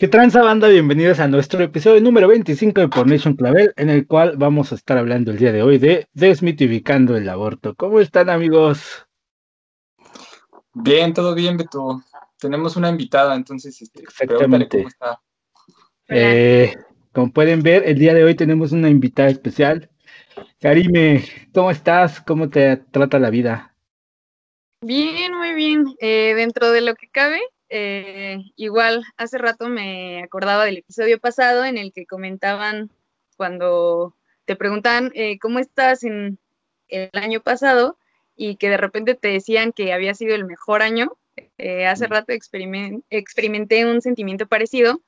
¿Qué tranza, banda? Bienvenidos a nuestro episodio número 25 de Por Nation Clavel, en el cual vamos a estar hablando el día de hoy de desmitificando el aborto. ¿Cómo están, amigos? Bien, todo bien, Beto. Tenemos una invitada, entonces, pregúntale cómo Exactamente. está. Hola. Como pueden ver, el día de hoy tenemos una invitada especial. Karime, ¿cómo estás? ¿Cómo te trata la vida? Bien, muy bien. Dentro de lo que cabe, igual hace rato me acordaba del episodio pasado en el que comentaban cuando te preguntaban cómo estás en el año pasado y que de repente te decían que había sido el mejor año. Hace rato experimenté un sentimiento parecido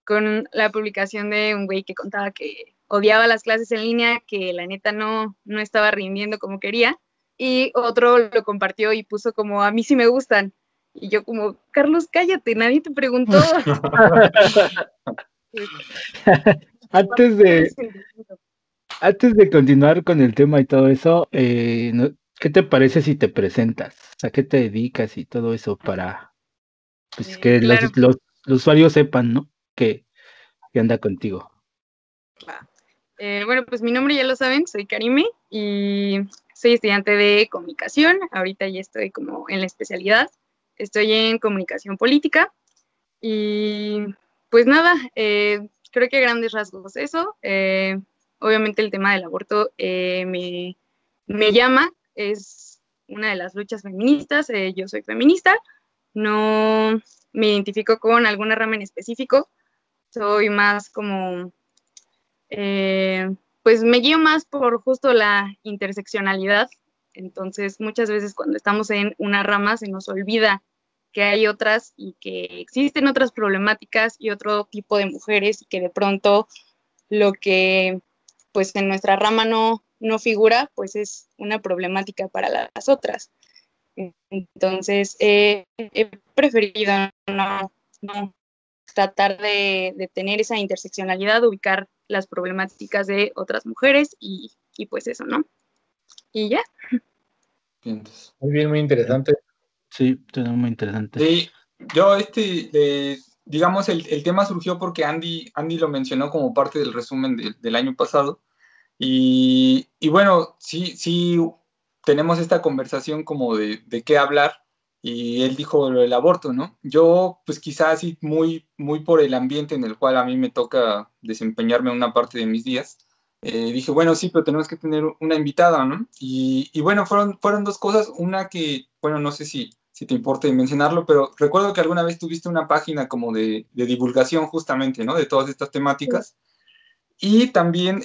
con la publicación de un güey que contaba que odiaba las clases en línea, que la neta no estaba rindiendo como quería, y otro lo compartió y puso como, a mí sí me gustan. Y yo como, Carlos, cállate, nadie te preguntó. Antes de, antes de continuar con el tema y todo eso, ¿qué te parece si te presentas? ¿A qué te dedicas y todo eso para pues, que Claro. los usuarios sepan, ¿no? Que anda contigo. Bueno, pues mi nombre ya lo saben, soy Karime y soy estudiante de comunicación. Ahorita ya estoy como en la especialidad. Estoy en comunicación política y pues nada, creo que a grandes rasgos eso. Obviamente el tema del aborto me llama, es una de las luchas feministas. Yo soy feminista, no me identifico con alguna rama en específico, soy más como pues me guío más por justo la interseccionalidad. Entonces, muchas veces cuando estamos en una rama se nos olvida que hay otras y que existen otras problemáticas y otro tipo de mujeres y que de pronto lo que pues en nuestra rama no figura, pues es una problemática para las otras. Entonces, he preferido no tratar de tener esa interseccionalidad, ubicar las problemáticas de otras mujeres y pues eso, ¿no? Y ya. Muy bien, muy interesante. Sí, todo muy interesante. Sí, yo, digamos, el tema surgió porque Andy lo mencionó como parte del resumen del año pasado. Y bueno, sí, tenemos esta conversación como de qué hablar. Y él dijo lo del aborto, ¿no? Yo, pues quizás sí, muy por el ambiente en el cual a mí me toca desempeñarme una parte de mis días. Dije, bueno, sí, pero tenemos que tener una invitada, ¿no? Y bueno, fueron dos cosas. Una que, bueno, no sé si te importa mencionarlo, pero recuerdo que alguna vez tuviste una página como de divulgación justamente, ¿no? De todas estas temáticas. Y también,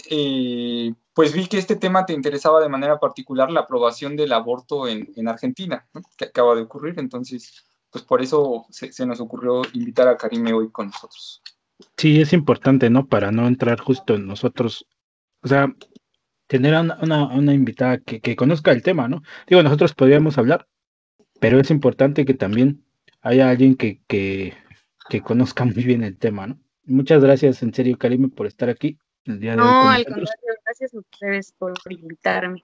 pues vi que este tema te interesaba de manera particular, la aprobación del aborto en Argentina, ¿no? Que acaba de ocurrir. Entonces, pues por eso se nos ocurrió invitar a Karime hoy con nosotros. Sí, es importante, ¿no? Para no entrar justo en nosotros, o sea, tener a una invitada que conozca el tema, ¿no? Digo, nosotros podríamos hablar, pero es importante que también haya alguien que conozca muy bien el tema, ¿no? Muchas gracias, en serio, Karime, por estar aquí el día de hoy No, con al nosotros. contrario, gracias a ustedes por invitarme.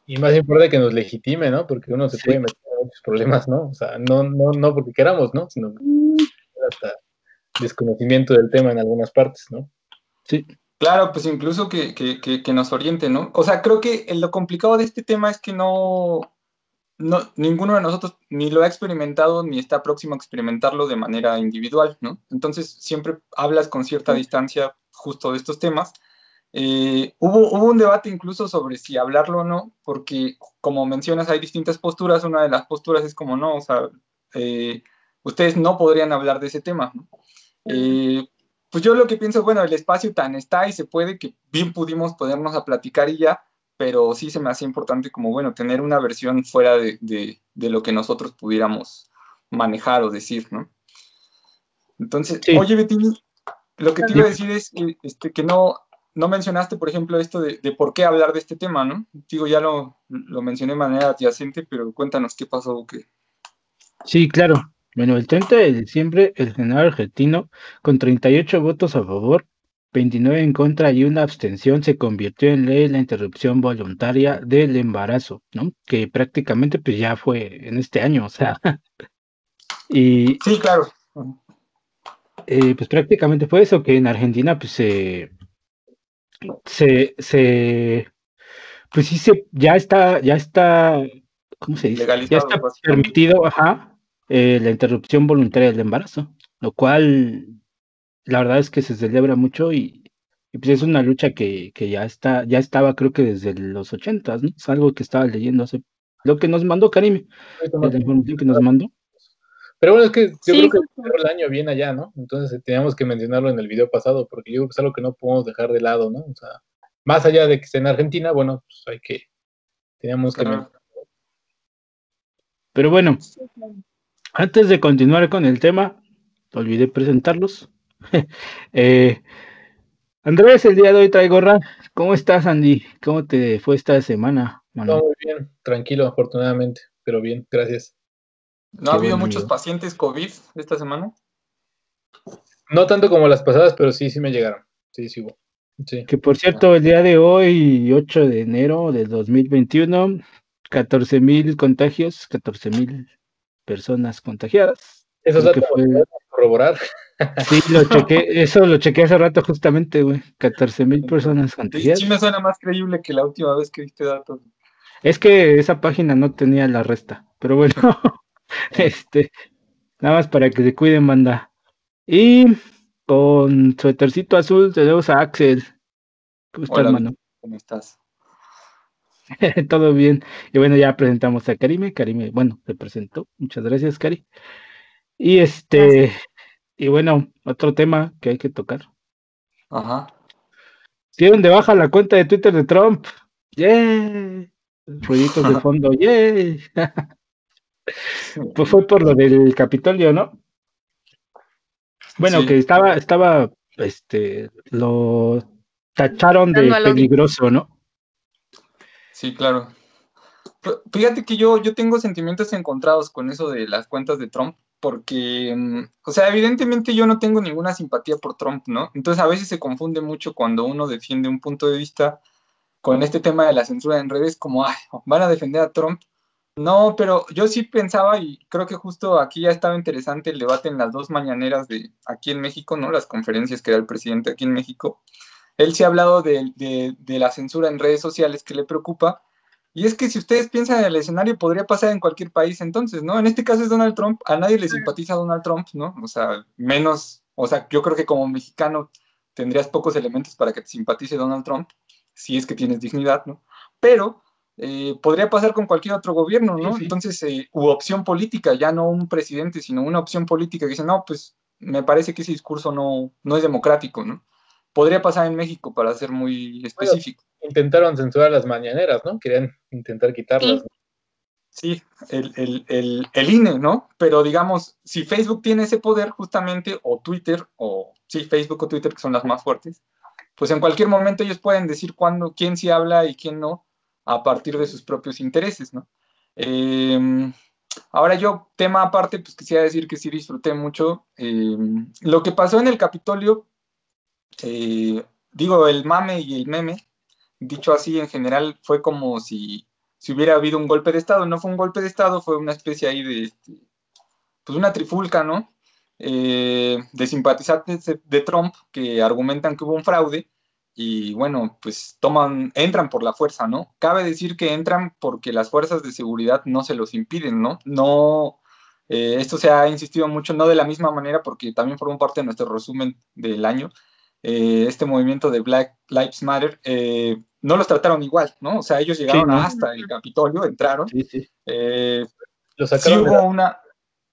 Y más importante que nos legitime, ¿no? Porque uno se Sí, puede meter en muchos problemas, ¿no? O sea, no porque queramos, ¿no? Sino hasta desconocimiento del tema en algunas partes, ¿no? sí, Claro, pues incluso que nos oriente, ¿no? O sea, creo que lo complicado de este tema es que ninguno de nosotros ni lo ha experimentado ni está próximo a experimentarlo de manera individual, ¿no? Entonces siempre hablas con cierta distancia justo de estos temas. Hubo un debate incluso sobre si hablarlo o no, porque como mencionas hay distintas posturas. Una de las posturas es como no, o sea, ustedes no podrían hablar de ese tema, ¿no? Pues yo lo que pienso, bueno, el espacio tan está y se puede que bien pudimos ponernos a platicar y ya, pero sí se me hacía importante como, bueno, tener una versión fuera de lo que nosotros pudiéramos manejar o decir, ¿no? Entonces, sí. oye, Bettini, lo que te iba a Dime. decir es que no mencionaste, por ejemplo, esto de por qué hablar de este tema, ¿no? Digo, ya lo mencioné de manera adyacente, pero cuéntanos qué pasó. Sí, claro. Bueno, el 30 de diciembre, el Senado argentino, con 38 votos a favor, 29 en contra y una abstención, se convirtió en ley la interrupción voluntaria del embarazo, ¿no? Que prácticamente pues ya fue en este año, o sea, y Sí, claro. pues prácticamente fue eso, que en Argentina pues se pues sí ya está, ¿cómo se dice? Ya Legalizado, está básicamente. permitido, ajá, la interrupción voluntaria del embarazo, lo cual la verdad es que se celebra mucho y pues es una lucha que ya estaba creo que desde los 80, ¿no? Es algo que estaba leyendo hace, lo que nos mandó Karim, de la información que nos mandó. Pero bueno, es que yo Sí, creo que justo. el año viene allá, ¿no? Entonces teníamos que mencionarlo en el video pasado, porque yo creo que es algo que no podemos dejar de lado, ¿no? O sea, más allá de que esté en Argentina, bueno, pues teníamos que Claro. mencionarlo. Pero bueno, Sí, claro. antes de continuar con el tema, olvidé presentarlos. eh, Andrés, el día de hoy trae gorra. ¿Cómo estás, Andy? ¿Cómo te fue esta semana, Todo mano? muy bien, tranquilo, afortunadamente, pero bien, gracias. ¿No ha Qué habido bueno, muchos amigo. pacientes COVID esta semana? No tanto como las pasadas, pero sí me llegaron. Sí, sí, hubo. Sí. Que por cierto, el día de hoy, 8 de enero de 2021, 14,000 contagios, 14,000 personas contagiadas. Esos Creo que datos los fue, podemos corroborar. sí, lo chequé, eso lo chequé hace rato justamente, güey. 14,000 personas Sí, sí me contagiadas. suena más creíble que la última vez que viste datos. Es que esa página no tenía la resta, pero bueno, este, nada más para que se cuiden, banda. Y con suétercito azul tenemos a Axel. ¿Cómo estás, Hola, mano? ¿cómo estás? Todo bien. Y bueno, ya presentamos a Karime. Karime, bueno, se presentó. Muchas gracias, Cari. Y Gracias. y bueno, otro tema que hay que tocar. Ajá. Dieron de baja la cuenta de Twitter de Trump. ¡Yay! Ruiditos de fondo. ¡Yay! Pues fue por lo del Capitolio, ¿no? Bueno, Sí, que lo tacharon Dando de al odio. peligroso, ¿no? sí, claro. Fíjate que yo tengo sentimientos encontrados con eso de las cuentas de Trump, porque, o sea, evidentemente yo no tengo ninguna simpatía por Trump, ¿no? Entonces a veces se confunde mucho cuando uno defiende un punto de vista con este tema de la censura en redes, como, ay, van a defender a Trump. No, pero yo sí pensaba, y creo que justo aquí ya estaba interesante el debate en las dos mañaneras de aquí en México, ¿no? Las conferencias que da el presidente aquí en México. Él sí ha hablado de la censura en redes sociales que le preocupa. Y es que si ustedes piensan en el escenario, podría pasar en cualquier país entonces, ¿no? En este caso es Donald Trump, a nadie le simpatiza Donald Trump, ¿no? O sea, menos, o sea, yo creo que como mexicano tendrías pocos elementos para que te simpatice Donald Trump, si es que tienes dignidad, ¿no? Pero podría pasar con cualquier otro gobierno, Sí, ¿no? sí. Entonces, u opción política, ya no un presidente, sino una opción política que dice, no, pues me parece que ese discurso no es democrático, ¿no? Podría pasar en México, para ser muy Bueno, específico. intentaron censurar las mañaneras, ¿no? Querían intentar quitarlas, Sí, ¿no? Sí, el INE, ¿no? Pero digamos, si Facebook tiene ese poder justamente, o Twitter, o sí, Facebook o Twitter, que son las más fuertes, pues en cualquier momento ellos pueden decir cuándo, quién sí habla y quién no, a partir de sus propios intereses, ¿no? Eh, Ahora yo, tema aparte, pues quisiera decir que sí disfruté mucho. Lo que pasó en el Capitolio, digo, el mame y el meme, dicho así en general, fue como si hubiera habido un golpe de Estado. No fue un golpe de Estado, fue una especie ahí de, pues una trifulca, ¿no? De simpatizantes de Trump que argumentan que hubo un fraude y bueno, pues entran por la fuerza, ¿no? Cabe decir que entran porque las fuerzas de seguridad no se los impiden, ¿no? No, esto se ha insistido mucho, no de la misma manera, porque también formó parte de nuestro resumen del año. Este movimiento de Black Lives Matter, no los trataron igual, ¿no? O sea, ellos Sí, llegaron ¿no? hasta el Capitolio, entraron. Sí, sí. Eh, Lo sí sacaron de hubo una.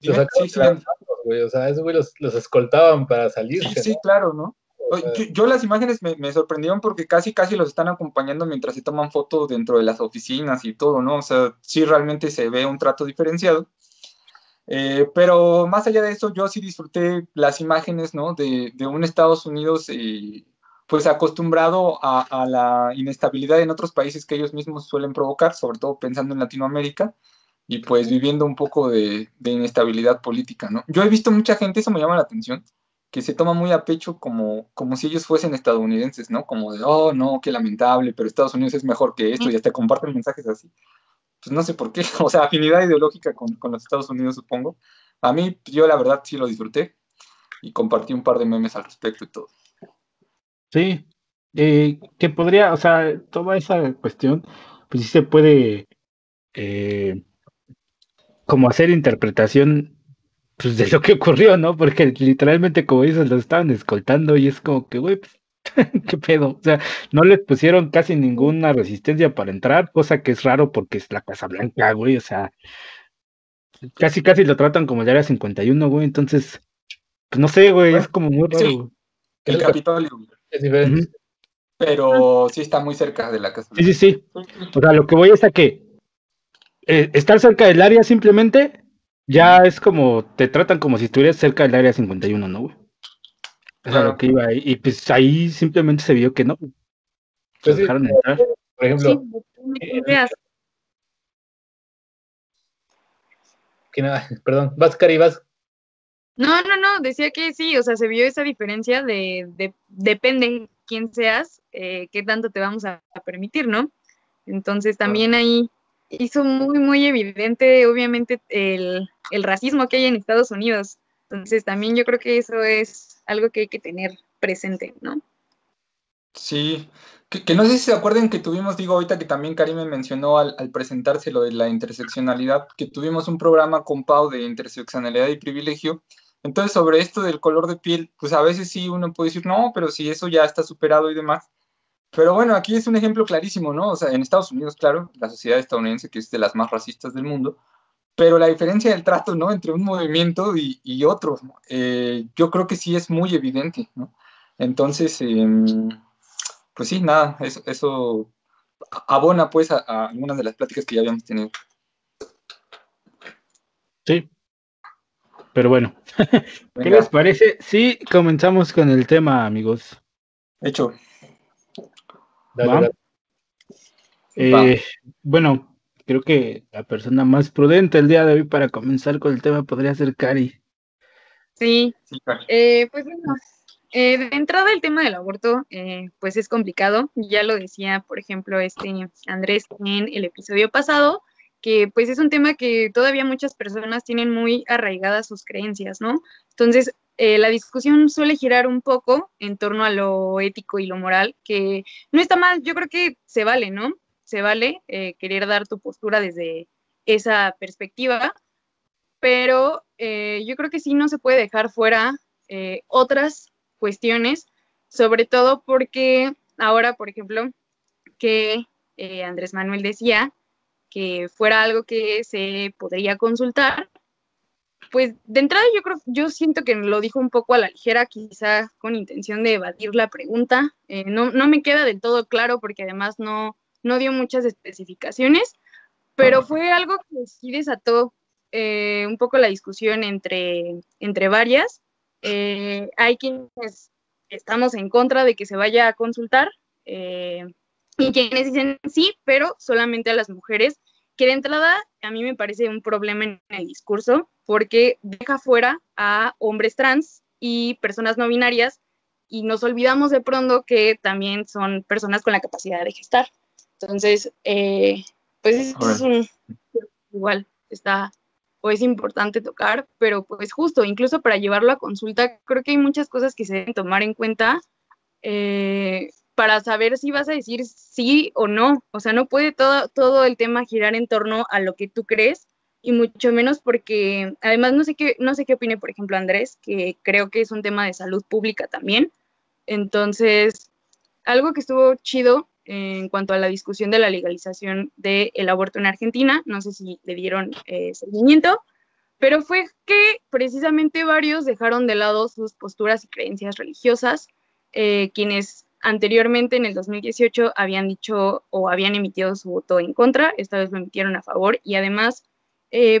lo Dime, sacaron sí, de sí, las Andy. manos, güey. O sea, esos güey los escoltaban para Sí, salirse, ¿no? sí, claro, ¿no? O sea, Yo las imágenes me sorprendieron porque casi los están acompañando mientras se toman fotos dentro de las oficinas y todo, ¿no? O sea, sí realmente se ve un trato diferenciado. Pero más allá de eso, yo sí disfruté las imágenes, ¿no? De un Estados Unidos, pues acostumbrado a la inestabilidad en otros países que ellos mismos suelen provocar, sobre todo pensando en Latinoamérica, y pues viviendo un poco de inestabilidad política, ¿no? Yo he visto mucha gente, eso me llama la atención, que se toma muy a pecho como si ellos fuesen estadounidenses, ¿no? Como de, oh, no, qué lamentable, pero Estados Unidos es mejor que esto, sí. y hasta comparten mensajes así. Pues no sé por qué, o sea, afinidad ideológica con los Estados Unidos, supongo. A mí, yo la verdad sí lo disfruté. y compartí un par de memes al respecto y todo. Sí, que podría, o sea, toda esa cuestión, pues sí se puede eh, como hacer interpretación pues, de lo que ocurrió, ¿no? Porque literalmente, como dices, lo estaban escoltando y es como que, güey, pues, ¿qué pedo? O sea, no les pusieron casi ninguna resistencia para entrar, cosa que es raro porque es la Casa Blanca, güey, o sea, casi lo tratan como el Área 51, güey, entonces, pues no sé, güey, es Bueno, como muy es raro, güey. Es el el Capitolio, es diferente. Ujú. pero sí está muy cerca de la Casa Sí, sí, Blanca. sí. O sea, lo que voy es a que estar cerca del área simplemente ya es como, te tratan como si estuvieras cerca del área 51, ¿no, güey? Es a lo Claro. que iba ahí. Y pues ahí simplemente se vio que no, se Pues sí, dejaron entrar. por Sí, ejemplo, depende de quién el- seas. que nada, perdón, vas, Cari, vas. No, decía que sí, o sea, se vio esa diferencia depende quién seas, qué tanto te vamos a permitir, ¿no? Entonces también ahí hizo muy evidente, obviamente, el racismo que hay en Estados Unidos. Entonces también yo creo que eso es algo que hay que tener presente, ¿no? Sí, que no sé si se acuerdan que tuvimos, digo ahorita que también Karim me mencionó al presentarse lo de la interseccionalidad, que tuvimos un programa con Pau de interseccionalidad y privilegio. Entonces, sobre esto del color de piel, pues a veces sí uno puede decir, no, pero si eso ya está superado y demás. Pero bueno, aquí es un ejemplo clarísimo, ¿no? O sea, en Estados Unidos, claro, la sociedad estadounidense, que es de las más racistas del mundo, pero la diferencia del trato, ¿no? Entre un movimiento y otro, ¿no? Yo creo que sí es muy evidente, ¿no? Entonces, pues sí, nada, eso abona pues a algunas de las pláticas que ya habíamos tenido. Sí, pero bueno. ¿Qué les Venga, parece? Sí, comenzamos con el tema, amigos. hecho, Dale, ¿Va? dale. va. Eh, bueno, creo que la persona más prudente el día de hoy para comenzar con el tema podría ser Cari. Sí, Sí, Cari. pues bueno, de entrada el tema del aborto, pues es complicado. Ya lo decía, por ejemplo, Andrés en el episodio pasado, que pues es un tema que todavía muchas personas tienen muy arraigadas sus creencias, ¿no? Entonces, la discusión suele girar un poco en torno a lo ético y lo moral, que no está mal, yo creo que se vale, ¿no? Se vale querer dar tu postura desde esa perspectiva, pero yo creo que sí no se puede dejar fuera otras cuestiones, sobre todo porque ahora, por ejemplo, que Andrés Manuel decía que fuera algo que se podría consultar, pues de entrada yo siento que lo dijo un poco a la ligera, quizá con intención de evadir la pregunta. No me queda del todo claro porque además no dio muchas especificaciones, pero fue algo que sí desató un poco la discusión entre varias. Hay quienes estamos en contra de que se vaya a consultar y quienes dicen sí, pero solamente a las mujeres, que de entrada a mí me parece un problema en el discurso porque deja fuera a hombres trans y personas no binarias y nos olvidamos de pronto que también son personas con la capacidad de gestar. Entonces, pues eso es un igual está o es importante tocar, pero pues justo, incluso para llevarlo a consulta, creo que hay muchas cosas que se deben tomar en cuenta para saber si vas a decir sí o no. O sea, no puede todo el tema girar en torno a lo que tú crees y mucho menos porque, además, no sé qué opine, por ejemplo, Andrés, que creo que es un tema de salud pública también. Entonces, algo que estuvo chido en cuanto a la discusión de la legalización del aborto en Argentina, no sé si le dieron seguimiento, pero fue que precisamente varios dejaron de lado sus posturas y creencias religiosas, quienes anteriormente en el 2018 habían dicho o habían emitido su voto en contra, esta vez lo emitieron a favor y además,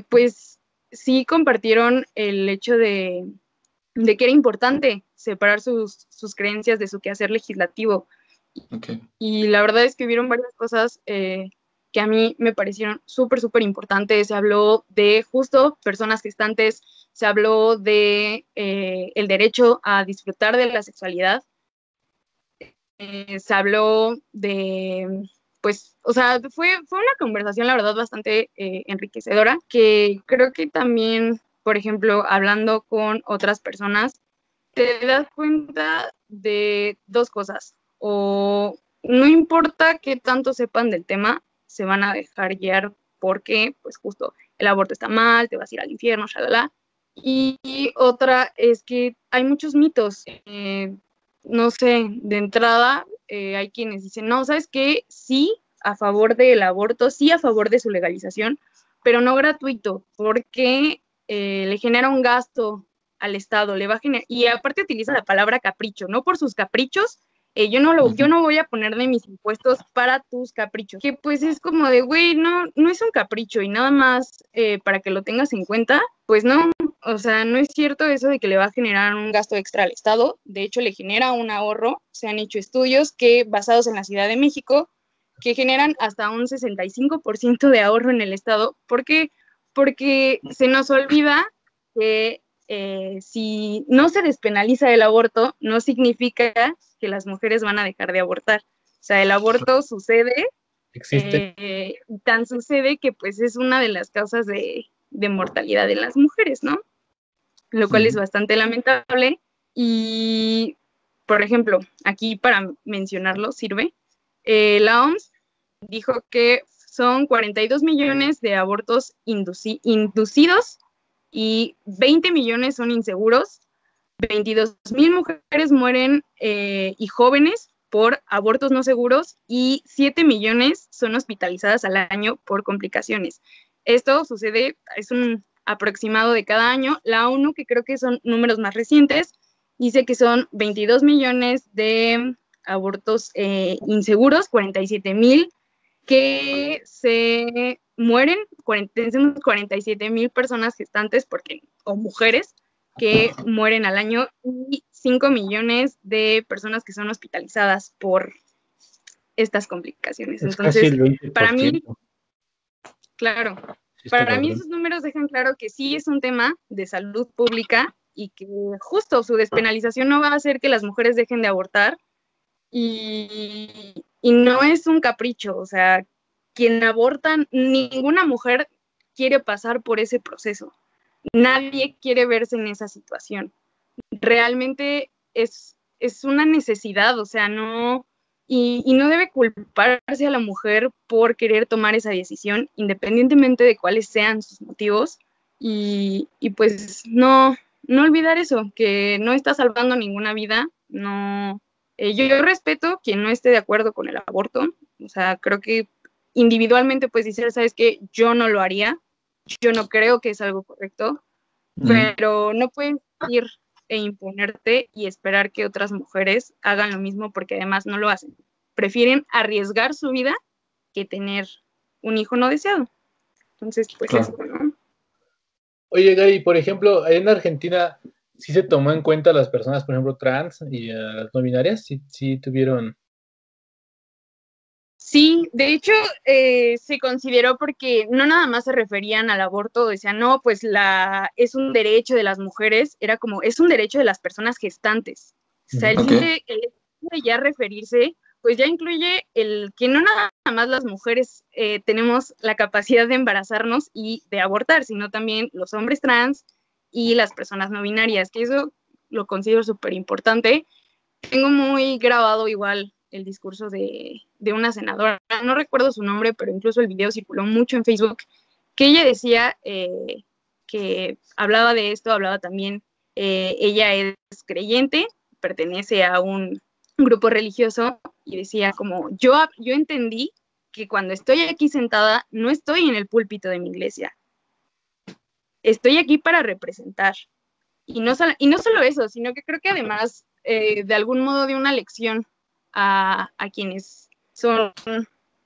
pues sí compartieron el hecho de que era importante separar sus creencias de su quehacer legislativo. Okay. Y la verdad es que hubieron varias cosas que a mí me parecieron súper importantes. Se habló de justo personas gestantes, se habló de el derecho a disfrutar de la sexualidad, se habló de, pues, o sea, fue una conversación, la verdad, bastante enriquecedora, que creo que también, por ejemplo, hablando con otras personas, te das cuenta de dos cosas. O no importa qué tanto sepan del tema, se van a dejar guiar porque, pues justo, el aborto está mal, te vas a ir al infierno, shalala. Y otra es que hay muchos mitos. No sé, de entrada hay quienes dicen, no, ¿sabes qué? Sí, a favor del aborto, sí, a favor de su legalización, pero no gratuito, porque le genera un gasto al Estado, le va a generar, y aparte utiliza la palabra capricho, no por sus caprichos, yo no voy a poner de mis impuestos para tus caprichos, que pues es como de, güey, no es un capricho y nada más para que lo tengas en cuenta, pues no, o sea, no es cierto eso de que le va a generar un gasto extra al Estado, de hecho le genera un ahorro, se han hecho estudios que basados en la Ciudad de México, que generan hasta un 65% de ahorro en el Estado, porque se nos olvida que si no se despenaliza el aborto, no significa que las mujeres van a dejar de abortar. O sea, el aborto sucede, tan sucede que pues es una de las causas de mortalidad de las mujeres, ¿no? Lo cual es bastante lamentable. Y, por ejemplo, aquí para mencionarlo sirve, la OMS dijo que son 42 millones de abortos inducidos y 20 millones son inseguros, 22,000 mujeres mueren y jóvenes por abortos no seguros y 7 millones son hospitalizadas al año por complicaciones. Esto sucede, es un aproximado de cada año. La ONU, que creo que son números más recientes, dice que son 22 millones de abortos inseguros, 47,000 que se mueren, 47,000 personas gestantes o mujeres que mueren al año y 5 millones de personas que son hospitalizadas por estas complicaciones. Es entonces, casi el 20%. Para mí, claro, sí para mí esos números dejan claro que sí es un tema de salud pública y que justo su despenalización no va a hacer que las mujeres dejen de abortar y no es un capricho, o sea, quien aborta, ninguna mujer quiere pasar por ese proceso, nadie quiere verse en esa situación, realmente es una necesidad, o sea, no, y no debe culparse a la mujer por querer tomar esa decisión, independientemente de cuáles sean sus motivos, y pues no olvidar eso, que no está salvando ninguna vida, no, yo respeto quien no esté de acuerdo con el aborto, o sea, creo que individualmente puedes decir, sabes que yo no lo haría, yo no creo que es algo correcto, pero no puedes ir e imponerte y esperar que otras mujeres hagan lo mismo porque además no lo hacen. Prefieren arriesgar su vida que tener un hijo no deseado. Entonces, pues Claro. eso, ¿no? Oye, Gary, por ejemplo, en Argentina sí se tomó en cuenta a las personas, por ejemplo, trans y a las no binarias, sí tuvieron. Sí, de hecho, se consideró porque no nada más se referían al aborto, decían, no, pues es un derecho de las mujeres, era como, es un derecho de las personas gestantes. O sea, el hecho de ya referirse, pues ya incluye el que no nada más las mujeres tenemos la capacidad de embarazarnos y de abortar, sino también los hombres trans y las personas no binarias, que eso lo considero súper importante. Tengo muy grabado igual el discurso de una senadora, no recuerdo su nombre, pero incluso el video circuló mucho en Facebook, que ella decía que hablaba de esto, hablaba también, ella es creyente, pertenece a un grupo religioso y decía como, yo entendí que cuando estoy aquí sentada no estoy en el púlpito de mi iglesia, estoy aquí para representar. Y no solo eso, sino que creo que además, de algún modo, dio una lección a quienes son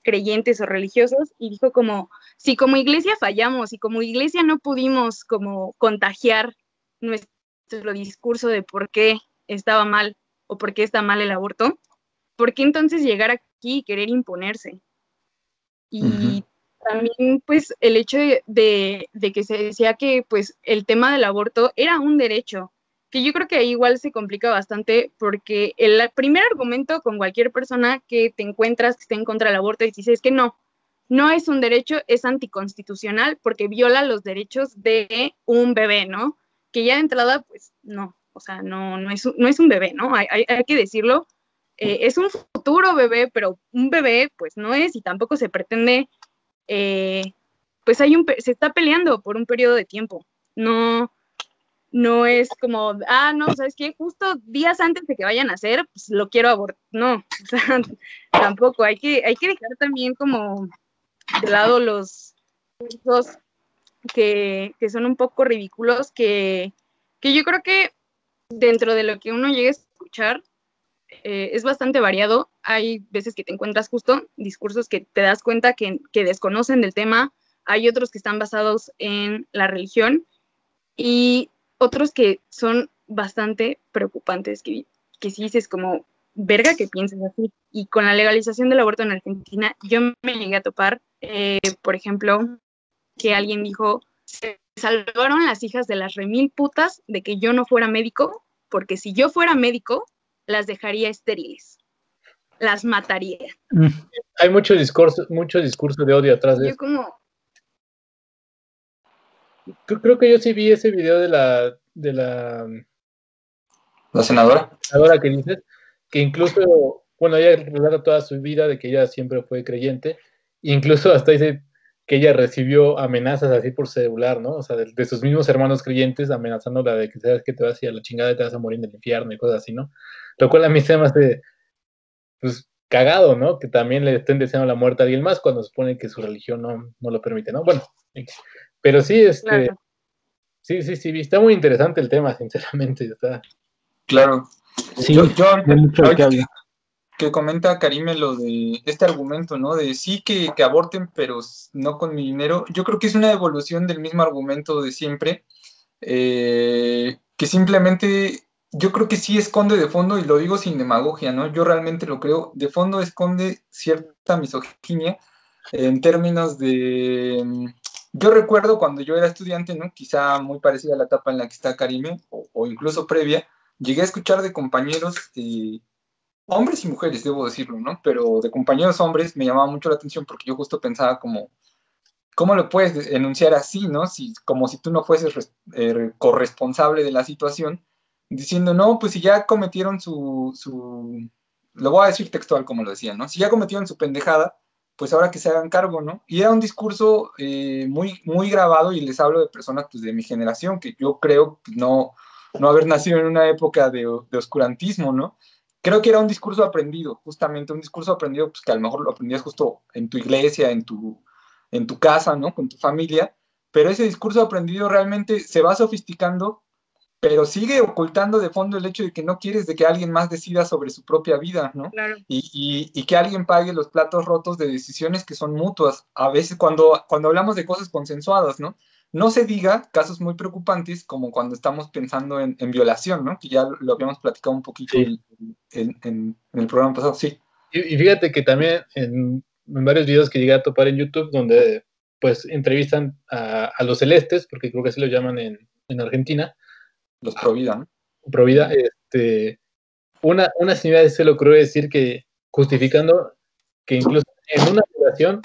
creyentes o religiosos y dijo como, si como iglesia fallamos y como iglesia no pudimos como contagiar nuestro discurso de por qué estaba mal o por qué está mal el aborto, ¿por qué entonces llegar aquí y querer imponerse? Y también pues el hecho de que se decía que pues el tema del aborto era un derecho, que yo creo que ahí igual se complica bastante porque el primer argumento con cualquier persona que te encuentras que esté en contra del aborto y dices que no es un derecho, es anticonstitucional porque viola los derechos de un bebé, ¿no? Que ya de entrada pues no, o sea, no es un bebé, ¿no? Hay que decirlo. Es un futuro bebé, pero un bebé pues no es, y tampoco se pretende, pues se está peleando por un periodo de tiempo. No es como, no, ¿sabes qué? Justo días antes de que vayan a nacer, pues lo quiero abortar. No, o sea, tampoco. Hay que dejar también como de lado los que son un poco ridículos, que yo creo que dentro de lo que uno llega a escuchar, es bastante variado. Hay veces que te encuentras justo discursos que te das cuenta que desconocen del tema, hay otros que están basados en la religión y otros que son bastante preocupantes, que sí dices como, verga que pienses así. Y con la legalización del aborto en Argentina, yo me llegué a topar, por ejemplo, que alguien dijo, se salvaron las hijas de las remil putas de que yo no fuera médico, porque si yo fuera médico, las dejaría estériles, las mataría. Hay mucho discurso de odio atrás de Yo eso. como... Creo que yo sí vi ese video de la ¿La senadora? senadora que dices, que incluso, bueno, ella relata toda su vida de que ella siempre fue creyente, incluso hasta dice que ella recibió amenazas así por celular, ¿no? O sea, de sus mismos hermanos creyentes amenazándola de que sabes que te vas a ir a la chingada y te vas a morir en el infierno y cosas así, ¿no? Lo cual a mí se me hace, pues, cagado, ¿no? Que también le estén deseando la muerte a alguien más cuando se supone que su religión no lo permite, ¿no? Bueno, pero sí, Claro. sí, está muy interesante el tema, sinceramente, está... Claro. Sí, Yo hay mucho de qué hablar. que comenta Karime lo de este argumento, ¿no? De sí que aborten, pero no con mi dinero. Yo creo que es una evolución del mismo argumento de siempre, que simplemente yo creo que sí esconde de fondo, y lo digo sin demagogia, ¿no? Yo realmente lo creo, de fondo esconde cierta misoginia en términos de... Yo recuerdo cuando yo era estudiante, ¿no? Quizá muy parecida a la etapa en la que está Karime, o incluso previa, llegué a escuchar de compañeros, hombres y mujeres, debo decirlo, ¿no? Pero de compañeros hombres me llamaba mucho la atención porque yo justo pensaba como, ¿cómo lo puedes enunciar así, ¿no? Como si tú no fueses corresponsable de la situación, diciendo, no, pues si ya cometieron lo voy a decir textual como lo decían, ¿no? Si ya cometieron su pendejada, pues ahora que se hagan cargo, ¿no? Y era un discurso muy, muy grabado, y les hablo de personas pues, de mi generación, que yo creo no haber nacido en una época de oscurantismo, ¿no? Creo que era un discurso aprendido, justamente un discurso aprendido, pues que a lo mejor lo aprendías justo en tu iglesia, en tu casa, ¿no? Con tu familia, pero ese discurso aprendido realmente se va sofisticando, pero sigue ocultando de fondo el hecho de que no quieres de que alguien más decida sobre su propia vida, ¿no? Claro. Y que alguien pague los platos rotos de decisiones que son mutuas. A veces cuando hablamos de cosas consensuadas, ¿no? No se diga casos muy preocupantes como cuando estamos pensando en violación, ¿no? Que ya lo habíamos platicado un poquito Sí. en el programa pasado, sí. Y fíjate que también en varios videos que llegué a topar en YouTube, donde pues entrevistan a los celestes, porque creo que así lo llaman en Argentina. Los Provida, ¿no? Provida, una señora se le ocurrió decir que, justificando que incluso en una violación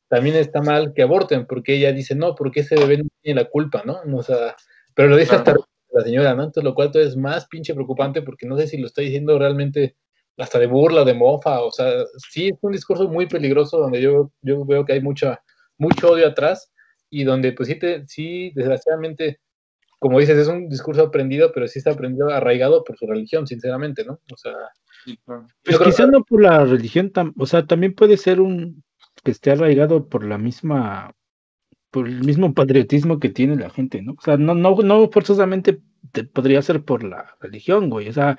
también está mal que aborten, porque ella dice, no, porque ese bebé no tiene la culpa, ¿no? O sea, pero lo dice hasta la señora, ¿no? Entonces, lo cual todo es más pinche preocupante, porque no sé si lo está diciendo realmente hasta de burla, de mofa, o sea, sí es un discurso muy peligroso donde yo veo que hay mucho odio atrás, y donde pues sí, desgraciadamente, como dices, es un discurso aprendido, pero sí está aprendido arraigado por su religión, sinceramente, ¿no? O sea, Sí, claro. Pues quizás no por la religión, o sea, también puede ser que esté arraigado por el mismo patriotismo que tiene la gente, ¿no? O sea, no forzosamente podría ser por la religión, güey. O sea,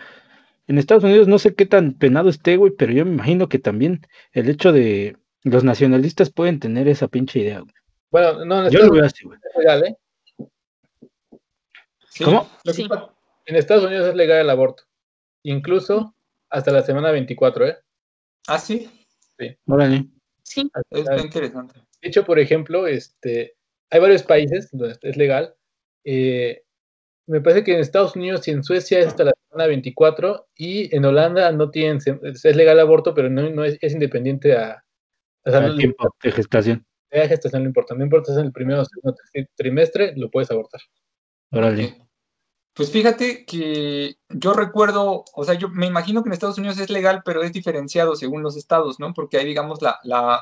en Estados Unidos no sé qué tan penado esté, güey, pero yo me imagino que también el hecho de los nacionalistas pueden tener esa pinche idea, güey. bueno, no, Yo lo veo así, güey. es legal, ¿eh? Sí, ¿Cómo? Sí. En Estados Unidos es legal el aborto, incluso hasta la semana 24, ¿eh? Ah, sí, Sí. Órale. Sí. está interesante. De hecho, por ejemplo, hay varios países donde es legal. Me parece que en Estados Unidos y en Suecia es hasta la semana 24, y en Holanda no tienen, es legal el aborto, pero no es independiente o sea, Al tiempo de gestación. la gestación no importa si es en el primero o segundo trimestre, lo puedes abortar. Órale. Ok. Pues fíjate que yo recuerdo, o sea, yo me imagino que en Estados Unidos es legal, pero es diferenciado según los estados, ¿no? Porque ahí, digamos,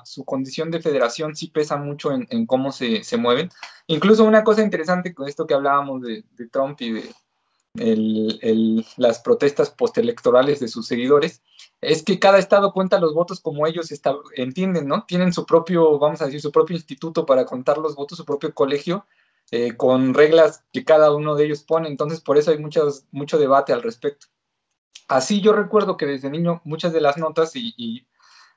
su condición de federación sí pesa mucho en cómo se mueven. Incluso una cosa interesante con esto que hablábamos de Trump y de las protestas postelectorales de sus seguidores, es que cada estado cuenta los votos como ellos entienden, ¿no? Tienen su propio, vamos a decir, su propio instituto para contar los votos, su propio colegio, con reglas que cada uno de ellos pone. Entonces, por eso hay mucho debate al respecto. Así yo recuerdo que desde niño muchas de las notas, y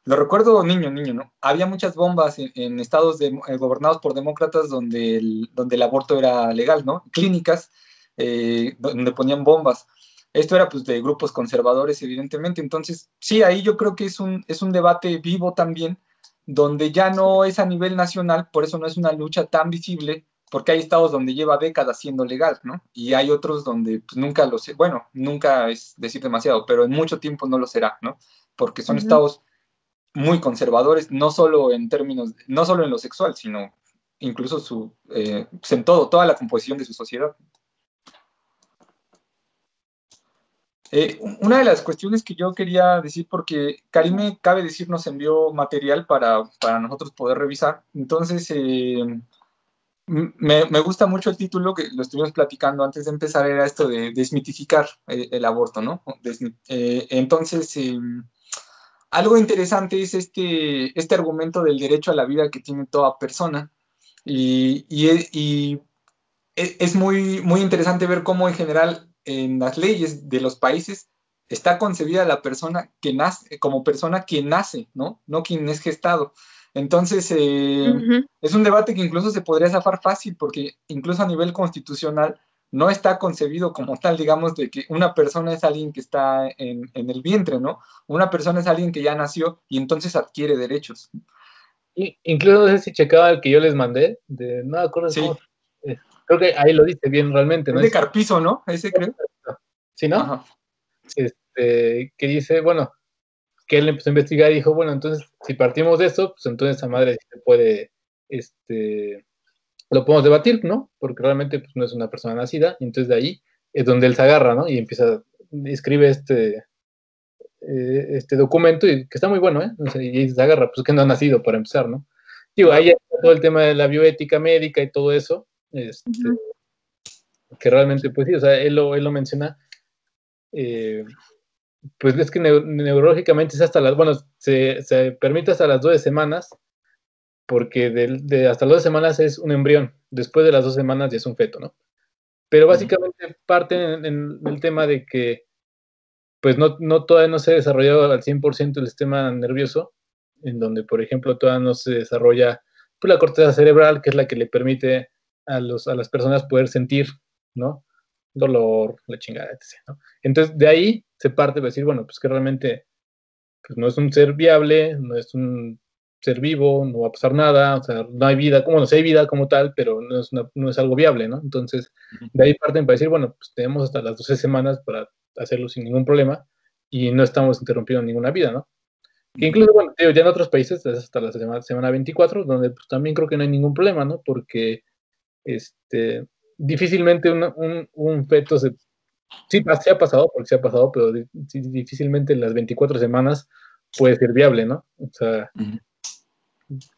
lo recuerdo niño, ¿no? Había muchas bombas en estados gobernados por demócratas donde el aborto era legal, ¿no? Clínicas donde ponían bombas. Esto era pues de grupos conservadores, evidentemente. Entonces, sí, ahí yo creo que es un debate vivo también, donde ya no es a nivel nacional, por eso no es una lucha tan visible, porque hay estados donde lleva décadas siendo legal, ¿no? Y hay otros donde pues, nunca lo sé, bueno, nunca es decir demasiado, pero en mucho tiempo no lo será, ¿no? Porque son estados muy conservadores, no solo en términos, no solo en lo sexual, sino incluso pues en toda la composición de su sociedad. Una de las cuestiones que yo quería decir, porque Karime, cabe decir, nos envió material para nosotros poder revisar, entonces me gusta mucho el título que lo estuvimos platicando antes de empezar, era esto de desmitificar el aborto, ¿no? Entonces, algo interesante es este argumento del derecho a la vida que tiene toda persona y es muy interesante ver cómo en general en las leyes de los países está concebida la persona que nace, como persona quien nace, ¿no? No quien es gestado. Entonces, es un debate que incluso se podría zafar fácil, porque incluso a nivel constitucional no está concebido como tal, digamos, de que una persona es alguien que está en el vientre, ¿no? Una persona es alguien que ya nació y entonces adquiere derechos. Incluso no sé si checaba el que yo les mandé, no me acuerdo Sí. cómo. Creo que ahí lo dice bien realmente, ¿no? Es de Carpizo, ¿no? Ese creo. ¿Sí, no? Ajá. Que dice, bueno, que él empezó a investigar y dijo, bueno, entonces, si partimos de eso, pues entonces esa madre sí se puede, lo podemos debatir, ¿no? Porque realmente pues, no es una persona nacida, y entonces de ahí es donde él se agarra, ¿no? Y escribe este documento, y que está muy bueno, ¿eh? O sea, y se agarra, pues que no ha nacido para empezar, ¿no? Digo, ahí está todo el tema de la bioética médica y todo eso, que realmente, pues sí, o sea, él lo menciona, pues es que neurológicamente es hasta bueno, se permite hasta las 12 semanas, porque hasta las 12 semanas es un embrión, después de las 12 semanas ya es un feto, ¿no? Pero básicamente parte en el tema de que pues todavía no se ha desarrollado al 100% el sistema nervioso, en donde, por ejemplo, todavía no se desarrolla pues, la corteza cerebral, que es la que le permite a las personas poder sentir, ¿no? Dolor, la chingada, etc., ¿no? Entonces, de ahí se parte para decir, bueno, pues que realmente pues, no es un ser viable, no es un ser vivo, no va a pasar nada, o sea, no hay vida, como no sé, hay vida como tal, pero no es algo viable, ¿no? Entonces, de ahí parten para decir, bueno, pues tenemos hasta las 12 semanas para hacerlo sin ningún problema y no estamos interrumpiendo ninguna vida, ¿no? Que incluso, bueno, ya en otros países es hasta la semana 24, donde pues, también creo que no hay ningún problema, ¿no? Porque difícilmente un feto sí, se ha pasado, porque se ha pasado, pero difícilmente en las 24 semanas puede ser viable, ¿no? O sea,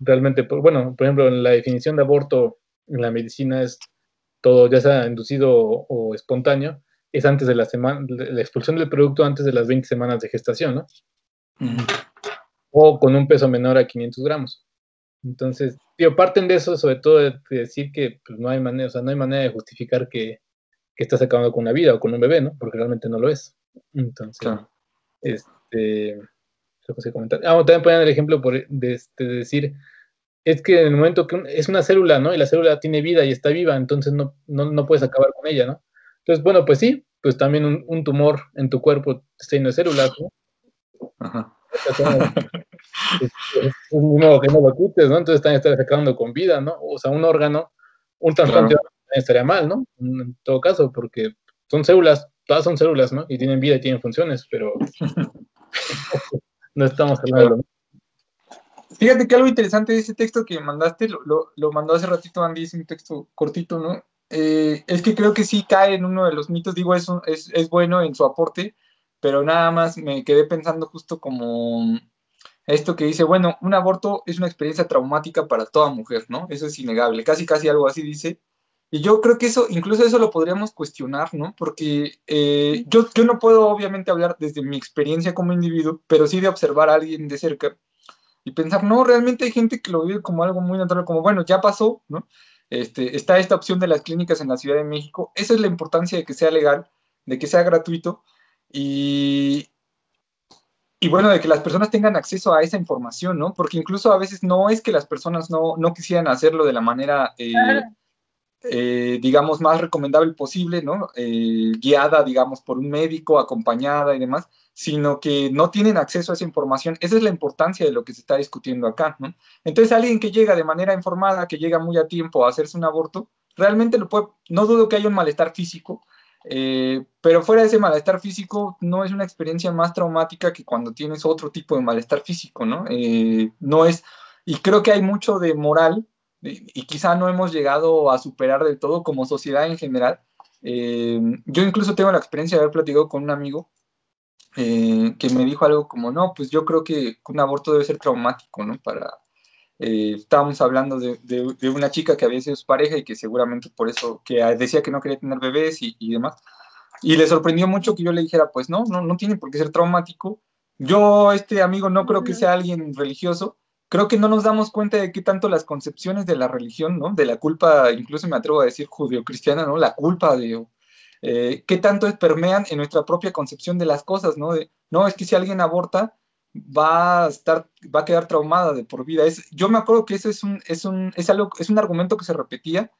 realmente, bueno, por ejemplo, en la definición de aborto en la medicina es todo, ya sea inducido o espontáneo, es antes de la expulsión del producto antes de las 20 semanas de gestación, ¿no? O con un peso menor a 500 gramos. Entonces, parten de eso, sobre todo de decir que pues, no hay manera, o sea, no hay manera de justificar que estás acabando con una vida o con un bebé, ¿no? Porque realmente no lo es. Entonces, Claro. comentar. También ponen el ejemplo de decir, es que en el momento que es una célula, ¿no? Y la célula tiene vida y está viva, entonces no puedes acabar con ella, ¿no? Entonces, bueno, pues sí, pues también un tumor en tu cuerpo está lleno de células, ¿no? Ajá. Es un modo que no lo quites, ¿no? Entonces también estás acabando con vida, ¿no? O sea, un órgano, un trasplante Claro. estaría mal, ¿no? En todo caso, porque son células, todas son células, ¿no? Y tienen vida y tienen funciones, pero no estamos hablando de lo mismo. Fíjate que algo interesante de ese texto que mandaste, lo mandó hace ratito Andy, es un texto cortito, ¿no? Es que creo que sí cae en uno de los mitos, digo, es bueno en su aporte, pero nada más me quedé pensando justo como esto que dice, bueno, un aborto es una experiencia traumática para toda mujer, ¿no? Eso es innegable, casi casi algo así dice. Y yo creo que eso, incluso eso lo podríamos cuestionar, ¿no? Porque yo no puedo obviamente hablar desde mi experiencia como individuo, pero sí de observar a alguien de cerca y pensar, no, realmente hay gente que lo vive como algo muy natural, como, bueno, ya pasó, ¿no? Está esta opción de las clínicas en la Ciudad de México, esa es la importancia de que sea legal, de que sea gratuito y, y bueno, de que las personas tengan acceso a esa información, ¿no? Porque incluso a veces no es que las personas no quisieran hacerlo de la manera, Claro. digamos, más recomendable posible, ¿no? Guiada, digamos, por un médico, acompañada y demás, sino que no tienen acceso a esa información. Esa es la importancia de lo que se está discutiendo acá, ¿no? Entonces, alguien que llega de manera informada, que llega muy a tiempo a hacerse un aborto, realmente lo puede, no dudo que haya un malestar físico, pero fuera de ese malestar físico, no es una experiencia más traumática que cuando tienes otro tipo de malestar físico, ¿no? No es, y creo que hay mucho de moral y quizá no hemos llegado a superar del todo como sociedad en general. Yo incluso tengo la experiencia de haber platicado con un amigo que me dijo algo como, no, pues yo creo que un aborto debe ser traumático, ¿no? Estábamos hablando de una chica que había sido su pareja y que seguramente por eso, que decía que no quería tener bebés y demás. Y le sorprendió mucho que yo le dijera, pues no tiene por qué ser traumático. Yo, este amigo, no creo que sea alguien religioso. Creo que no nos damos cuenta de qué tanto las concepciones de la religión, ¿no? De la culpa, incluso me atrevo a decir judeocristiana, ¿no? La culpa de qué tanto permean en nuestra propia concepción de las cosas, ¿no? No, es que si alguien aborta, va a quedar traumada de por vida. Yo me acuerdo que eso es un argumento que se repetía.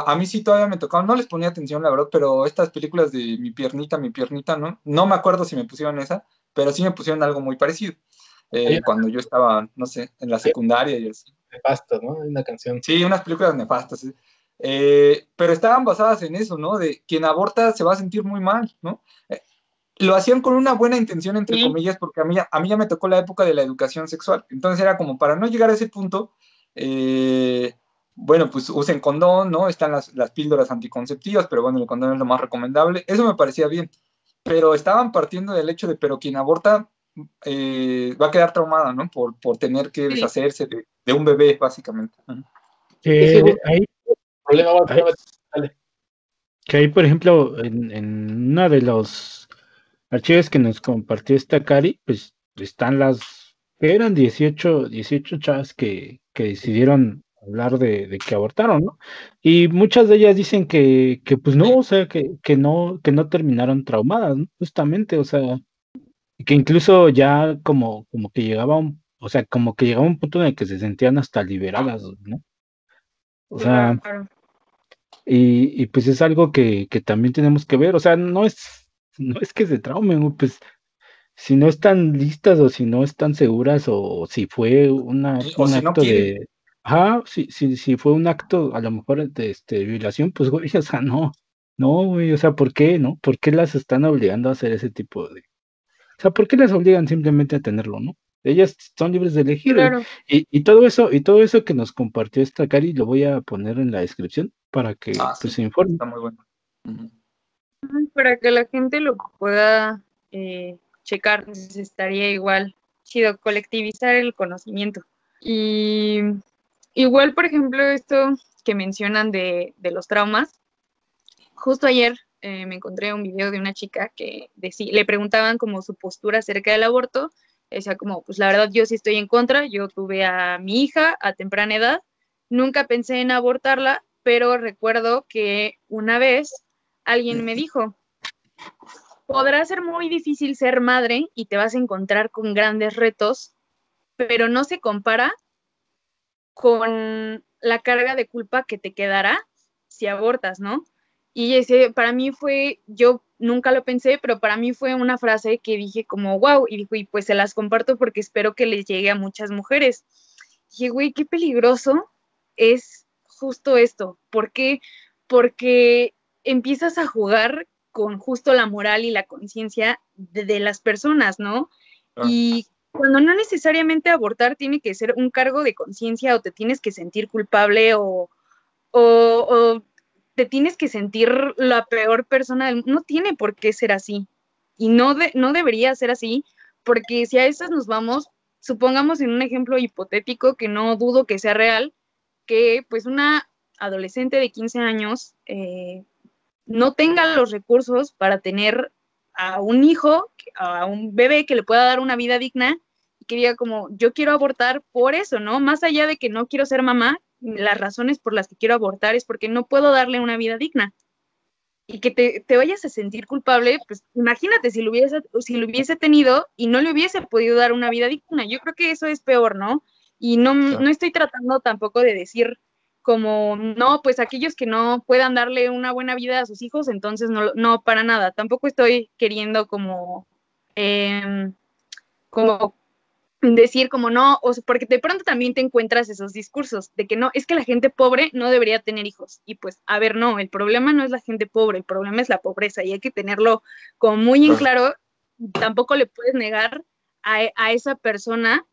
A mí sí todavía me tocaba, no les ponía atención, la verdad, pero estas películas de mi piernita, ¿no? No me acuerdo si me pusieron esa, pero sí me pusieron algo muy parecido. Hay Cuando yo estaba, no sé, en la secundaria y así. una pasta, ¿no? Hay una canción. Sí, unas películas nefastas, sí. Pero estaban basadas en eso, ¿no? De quien aborta se va a sentir muy mal, ¿no? Lo hacían con una buena intención, entre Sí, comillas, porque a mí ya me tocó la época de la educación sexual. Entonces era como para no llegar a ese punto, bueno, pues usen condón, ¿no? Están las píldoras anticonceptivas, pero bueno, el condón es lo más recomendable. Eso me parecía bien. Pero estaban partiendo del hecho de, pero quien aborta va a quedar traumada, ¿no? Por tener que sí. deshacerse de un bebé, básicamente. Es que justo Ahí, el problema va ahí- dale. que ahí, por ejemplo, en uno de los archivos que nos compartió esta Cari, pues están que eran 18 chavas que decidieron hablar de que abortaron, ¿no? Y muchas de ellas dicen que pues no, o sea, que no terminaron traumadas, ¿no? Justamente, o sea, y que incluso ya como que o sea, como que llegaba un punto en el que se sentían hasta liberadas, ¿no? O sea, Claro. y pues es algo que también tenemos que ver, o sea, no es que se traumen, güey, pues si no están listas o si no están seguras o si fue O un si no acto quieren. de, ajá, si fue un acto a lo mejor de violación, pues güey, o sea, no, güey, o sea, ¿por qué, no? ¿Por qué las están obligando a hacer ese tipo o sea, ¿por qué las obligan simplemente a tenerlo, no? Ellas son libres de elegir, güey. Claro. Y todo eso que nos compartió esta Cari, lo voy a poner en la descripción para que Ah, pues sí, se informe. está muy bueno. Ujú. Para que la gente lo pueda checar, pues estaría igual chido colectivizar el conocimiento. Y igual, por ejemplo, esto que mencionan de los traumas, justo ayer me encontré un video de una chica que le preguntaban como su postura acerca del aborto, decía como, pues la verdad yo sí estoy en contra, yo tuve a mi hija a temprana edad, nunca pensé en abortarla, pero recuerdo que una vez alguien me dijo, podrá ser muy difícil ser madre y te vas a encontrar con grandes retos, pero no se compara con la carga de culpa que te quedará si abortas, ¿no? Y ese para mí yo nunca lo pensé, pero para mí fue una frase que dije como, wow, y dijo, y pues se las comparto porque espero que les llegue a muchas mujeres. Y dije, güey, qué peligroso es justo esto. ¿Por qué? Porque empiezas a jugar con justo la moral y la conciencia de las personas, ¿no? Claro. Y cuando no necesariamente abortar tiene que ser un cargo de conciencia o te tienes que sentir culpable o te tienes que sentir la peor persona del mundo. No tiene por qué ser así. Y no debería ser así, porque si a esas nos vamos, supongamos en un ejemplo hipotético que no dudo que sea real, que pues una adolescente de 15 años no tenga los recursos para tener a un hijo, a un bebé que le pueda dar una vida digna y que diga como, yo quiero abortar por eso, ¿no? Más allá de que no quiero ser mamá, las razones por las que quiero abortar es porque no puedo darle una vida digna. Y que te vayas a sentir culpable, pues imagínate si lo hubiese tenido y no le hubiese podido dar una vida digna. Yo creo que eso es peor, ¿no? Y no estoy tratando tampoco de decir como, no, pues aquellos que no puedan darle una buena vida a sus hijos, entonces no para nada. Tampoco estoy queriendo como decir como no, o sea, porque de pronto también te encuentras esos discursos de que no, es que la gente pobre no debería tener hijos. Y pues, a ver, no, el problema no es la gente pobre, el problema es la pobreza y hay que tenerlo como muy en claro. Tampoco le puedes negar a esa persona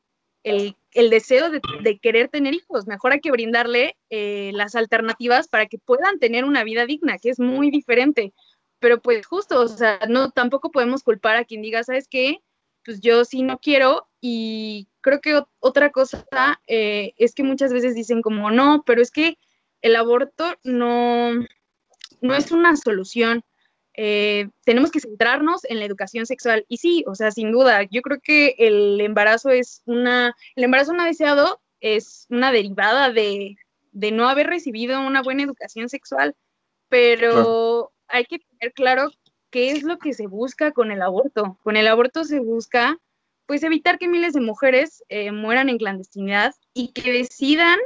el deseo de querer tener hijos. Mejor hay que brindarle las alternativas para que puedan tener una vida digna, que es muy diferente. Pero pues justo, o sea, no, tampoco podemos culpar a quien diga, ¿sabes qué? Pues yo sí no quiero. Y creo que otra cosa es que muchas veces dicen como, no, pero es que el aborto no es una solución. Tenemos que centrarnos en la educación sexual. Y sí, o sea, sin duda, yo creo que el embarazo no deseado es una derivada de no haber recibido una buena educación sexual, pero hay que tener claro qué es lo que se busca con el aborto. Con el aborto se busca, pues, evitar que miles de mujeres mueran en clandestinidad y que decidan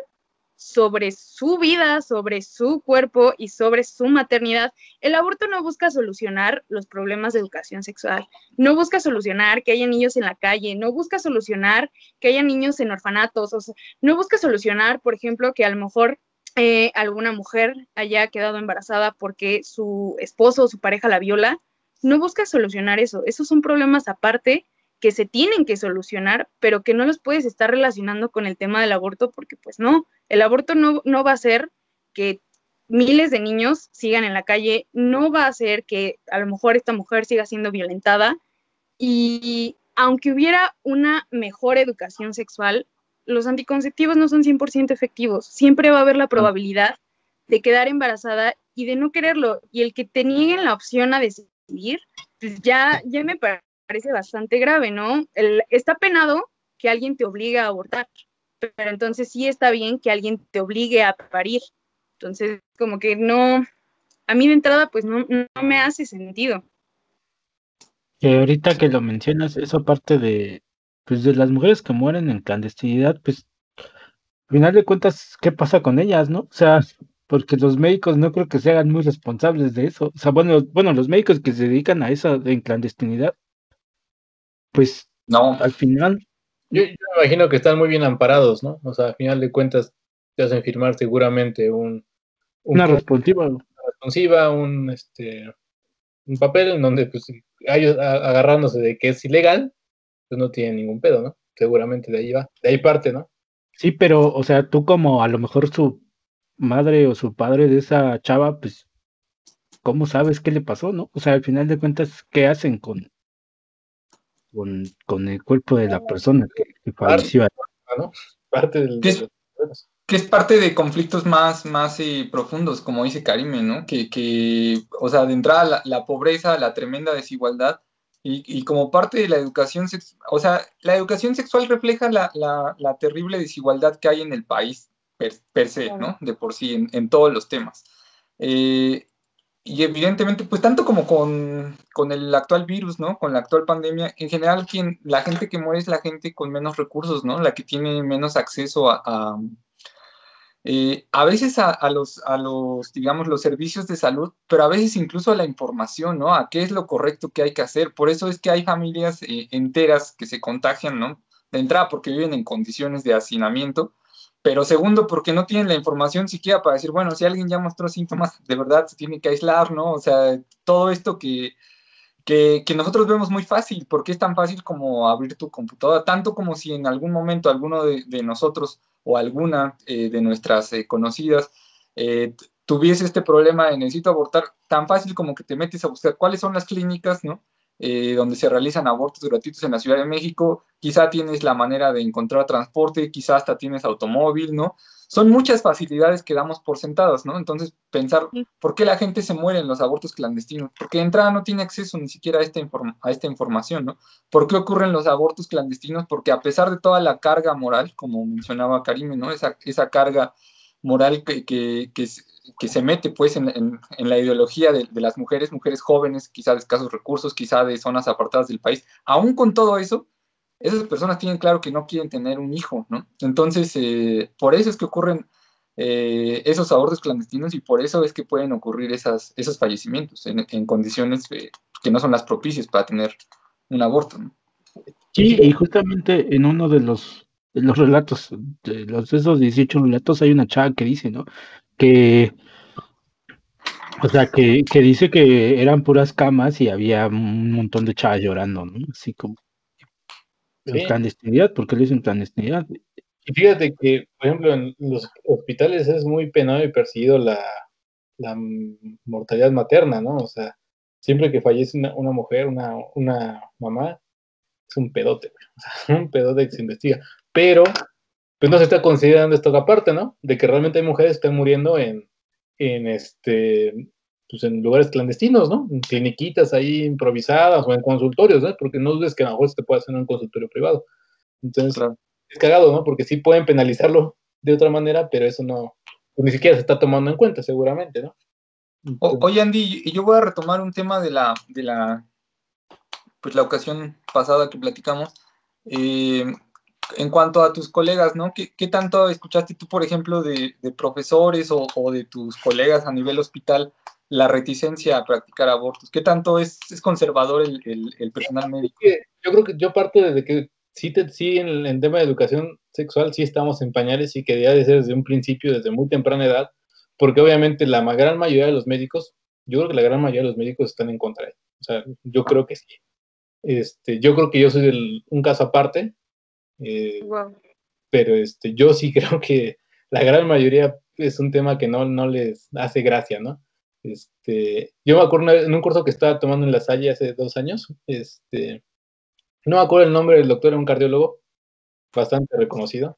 sobre su vida, sobre su cuerpo y sobre su maternidad. El aborto no busca solucionar los problemas de educación sexual, no busca solucionar que haya niños en la calle, no busca solucionar que haya niños en orfanatos, o sea, no busca solucionar, por ejemplo, que a lo mejor alguna mujer haya quedado embarazada porque su esposo o su pareja la viola. No busca solucionar eso. Esos son problemas aparte que se tienen que solucionar, pero que no los puedes estar relacionando con el tema del aborto porque pues no, el aborto no va a hacer que miles de niños sigan en la calle, no va a hacer que a lo mejor esta mujer siga siendo violentada. Y aunque hubiera una mejor educación sexual, los anticonceptivos no son 100% efectivos. Siempre va a haber la probabilidad de quedar embarazada y de no quererlo. Y el que te nieguen la opción a decidir, pues ya me parece bastante grave, ¿no? Está penado que alguien te obligue a abortar, pero entonces sí está bien que alguien te obligue a parir. Entonces, como que no, a mí de entrada, pues no me hace sentido. Que ahorita que lo mencionas, eso parte pues de las mujeres que mueren en clandestinidad, pues al final de cuentas, ¿qué pasa con ellas, no? O sea, porque los médicos no creo que se hagan muy responsables de eso. O sea, bueno, los médicos que se dedican a eso en clandestinidad, pues No, al final, Yo me imagino que están muy bien amparados, ¿no? O sea, al final de cuentas te hacen firmar seguramente un una responsiva. responsiva, un papel en donde pues ellos agarrándose de que es ilegal, pues no tienen ningún pedo, ¿no? Seguramente de ahí va, de ahí parte, ¿no? Sí, pero, o sea, tú como a lo mejor su madre o su padre de esa chava, pues, ¿cómo sabes qué le pasó, no? O sea, al final de cuentas, ¿qué hacen con el cuerpo de la persona que Parte, falleció? ¿no? Parte que de es, los problemas. que es parte de conflictos más profundos, como dice Karime, ¿no? O sea, de entrada la pobreza, la tremenda desigualdad, y como parte de la educación sexual, o sea, la educación sexual refleja la terrible desigualdad que hay en el país per se, ¿no? De por sí, en todos los temas. Y evidentemente, pues tanto como con el actual virus, ¿no? Con la actual pandemia, en general la gente que muere es la gente con menos recursos, ¿no? La que tiene menos acceso a veces digamos, los servicios de salud, pero a veces incluso a la información, ¿no? A qué es lo correcto que hay que hacer. Por eso es que hay familias enteras que se contagian, ¿no? De entrada porque viven en condiciones de hacinamiento, pero segundo porque no tienen la información siquiera para decir, bueno, si alguien ya mostró síntomas, de verdad se tiene que aislar, ¿no? O sea, todo esto que nosotros vemos muy fácil, porque es tan fácil como abrir tu computadora, tanto como si en algún momento alguno de nosotros o alguna de nuestras conocidas tuviese este problema de necesito abortar, tan fácil como que te metes a buscar cuáles son las clínicas, ¿no? Donde se realizan abortos gratuitos en la Ciudad de México, quizá tienes la manera de encontrar transporte, quizá hasta tienes automóvil, ¿no? Son muchas facilidades que damos por sentadas, ¿no? Entonces, pensar, ¿por qué la gente se muere en los abortos clandestinos? Porque de entrada no tiene acceso ni siquiera a esta información, ¿no? ¿Por qué ocurren los abortos clandestinos? Porque a pesar de toda la carga moral, como mencionaba Karime, ¿no? Esa carga moral que se mete pues en la ideología de las mujeres jóvenes, quizá de escasos recursos, quizá de zonas apartadas del país. Aún con todo eso, esas personas tienen claro que no quieren tener un hijo, ¿no? Entonces, por eso es que ocurren esos abortos clandestinos y por eso es que pueden ocurrir esos fallecimientos en condiciones que no son las propicias para tener un aborto, ¿no? Sí, y justamente en uno de los relatos, de esos 18 relatos, hay una chava que dice, ¿no? Que, o sea, que dice que eran puras camas y había un montón de chavas llorando, ¿no? Así como en Sí, clandestinidad, porque le dicen clandestinidad. y fíjate que, por ejemplo, en los hospitales es muy penado y perseguido la mortalidad materna, ¿no? O sea, siempre que fallece una mujer, una mamá, es un pedote, güey. O sea, un pedote que se investiga. Pero, pues no se está considerando esta otra parte, ¿no? De que realmente hay mujeres que están muriendo pues en lugares clandestinos, ¿no? En cliniquitas ahí improvisadas o en consultorios, ¿no? Porque no dudes que a lo mejor se te puede hacer en un consultorio privado. Entonces, Claro. es cagado, ¿no? Porque sí pueden penalizarlo de otra manera, pero eso no, pues ni siquiera se está tomando en cuenta, seguramente, ¿no? Entonces, Oye, Andy, y yo voy a retomar un tema pues la ocasión pasada que platicamos. Eh, en cuanto a tus colegas, ¿no? ¿Qué tanto escuchaste tú, por ejemplo, de profesores o de tus colegas a nivel hospital la reticencia a practicar abortos? ¿Qué tanto es conservador el personal médico? yo creo que yo parto desde que sí en tema de educación sexual sí estamos en pañales y que debía de ser desde un principio, desde muy temprana edad, porque obviamente la gran mayoría de los médicos, yo creo que la gran mayoría de los médicos están en contra de él. O sea, yo creo que sí. Yo creo que yo soy un caso aparte, Wow. pero yo sí creo que la gran mayoría es un tema que no les hace gracia, ¿no? Yo me acuerdo en un curso que estaba tomando en La Salle hace 2 años, no me acuerdo el nombre del doctor, era un cardiólogo bastante reconocido.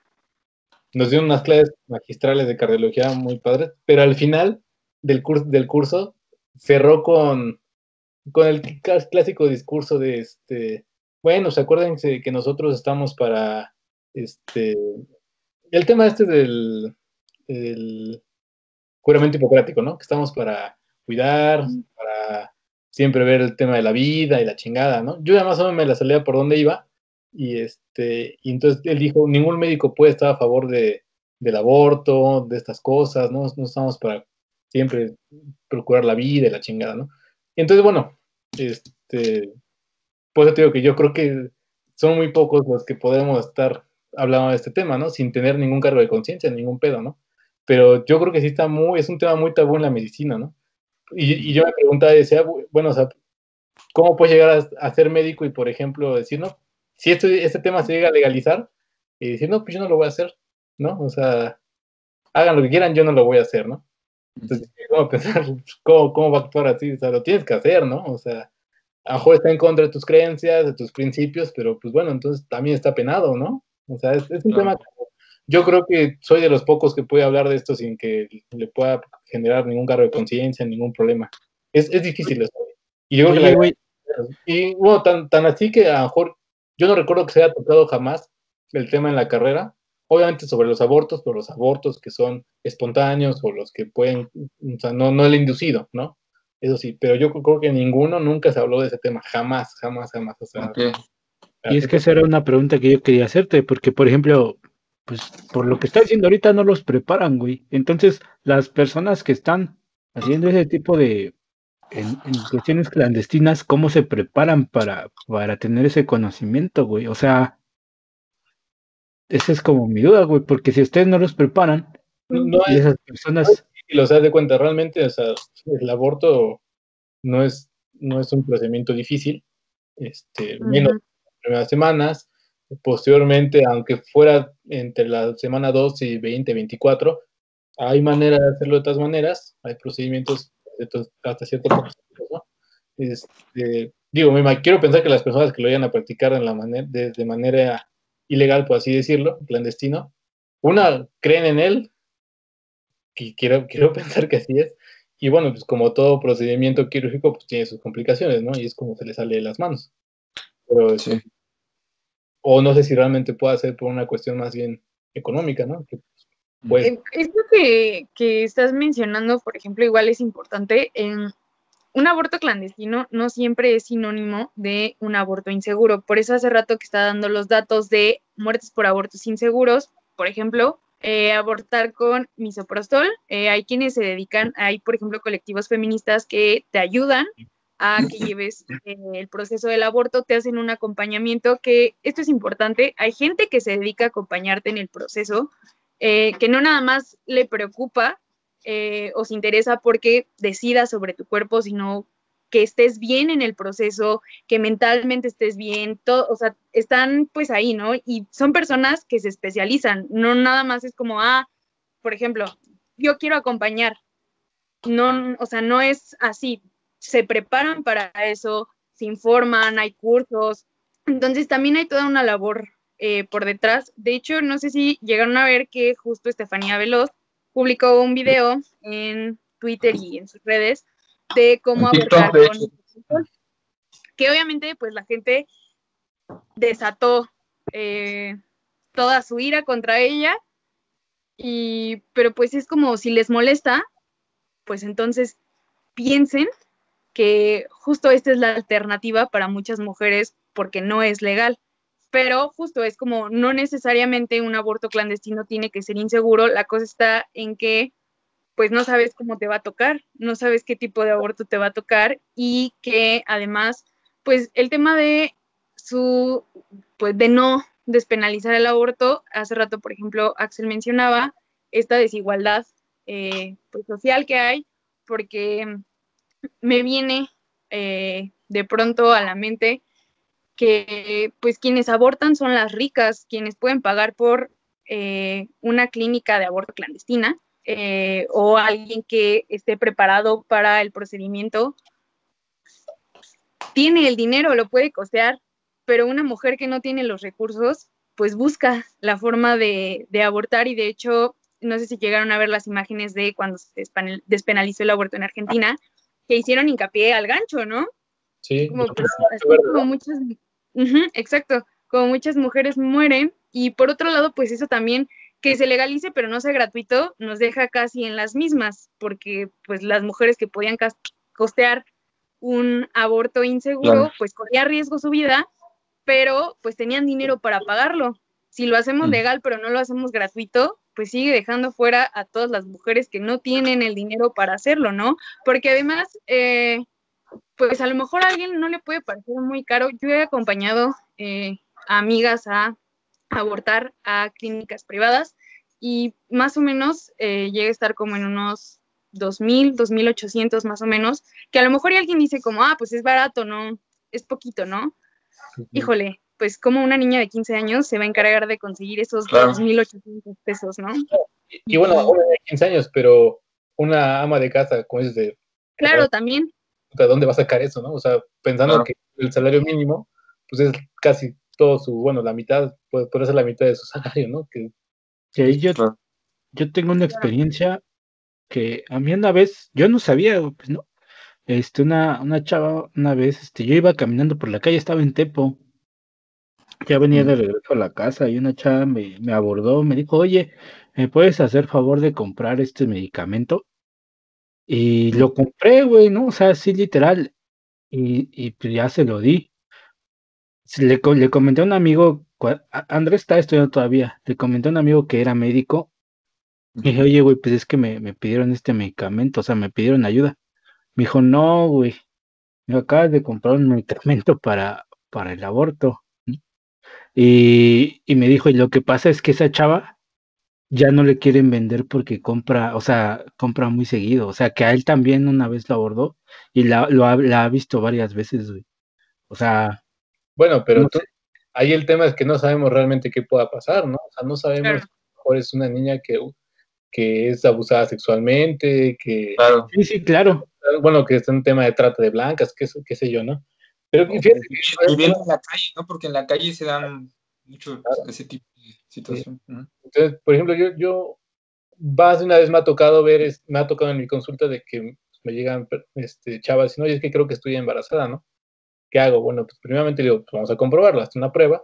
Nos dio unas clases magistrales de cardiología muy padres, pero al final del curso cerró con el clásico discurso de bueno, ¿se acuerdan que nosotros estamos para el tema del juramento hipocrático, ¿no? Que estamos para cuidar, para siempre ver el tema de la vida y la chingada, ¿no? Yo ya más o menos me la salía por dónde iba y entonces él dijo, ningún médico puede estar a favor del aborto, de estas cosas, ¿no? No estamos para siempre procurar la vida y la chingada, ¿no? Y entonces, bueno, pues te digo que yo creo que son muy pocos los que podemos estar hablando de este tema, ¿no? Sin tener ningún cargo de conciencia, ningún pedo, ¿no? Pero yo creo que sí es un tema muy tabú en la medicina, ¿no? Y yo me preguntaba, decía, bueno, o sea, ¿cómo puedes llegar a ser médico y, por ejemplo, decir, no, si este tema se llega a legalizar, y decir, no, pues yo no lo voy a hacer, ¿no? O sea, hagan lo que quieran, yo no lo voy a hacer, ¿no? Entonces, ¿cómo pensar? ¿Cómo va a actuar así? O sea, lo tienes que hacer, ¿no? O sea, a lo mejor está en contra de tus creencias, de tus principios, pero pues bueno, entonces también está penado, ¿no? O sea, es un tema, yo creo que soy de los pocos que puede hablar de esto sin que le pueda generar ningún cargo de conciencia, ningún problema. Es difícil eso. Y yo creo Oye, güey, y bueno, tan así que a lo mejor yo no recuerdo que se haya tocado jamás el tema en la carrera, obviamente sobre los abortos, pero los abortos que son espontáneos o los que pueden, o sea, no el inducido, ¿no? Eso sí, pero yo creo que ninguno nunca se habló de ese tema, jamás, jamás, jamás. O sea, Okay. y es que esa era una pregunta que yo quería hacerte, porque, por ejemplo, pues por lo que está diciendo ahorita no los preparan, güey. Entonces, las personas que están haciendo ese tipo en cuestiones clandestinas, ¿cómo se preparan para tener ese conocimiento, güey? O sea, esa es como mi duda, güey, porque si ustedes no los preparan no y esas no es personas, difícil, o sea, de cuenta, realmente, o sea, el aborto no es un procedimiento difícil, menos Ujú. las primeras semanas, posteriormente, aunque fuera entre la semana 2 y 20, 24, hay manera de hacerlo de todas maneras, hay procedimientos hasta cierto punto, ¿no? Quiero pensar que las personas que lo vayan a practicar de manera ilegal, por así decirlo, clandestino, creen en él, que quiero pensar que así es, y bueno, pues como todo procedimiento quirúrgico, pues tiene sus complicaciones, ¿no? Y es como se le sale de las manos. Pero, Sí. o no sé si realmente pueda ser por una cuestión más bien económica, ¿no? Pues, Esto que estás mencionando, por ejemplo, igual es importante. Un aborto clandestino no siempre es sinónimo de un aborto inseguro. Por eso hace rato que está dando los datos de muertes por abortos inseguros. Por ejemplo, abortar con misoprostol. Hay quienes se dedican, hay por ejemplo colectivos feministas que te ayudan a que lleves el proceso del aborto, te hacen un acompañamiento, que esto es importante. Hay gente que se dedica a acompañarte en el proceso, que no nada más le preocupa os interesa porque decidas sobre tu cuerpo, sino que estés bien en el proceso, que mentalmente estés bien, todo, o sea, están pues ahí, ¿no? Y son personas que se especializan, no nada más es como, por ejemplo, yo quiero acompañar, no, o sea, no es así, se preparan para eso, se informan, hay cursos, entonces también hay toda una labor por detrás. De hecho, no sé si llegaron a ver que justo Estefanía Veloz publicó un video en Twitter y en sus redes de cómo En TikTok, abortar de con hecho. que obviamente pues la gente desató toda su ira contra ella, pero pues es como si les molesta, pues entonces piensen que justo esta es la alternativa para muchas mujeres porque no es legal. Pero justo es como no necesariamente un aborto clandestino tiene que ser inseguro, la cosa está en que pues no sabes cómo te va a tocar, no sabes qué tipo de aborto te va a tocar y que además pues el tema de pues de no despenalizar el aborto, hace rato por ejemplo Axel mencionaba esta desigualdad pues, social que hay, porque me viene de pronto a la mente que pues quienes abortan son las ricas, quienes pueden pagar por una clínica de aborto clandestina o alguien que esté preparado para el procedimiento, tiene el dinero, lo puede costear, pero una mujer que no tiene los recursos, pues busca la forma de abortar y de hecho, no sé si llegaron a ver las imágenes de cuando se despenalizó el aborto en Argentina, que hicieron hincapié al gancho, ¿no? sí, Como, pues, así como muchas, exacto, como muchas mujeres mueren y por otro lado, pues eso también, que se legalice pero no sea gratuito, nos deja casi en las mismas, porque pues las mujeres que podían costear un aborto inseguro, Claro. pues corría riesgo su vida, pero pues tenían dinero para pagarlo. Si lo hacemos legal pero no lo hacemos gratuito, pues sigue dejando fuera a todas las mujeres que no tienen el dinero para hacerlo, ¿no? Porque además, pues a lo mejor a alguien no le puede parecer muy caro. Yo he acompañado a amigas a abortar a clínicas privadas y más o menos llega a estar como en unos 2,000, 2,800 más o menos, que a lo mejor alguien dice como, pues es barato, ¿no? Es poquito, ¿no? Híjole, pues como una niña de 15 años se va a encargar de conseguir esos Claro. 2,800 pesos, ¿no? Y bueno, una de 15 años, pero una ama de casa, como dices, claro, también. ¿de dónde va a sacar eso, no? O sea, pensando Claro. que el salario mínimo, pues es casi todo la mitad, puede ser la mitad de su salario, ¿no? Que ahí Claro. yo tengo una experiencia que a mí una vez, yo no sabía, pues no, una chava, una vez, yo iba caminando por la calle, estaba en Tepo, ya venía de regreso a la casa y una chava me abordó, me dijo, oye, ¿me puedes hacer favor de comprar este medicamento? Y lo compré, güey, ¿no? O sea, sí, literal, y pues ya se lo di. Le comenté a un amigo, Andrés está estudiando todavía, le comenté a un amigo que era médico, y dije, oye, güey, pues es que me pidieron este medicamento, o sea, me pidieron ayuda. Me dijo, no, güey, me acabas de comprar un medicamento para el aborto. ¿No? Y me dijo, y lo que pasa es que esa chava ya no le quieren vender porque compra, o sea, compra muy seguido. O sea, que a él también una vez lo abordó y la ha visto varias veces, güey. O sea, Bueno, pero no sé. ahí el tema es que no sabemos realmente qué pueda pasar, ¿no? O sea, no sabemos, Claro. a lo mejor es una niña que que es abusada sexualmente, que, Claro. Sí, claro. bueno, que es un tema de trata de blancas, qué sé yo, ¿no? Pero fíjate que, Viviendo en la calle, ¿no? Porque en la calle se dan mucho ese tipo de situación. entonces, por ejemplo, yo más de una vez me ha tocado ver, me ha tocado en mi consulta de que me llegan chavas y no, es que creo que estoy embarazada, ¿no? ¿Qué hago? Bueno, pues primeramente digo, pues vamos a comprobarlo, hasta una prueba,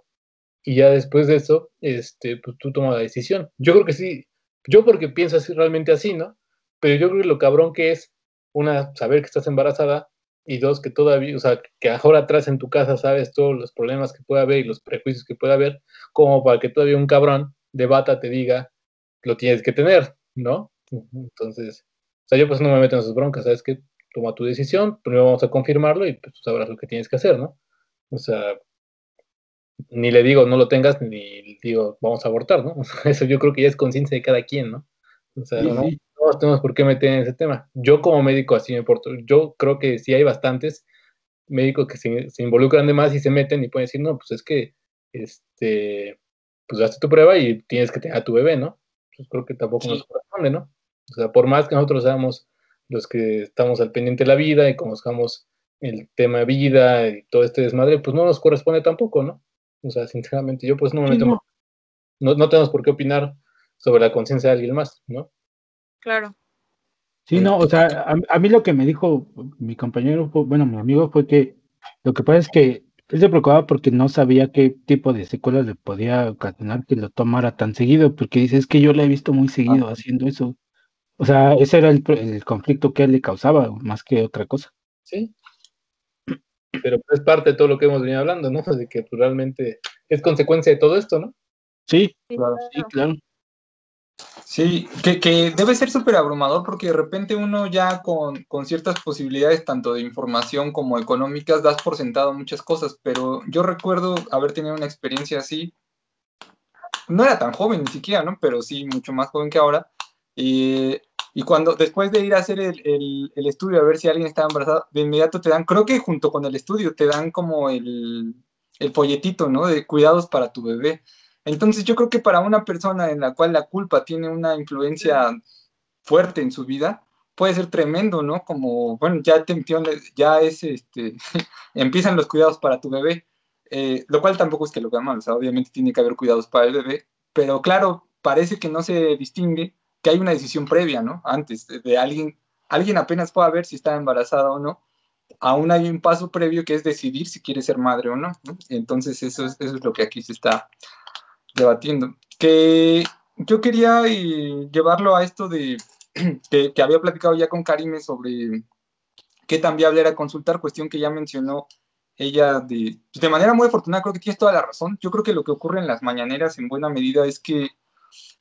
y ya después de eso, pues tú tomas la decisión. Yo creo que sí, yo porque pienso así, realmente así, ¿no? Pero yo creo que lo cabrón que es, una, saber que estás embarazada, y dos, que todavía, o sea, que ahora atrás en tu casa sabes todos los problemas que puede haber y los prejuicios que puede haber, como para que todavía un cabrón debata, te diga, lo tienes que tener, ¿no? Entonces, o sea, yo pues no me meto en sus broncas, ¿sabes qué? Toma tu decisión, primero vamos a confirmarlo y pues tú sabrás lo que tienes que hacer, ¿no? O sea, ni le digo no lo tengas, ni digo vamos a abortar, ¿no? O sea, eso yo creo que ya es conciencia de cada quien, ¿no? O sea, Sí, no sí. todos tenemos por qué meter en ese tema. Yo como médico así me porto. Yo creo que sí hay bastantes médicos que se involucran de más y se meten y pueden decir, no, pues es que, pues hazte tu prueba y tienes que tener a tu bebé, ¿no? Pues creo que tampoco nos Sí, corresponde, ¿no? O sea, por más que nosotros seamos los que estamos al pendiente de la vida y conozcamos el tema vida y todo este desmadre, pues no nos corresponde tampoco, ¿no? O sea, sinceramente, yo pues no me Sí, meto, no. no tenemos por qué opinar sobre la conciencia de alguien más, ¿no? Claro. Sí, no, o sea, a mí lo que me dijo mi compañero, bueno, mi amigo, fue que lo que pasa es que él se preocupaba porque no sabía qué tipo de secuelas le podía ocasionar que lo tomara tan seguido, porque dice, es que yo le he visto muy seguido haciendo eso. O sea, ese era el conflicto que a él le causaba, más que otra cosa. Sí, pero pues, es parte de todo lo que hemos venido hablando, ¿no? De que pues, realmente es consecuencia de todo esto, ¿no? Sí, Sí, claro. sí, claro. Sí, que debe ser súper abrumador porque de repente uno ya con ciertas posibilidades, tanto de información como económicas, das por sentado muchas cosas, pero yo recuerdo haber tenido una experiencia así, no era tan joven ni siquiera, ¿no? Pero sí, mucho más joven que ahora. Y cuando, después de ir a hacer el estudio a ver si alguien estaba embarazado, de inmediato te dan, creo que junto con el estudio, te dan como el folletito, ¿no? De cuidados para tu bebé. Entonces yo creo que para una persona en la cual la culpa tiene una influencia fuerte en su vida, puede ser tremendo, ¿no? Como, bueno, ya es, empiezan los cuidados para tu bebé, lo cual tampoco es que lo vean mal, o sea, obviamente tiene que haber cuidados para el bebé, pero claro, parece que no se distingue que hay una decisión previa, ¿no? Antes de alguien apenas pueda ver si está embarazada o no, aún hay un paso previo que es decidir si quiere ser madre o no, ¿no? Entonces eso es lo que aquí se está debatiendo. Que yo quería llevarlo a esto de que había platicado ya con Karime sobre qué tan viable era consultar, cuestión que ya mencionó ella de manera muy afortunada, creo que tienes toda la razón. Yo creo que lo que ocurre en las mañaneras en buena medida es que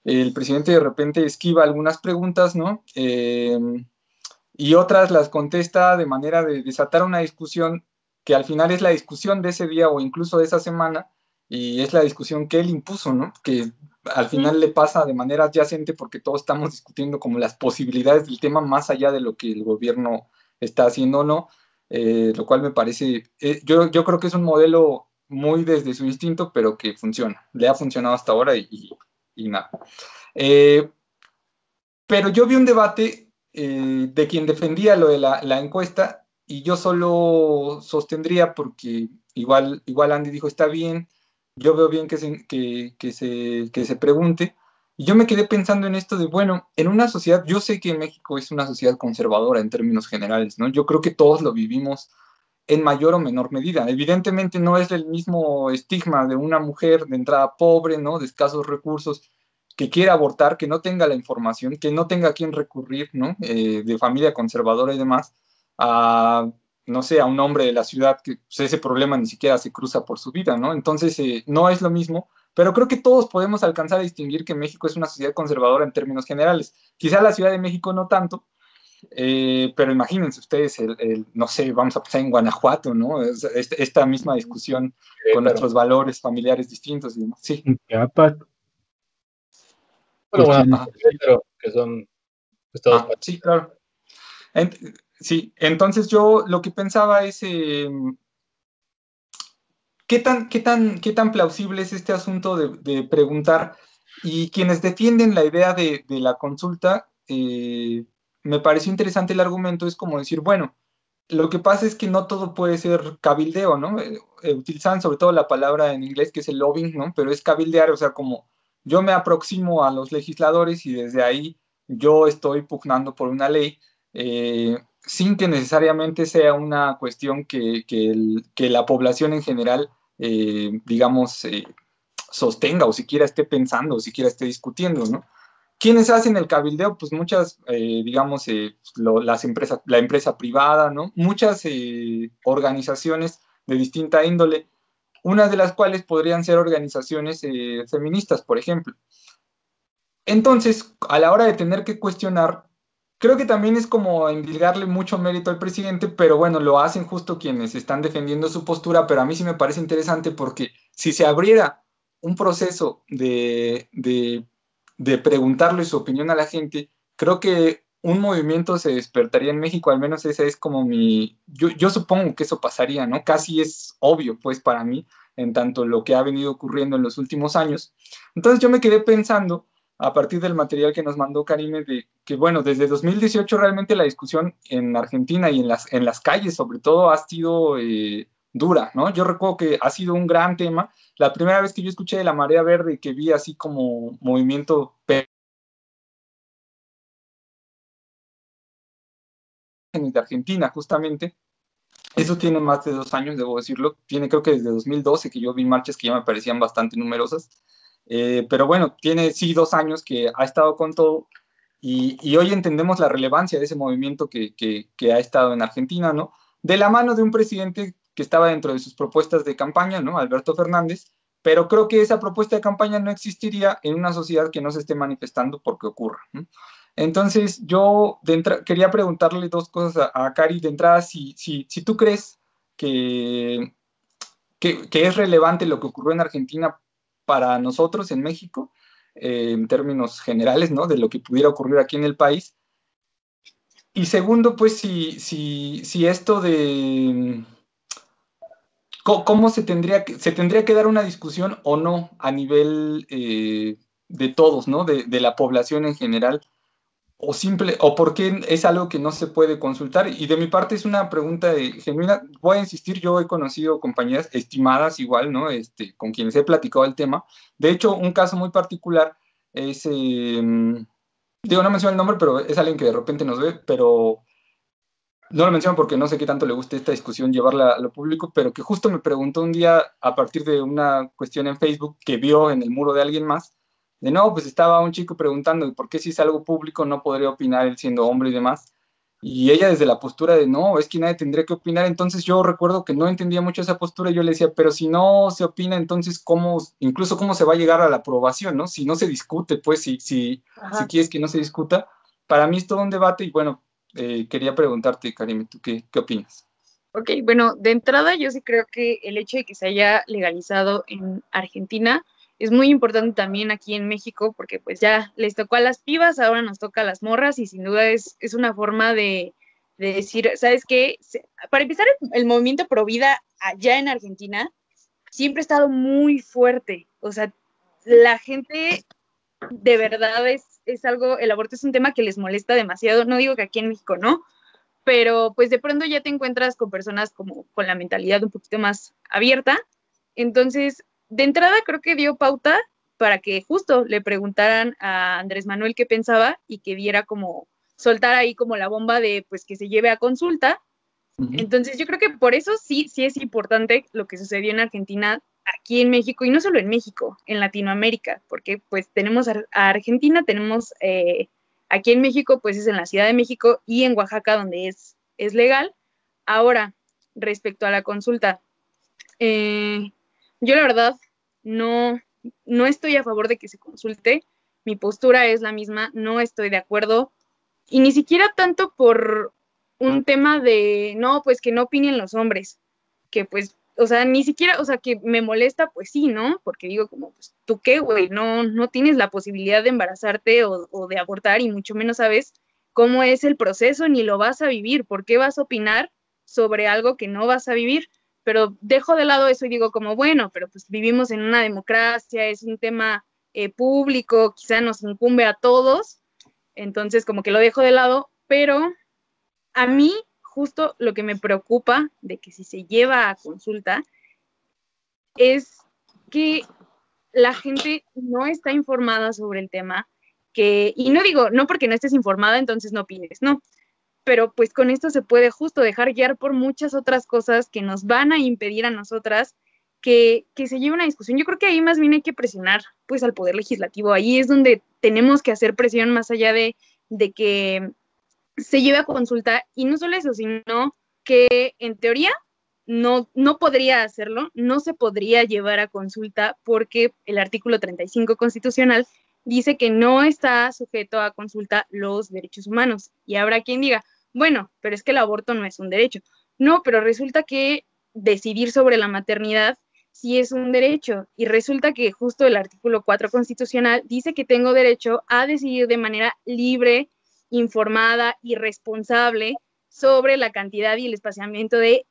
el presidente de repente esquiva algunas preguntas, ¿no? Y otras las contesta de manera de desatar una discusión que al final es la discusión de ese día o incluso de esa semana y es la discusión que él impuso, ¿no? Que al final le pasa de manera adyacente porque todos estamos discutiendo como las posibilidades del tema más allá de lo que el gobierno está haciendo o no, lo cual me parece, yo creo que es un modelo muy desde su instinto, pero que funciona, le ha funcionado hasta ahora y nada. Pero yo vi un debate de quien defendía lo de la encuesta y yo solo sostendría porque igual Andy dijo está bien, yo veo bien que se pregunte. Y yo me quedé pensando en esto de, bueno, en una sociedad, yo sé que México es una sociedad conservadora en términos generales, ¿no? Yo creo que todos lo vivimos en mayor o menor medida. Evidentemente no es el mismo estigma de una mujer de entrada pobre, ¿no? De escasos recursos, que quiera abortar, que no tenga la información, que no tenga a quién recurrir, ¿no? De familia conservadora y demás, a, no sé, a un hombre de la ciudad que pues, ese problema ni siquiera se cruza por su vida, ¿no? Entonces, no es lo mismo, pero creo que todos podemos alcanzar a distinguir que México es una sociedad conservadora en términos generales. Quizá la Ciudad de México no tanto, pero imagínense ustedes, no sé, vamos a pensar en Guanajuato, ¿no? Esta misma discusión con Claro. nuestros valores familiares distintos y demás. Sí. Chiapas, Bueno, cuestiones así. pero que son estados Sí, claro. Sí, entonces yo lo que pensaba es, ¿qué tan plausible es este asunto de preguntar Y quienes defienden la idea de la consulta, me pareció interesante el argumento, es como decir, bueno, lo que pasa es que no todo puede ser cabildeo, ¿no? Utilizan sobre todo la palabra en inglés que es el lobbying, ¿no? Pero es cabildear, o sea, como yo me aproximo a los legisladores y desde ahí yo estoy pugnando por una ley, sin que necesariamente sea una cuestión que la población en general, digamos, sostenga o siquiera esté pensando o siquiera esté discutiendo, ¿no? ¿Quiénes hacen el cabildeo? Pues muchas, digamos, la empresa privada, ¿no? Muchas organizaciones de distinta índole, una de las cuales podrían ser organizaciones feministas, por ejemplo. Entonces, a la hora de tener que cuestionar, creo que también es como endilgarle mucho mérito al presidente, pero bueno, lo hacen justo quienes están defendiendo su postura, pero a mí sí me parece interesante porque si se abriera un proceso de preguntarle su opinión a la gente, creo que un movimiento se despertaría en México, al menos ese es como yo supongo que eso pasaría, ¿no? Casi es obvio, pues, para mí, en tanto lo que ha venido ocurriendo en los últimos años. Entonces yo me quedé pensando a partir del material que nos mandó Karime, de que, bueno, desde 2018 realmente la discusión en Argentina y en las calles, sobre todo, ha sido dura, ¿no? Yo recuerdo que ha sido un gran tema. La primera vez que yo escuché de la marea verde, que vi así como movimiento de Argentina, justamente, eso tiene más de 2 años, debo decirlo. Tiene creo que desde 2012 que yo vi marchas que ya me parecían bastante numerosas. Pero bueno, tiene sí 2 años que ha estado con todo y hoy entendemos la relevancia de ese movimiento que ha estado en Argentina, ¿no? De la mano de un presidente que estaba dentro de sus propuestas de campaña, ¿no? Alberto Fernández, pero creo que esa propuesta de campaña no existiría en una sociedad que no se esté manifestando porque ocurra, ¿no? Entonces, yo quería preguntarle dos cosas a Cari. De entrada, si tú crees que, que es relevante lo que ocurrió en Argentina para nosotros en México, en términos generales, ¿no? De lo que pudiera ocurrir aquí en el país. Y segundo, pues, si esto de cómo se tendría que dar una discusión o no a nivel de todos, ¿no? De la población en general o por qué es algo que no se puede consultar. Y de mi parte es una pregunta genuina. Voy a insistir, yo he conocido compañeras estimadas igual, ¿no? Con quienes he platicado el tema. De hecho, un caso muy particular es, digo, no menciono el nombre, pero es alguien que de repente nos ve, pero no lo menciono porque no sé qué tanto le guste esta discusión llevarla a lo público, pero que justo me preguntó un día a partir de una cuestión en Facebook que vio en el muro de alguien más, de no, pues estaba un chico preguntando por qué si es algo público no podría opinar él siendo hombre y demás. Y ella desde la postura de no, es que nadie tendría que opinar. Entonces yo recuerdo que no entendía mucho esa postura y yo le decía, pero si no se opina, entonces cómo, incluso cómo se va a llegar a la aprobación, ¿no? Si no se discute, pues si quieres que no se discuta, para mí es todo un debate y bueno, quería preguntarte, Karim, ¿tú qué opinas? Ok, bueno, de entrada yo sí creo que el hecho de que se haya legalizado en Argentina es muy importante también aquí en México, porque pues ya les tocó a las pibas, ahora nos toca a las morras y sin duda es una forma de decir, ¿sabes qué? Para empezar, el movimiento pro vida allá en Argentina siempre ha estado muy fuerte, o sea, la gente de verdad es algo, el aborto es un tema que les molesta demasiado, no digo que aquí en México no, pero pues de pronto ya te encuentras con personas como con la mentalidad un poquito más abierta. Entonces, de entrada creo que dio pauta para que justo le preguntaran a Andrés Manuel qué pensaba y que diera como, soltar ahí como la bomba de pues que se lleve a consulta. Entonces yo creo que por eso sí es importante lo que sucedió en Argentina, aquí en México, y no solo en México, en Latinoamérica, porque pues tenemos a Argentina, tenemos aquí en México, pues es en la Ciudad de México y en Oaxaca donde es legal. Ahora, respecto a la consulta, yo la verdad no estoy a favor de que se consulte, mi postura es la misma, no estoy de acuerdo, y ni siquiera tanto por un tema de, no, pues que no opinen los hombres, que pues, o sea, ni siquiera, o sea, que me molesta, pues sí, ¿no? Porque digo como, pues, ¿tú qué, güey? No tienes la posibilidad de embarazarte o de abortar y mucho menos sabes cómo es el proceso ni lo vas a vivir. ¿Por qué vas a opinar sobre algo que no vas a vivir? Pero dejo de lado eso y digo como, bueno, pero pues vivimos en una democracia, es un tema público, quizá nos incumbe a todos, entonces como que lo dejo de lado, pero a mí justo lo que me preocupa de que si se lleva a consulta es que la gente no está informada sobre el tema, y no digo, no porque no estés informada, entonces no opines, no, pero pues con esto se puede justo dejar guiar por muchas otras cosas que nos van a impedir a nosotras que se lleve una discusión. Yo creo que ahí más bien hay que presionar pues al Poder Legislativo, ahí es donde tenemos que hacer presión más allá de que se lleve a consulta, y no solo eso, sino que en teoría no podría hacerlo, no se podría llevar a consulta porque el artículo 35 constitucional dice que no está sujeto a consulta los derechos humanos. Y habrá quien diga, bueno, pero es que el aborto no es un derecho. No, pero resulta que decidir sobre la maternidad sí es un derecho, y resulta que justo el artículo 4 constitucional dice que tengo derecho a decidir de manera libre, informada y responsable sobre la cantidad y el espaciamiento de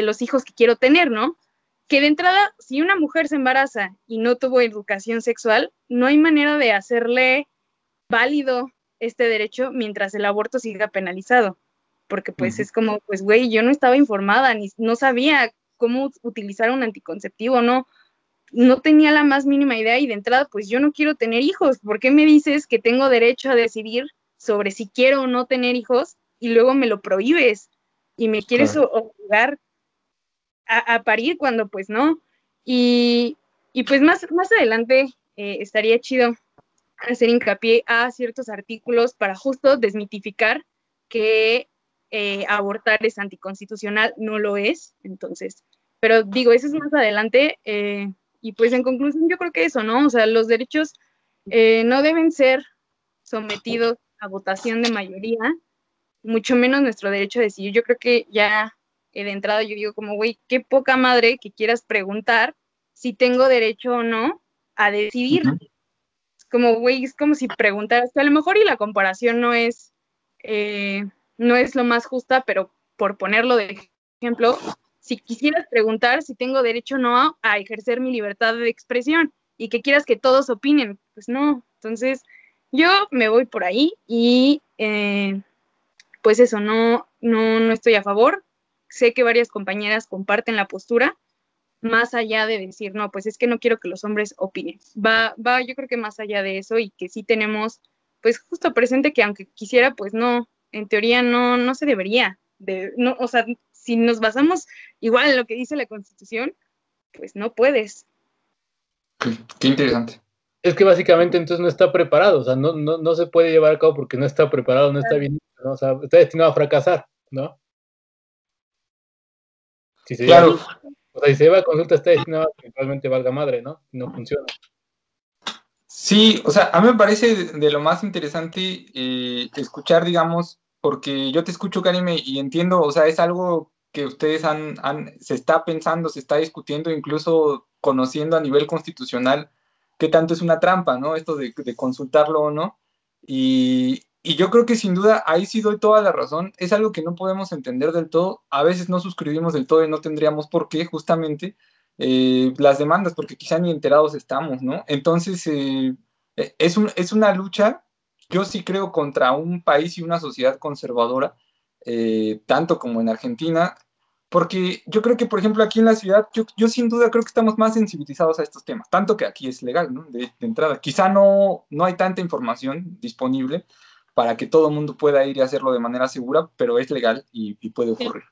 los hijos que quiero tener, ¿no? Que de entrada, si una mujer se embaraza y no tuvo educación sexual, no hay manera de hacerle válido este derecho mientras el aborto siga penalizado, porque pues es como, pues güey, yo no estaba informada, ni no sabía cómo utilizar un anticonceptivo, no tenía la más mínima idea, y de entrada, pues yo no quiero tener hijos. ¿Por qué me dices que tengo derecho a decidir sobre si quiero o no tener hijos y luego me lo prohíbes y me quieres obligar a parir cuando pues no? Y pues más adelante estaría chido hacer hincapié a ciertos artículos para justo desmitificar que abortar es anticonstitucional, no lo es. Entonces, pero digo, eso es más adelante. Y pues en conclusión yo creo que eso, ¿no? O sea, los derechos no deben ser sometidos a votación de mayoría, mucho menos nuestro derecho a decidir. Yo creo que ya de entrada yo digo como, güey, qué poca madre que quieras preguntar si tengo derecho o no a decidir. Como, güey, es como si preguntaras, a lo mejor y la comparación no es lo más justa, pero por ponerlo de ejemplo, si quisieras preguntar si tengo derecho o no a ejercer mi libertad de expresión y que quieras que todos opinen, pues no. Entonces, yo me voy por ahí y pues eso, no estoy a favor. Sé que varias compañeras comparten la postura, más allá de decir, no, pues es que no quiero que los hombres opinen. Va, yo creo que más allá de eso, y que sí tenemos, pues justo presente que aunque quisiera, pues no, en teoría no se debería. No, o sea, si nos basamos igual en lo que dice la Constitución, pues no puedes. Qué interesante. Es que básicamente entonces no está preparado, o sea, no se puede llevar a cabo porque no está preparado, no está bien, ¿no? O sea, está destinado a fracasar, ¿no? Si se Claro. si se lleva a consulta está destinado a que realmente valga madre, ¿no? No funciona. Sí, o sea, a mí me parece de lo más interesante escuchar, digamos, porque yo te escucho, Karime, y entiendo, o sea, es algo que ustedes se está pensando, se está discutiendo, incluso conociendo a nivel constitucional qué tanto es una trampa, ¿no? Esto de consultarlo o no. Y yo creo que sin duda ahí sí doy toda la razón. Es algo que no podemos entender del todo. A veces no suscribimos del todo y no tendríamos por qué, justamente las demandas, porque quizá ni enterados estamos, ¿no? Entonces, es una lucha, yo sí creo, contra un país y una sociedad conservadora, tanto como en Argentina, porque yo creo que, por ejemplo, aquí en la ciudad, yo sin duda creo que estamos más sensibilizados a estos temas, tanto que aquí es legal, ¿no? De entrada. Quizá no hay tanta información disponible para que todo el mundo pueda ir y hacerlo de manera segura, pero es legal y puede ocurrir.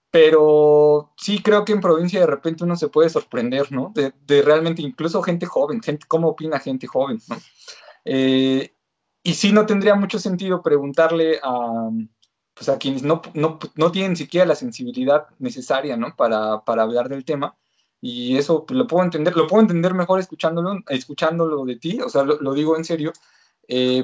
Pero sí creo que en provincia de repente uno se puede sorprender, ¿no? De realmente incluso gente joven, cómo opina gente joven, ¿no? Y sí no tendría mucho sentido preguntarle pues a quienes no tienen siquiera la sensibilidad necesaria, ¿no? Para hablar del tema. Y eso pues, lo puedo entender mejor escuchándolo de ti, o sea, lo digo en serio,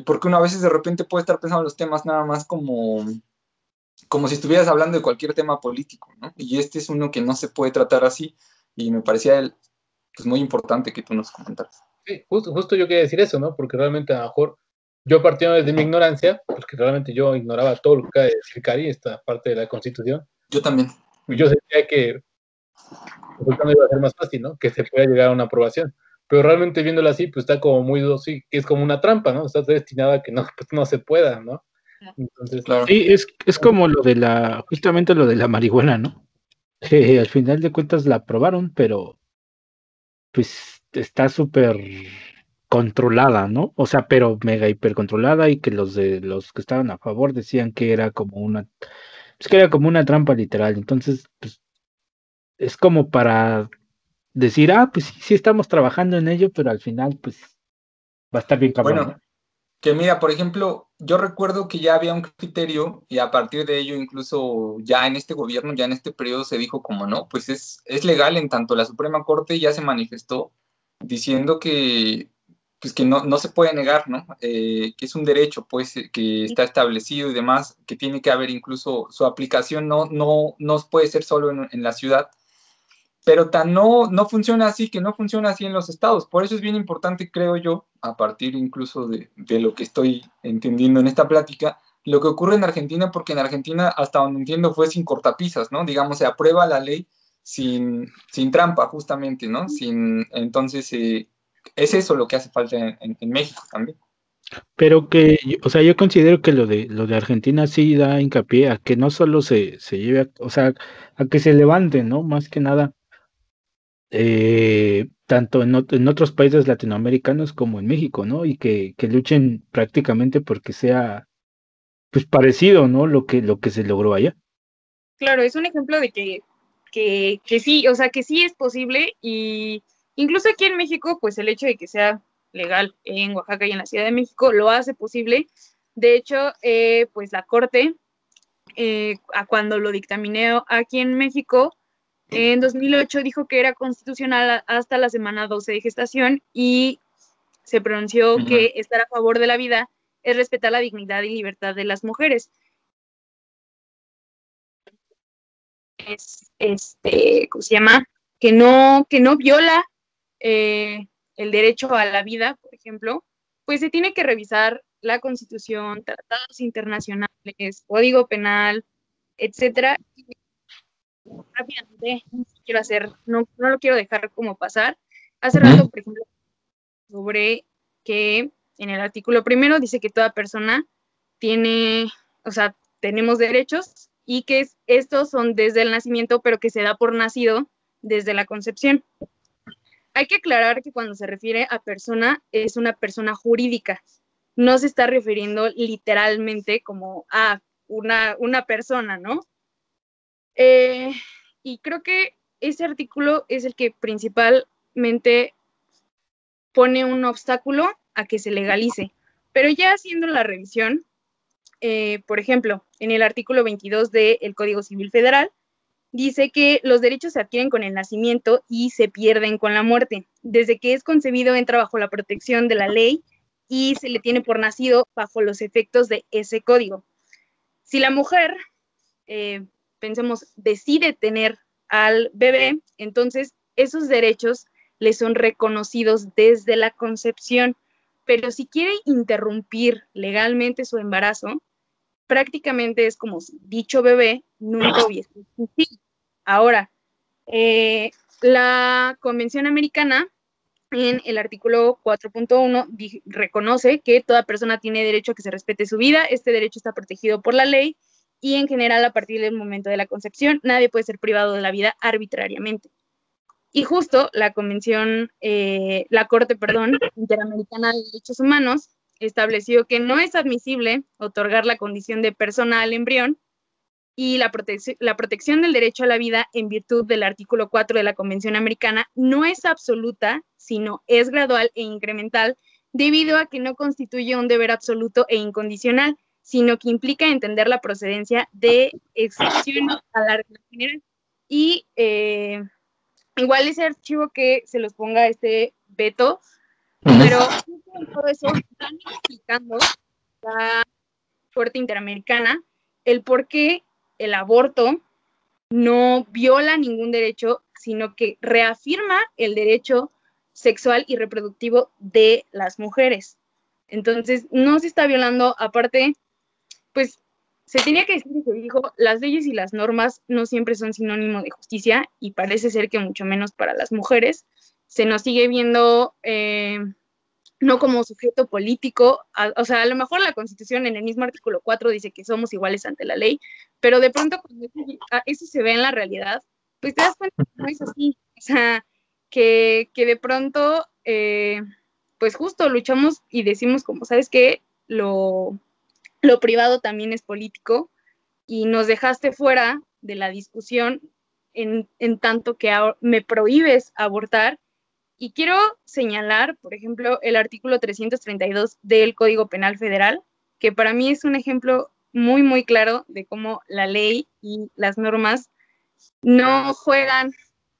porque uno a veces de repente puede estar pensando en los temas nada más como si estuvieras hablando de cualquier tema político, ¿no? Y este es uno que no se puede tratar así, y me parecía pues, muy importante que tú nos comentaras. Sí, justo yo quería decir eso, ¿no? Porque realmente a lo mejor yo partiendo desde mi ignorancia, porque realmente yo ignoraba todo lo que acaba de decir Cari, esta parte de la Constitución. Yo también. Yo sentía que no iba a ser más fácil, ¿no? Que se pueda llegar a una aprobación. pero realmente viéndolo así, pues está como muy, sí, que es como una trampa, ¿no? Está destinada a que no, pues, no se pueda, ¿no? Entonces, Claro. Sí, es como justamente lo de la marihuana, ¿no? Al final de cuentas la aprobaron, pero pues está súper controlada, ¿no? O sea, pero mega hiper controlada y que los que estaban a favor decían que era como pues que era como una trampa literal. Entonces, pues es como para decir, pues sí, sí estamos trabajando en ello, pero al final, pues va a estar bien cabrón, ¿no? Bueno, que mira, por ejemplo, yo recuerdo que ya había un criterio y a partir de ello, incluso ya en este gobierno, ya en este periodo se dijo como no, pues es legal, en tanto la Suprema Corte ya se manifestó diciendo que, pues que no se puede negar, ¿no? Que es un derecho, pues, que está establecido y demás, que tiene que haber incluso su aplicación, no puede ser solo en la ciudad, pero no funciona así, que no funciona así en los estados. Por eso es bien importante, creo yo, a partir incluso de lo que estoy entendiendo en esta plática, lo que ocurre en Argentina, porque en Argentina, hasta donde entiendo, fue sin cortapisas, ¿no? Digamos, se aprueba la ley sin trampa, justamente, ¿no? Entonces, es eso lo que hace falta en México también. Pero o sea, yo considero que lo de Argentina sí da hincapié a que no solo se lleve, o sea, a que se levante, ¿no? Más que nada, tanto en otros países latinoamericanos como en México, ¿no? Y que luchen prácticamente porque sea, pues parecido, ¿no? Lo que se logró allá. Claro, es un ejemplo de que sí, o sea, que sí es posible y incluso aquí en México, pues el hecho de que sea legal en Oaxaca y en la Ciudad de México lo hace posible. De hecho, pues la Corte, a cuando lo dictaminó aquí en México, en 2008 dijo que era constitucional hasta la semana 12 de gestación y se pronunció que estar a favor de la vida es respetar la dignidad y libertad de las mujeres. ¿Cómo se llama? Que no viola el derecho a la vida, por ejemplo, pues se tiene que revisar la Constitución, tratados internacionales, Código Penal, etcétera. Rápidamente, no lo quiero dejar como pasar. Hace rato, por ejemplo, sobre que en el artículo primero dice que toda persona tiene, o sea, tenemos derechos y que estos son desde el nacimiento, pero que se da por nacido desde la concepción. Hay que aclarar que cuando se refiere a persona, es una persona jurídica. No se está refiriendo literalmente como a una persona, ¿no? Y creo que ese artículo es el que principalmente pone un obstáculo a que se legalice. Pero ya haciendo la revisión, por ejemplo, en el artículo 22 del Código Civil Federal, dice que los derechos se adquieren con el nacimiento y se pierden con la muerte. Desde que es concebido entra bajo la protección de la ley y se le tiene por nacido bajo los efectos de ese código. Si la mujer, pensemos, decide tener al bebé, entonces esos derechos le son reconocidos desde la concepción, pero si quiere interrumpir legalmente su embarazo, prácticamente es como si dicho bebé nunca hubiese existido. Ahora, la Convención Americana, en el artículo 4.1, reconoce que toda persona tiene derecho a que se respete su vida. Este derecho está protegido por la ley y en general a partir del momento de la concepción nadie puede ser privado de la vida arbitrariamente. Y justo la Corte Interamericana de Derechos Humanos estableció que no es admisible otorgar la condición de persona al embrión y la protección del derecho a la vida en virtud del artículo 4 de la Convención Americana no es absoluta, sino es gradual e incremental, debido a que no constituye un deber absoluto e incondicional, sino que implica entender la procedencia de excepciones a la regla general. Y igual ese archivo que se los ponga este veto, pero en todo eso están explicando la Corte Interamericana el por qué el aborto no viola ningún derecho, sino que reafirma el derecho sexual y reproductivo de las mujeres. Entonces, no se está violando, aparte, pues se tenía que decir que se dijo, las leyes y las normas no siempre son sinónimo de justicia y parece ser que mucho menos para las mujeres. se nos sigue viendo no como sujeto político, o sea, a lo mejor la Constitución en el mismo artículo 4 dice que somos iguales ante la ley, pero de pronto cuando eso se ve en la realidad, pues te das cuenta que no es así, o sea, que de pronto, pues justo luchamos y decimos como, ¿sabes qué? Lo privado también es político y nos dejaste fuera de la discusión en tanto que me prohíbes abortar. Y quiero señalar, por ejemplo, el artículo 332 del Código Penal Federal, que para mí es un ejemplo muy, muy claro de cómo la ley y las normas no juegan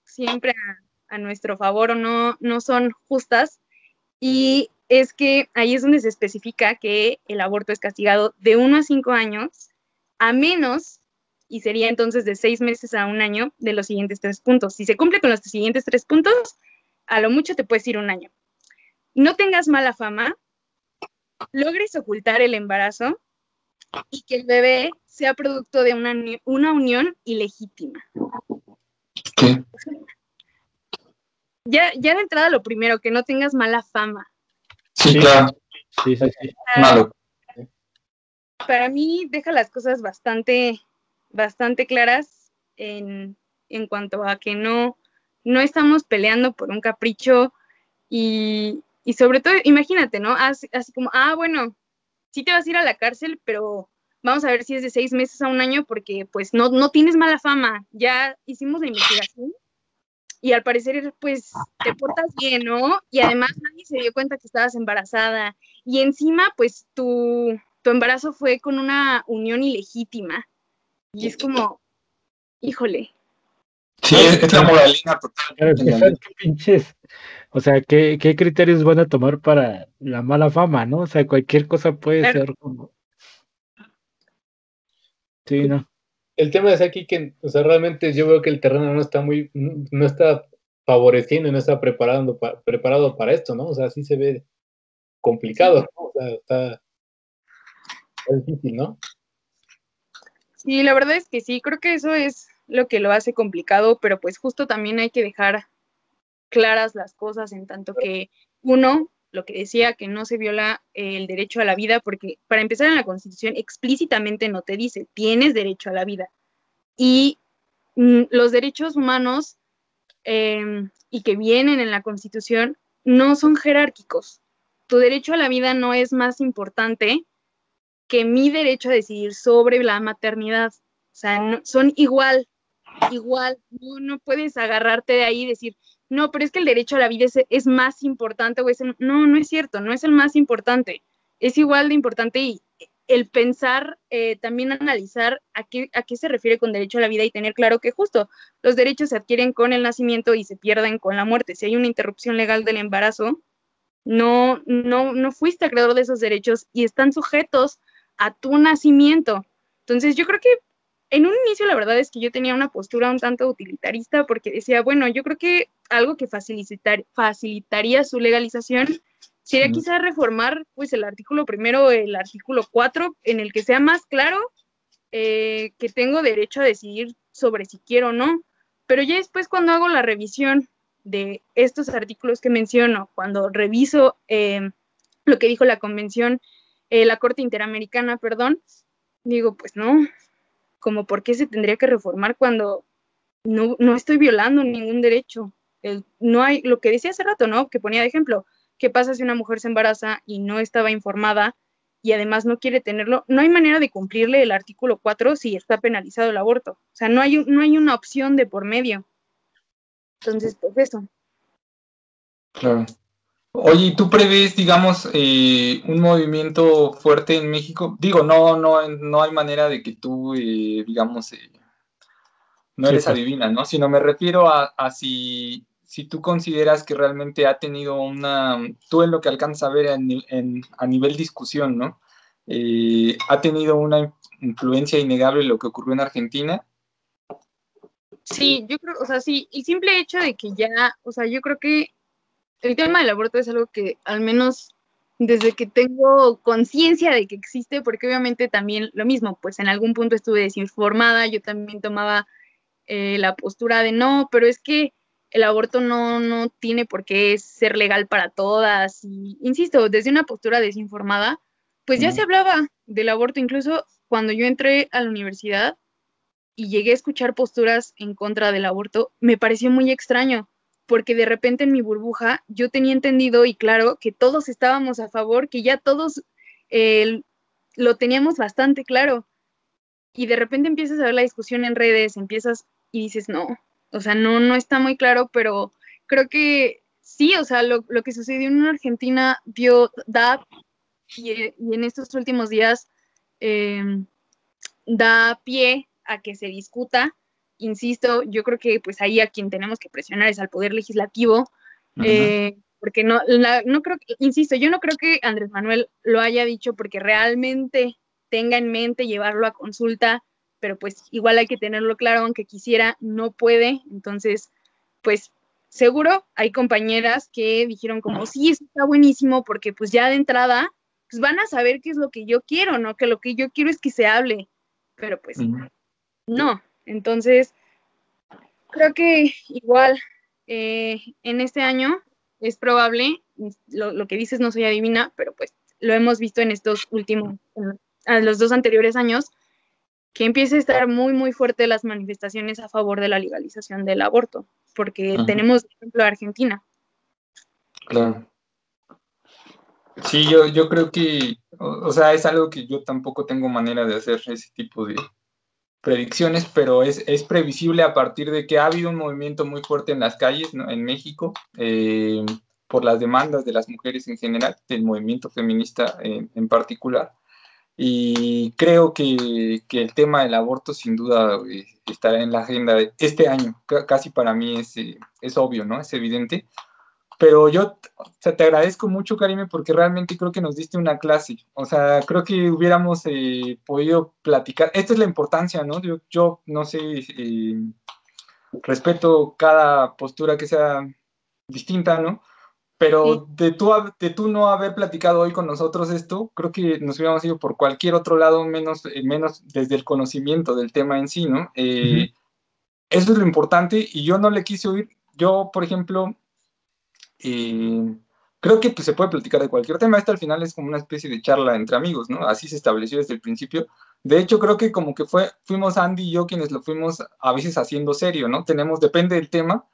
siempre a nuestro favor o no son justas. Y es que ahí es donde se especifica que el aborto es castigado de 1 a 5 años, a menos, y sería entonces de 6 meses a 1 año, de los siguientes 3 puntos. Si se cumple con los siguientes 3 puntos, a lo mucho te puedes ir 1 año. No tengas mala fama, logres ocultar el embarazo y que el bebé sea producto de una unión ilegítima. ¿Qué? Ya de entrada lo primero, que no tengas mala fama. Sí, claro. Sí. Malo. Para mí deja las cosas bastante claras en cuanto a que no estamos peleando por un capricho y sobre todo, imagínate, ¿no? Así como, bueno, sí te vas a ir a la cárcel, pero vamos a ver si es de 6 meses a 1 año porque pues no tienes mala fama, ya hicimos la investigación y al parecer pues te portas bien, ¿no? Y además nadie se dio cuenta que estabas embarazada y encima pues tu embarazo fue con una unión ilegítima y es como, híjole. Sí, es la moralina total. Claro, qué pinches, o sea, ¿qué criterios van a tomar para la mala fama, no? O sea, cualquier cosa puede ser como... Sí, ¿no? El tema es aquí que, o sea, realmente yo veo que el terreno no está favoreciendo, no está preparado para esto, ¿no? O sea, sí se ve complicado, ¿no? O sea, está difícil, ¿no? Sí, la verdad es que sí, creo que eso es lo que lo hace complicado, pero pues justo también hay que dejar claras las cosas en tanto que uno, lo que decía, que no se viola el derecho a la vida, porque para empezar en la Constitución explícitamente no te dice, tienes derecho a la vida. Y los derechos humanos y que vienen en la Constitución no son jerárquicos. Tu derecho a la vida no es más importante que mi derecho a decidir sobre la maternidad. O sea, son igual, no puedes agarrarte de ahí y decir, no, pero es que el derecho a la vida es más importante, o no es cierto, no es el más importante, es igual de importante y el pensar, también analizar a qué se refiere con derecho a la vida y tener claro que justo los derechos se adquieren con el nacimiento y se pierden con la muerte. Si hay una interrupción legal del embarazo, no fuiste acreedor de esos derechos y están sujetos a tu nacimiento. Entonces yo creo que en un inicio la verdad es que yo tenía una postura un tanto utilitarista porque decía, bueno, yo creo que algo que facilitaría su legalización sería quizás reformar pues el artículo primero, el artículo 4, en el que sea más claro que tengo derecho a decidir sobre si quiero o no, pero ya después cuando hago la revisión de estos artículos que menciono, cuando reviso lo que dijo la convención, la Corte Interamericana, perdón, digo, pues no, como por qué se tendría que reformar cuando no estoy violando ningún derecho. No hay, lo que decía hace rato, ¿no? Que ponía de ejemplo, ¿qué pasa si una mujer se embaraza y no estaba informada y además no quiere tenerlo? No hay manera de cumplirle el artículo 4 si está penalizado el aborto. O sea, no hay una opción de por medio. Entonces, pues eso. Claro. Oye, ¿tú prevés, digamos, un movimiento fuerte en México? Digo, no hay manera de que tú, digamos, no Sí, eres pues. adivina, ¿no? Sino me refiero a si tú consideras que realmente ha tenido tú en lo que alcanzas a ver a nivel discusión, ¿no? ¿Ha tenido una influencia innegable lo que ocurrió en Argentina? Sí, yo creo, o sea, sí, el simple hecho de que ya, o sea, yo creo que el tema del aborto es algo que al menos desde que tengo conciencia de que existe, porque obviamente también lo mismo, pues en algún punto estuve desinformada, yo también tomaba la postura de no, pero es que el aborto no tiene por qué ser legal para todas. Y, insisto, desde una postura desinformada, pues ya se hablaba del aborto. Incluso cuando yo entré a la universidad y llegué a escuchar posturas en contra del aborto, me pareció muy extraño, porque de repente en mi burbuja yo tenía entendido y claro que todos estábamos a favor, que ya todos lo teníamos bastante claro. Y de repente empiezas a ver la discusión en redes, empiezas y dices, no, o sea, no está muy claro, pero creo que sí, o sea, lo que sucedió en Argentina da, y en estos últimos días da pie a que se discuta. Insisto, yo creo que pues ahí a quien tenemos que presionar es al Poder Legislativo, porque no creo, insisto, yo no creo que Andrés Manuel lo haya dicho porque realmente tenga en mente llevarlo a consulta, pero pues igual hay que tenerlo claro, aunque quisiera, no puede. Entonces, pues seguro hay compañeras que dijeron como, sí, eso está buenísimo, porque pues ya de entrada, pues van a saber qué es lo que yo quiero, ¿no? Que lo que yo quiero es que se hable, pero pues no. Entonces, creo que igual en este año es probable, lo que dices no soy adivina, pero pues lo hemos visto en estos últimos, a los 2 anteriores años, que empiece a estar muy, muy fuerte las manifestaciones a favor de la legalización del aborto, porque tenemos, por ejemplo, Argentina. Claro. Sí, yo creo que, o sea, es algo que yo tampoco tengo manera de hacer ese tipo de predicciones, pero es previsible a partir de que ha habido un movimiento muy fuerte en las calles, ¿no? En México, por las demandas de las mujeres en general, del movimiento feminista en particular. Y creo que el tema del aborto sin duda estará en la agenda de este año. Casi para mí es obvio, ¿no? Es evidente. Pero yo o sea, te agradezco mucho, Karime, porque realmente creo que nos diste una clase. O sea, creo que hubiéramos podido platicar. Esta es la importancia, ¿no? Yo no sé, respeto cada postura que sea distinta, ¿no? Pero Sí. de tú no haber platicado hoy con nosotros esto, creo que nos hubiéramos ido por cualquier otro lado, menos desde el conocimiento del tema en sí, ¿no? Eso es lo importante y yo no le quise oír. Yo, por ejemplo, creo que pues, se puede platicar de cualquier tema. Esto al final es como una especie de charla entre amigos, ¿no? Así se estableció desde el principio. De hecho, creo que como que fuimos Andy y yo quienes lo fuimos a veces haciendo serio, ¿no? Depende del tema.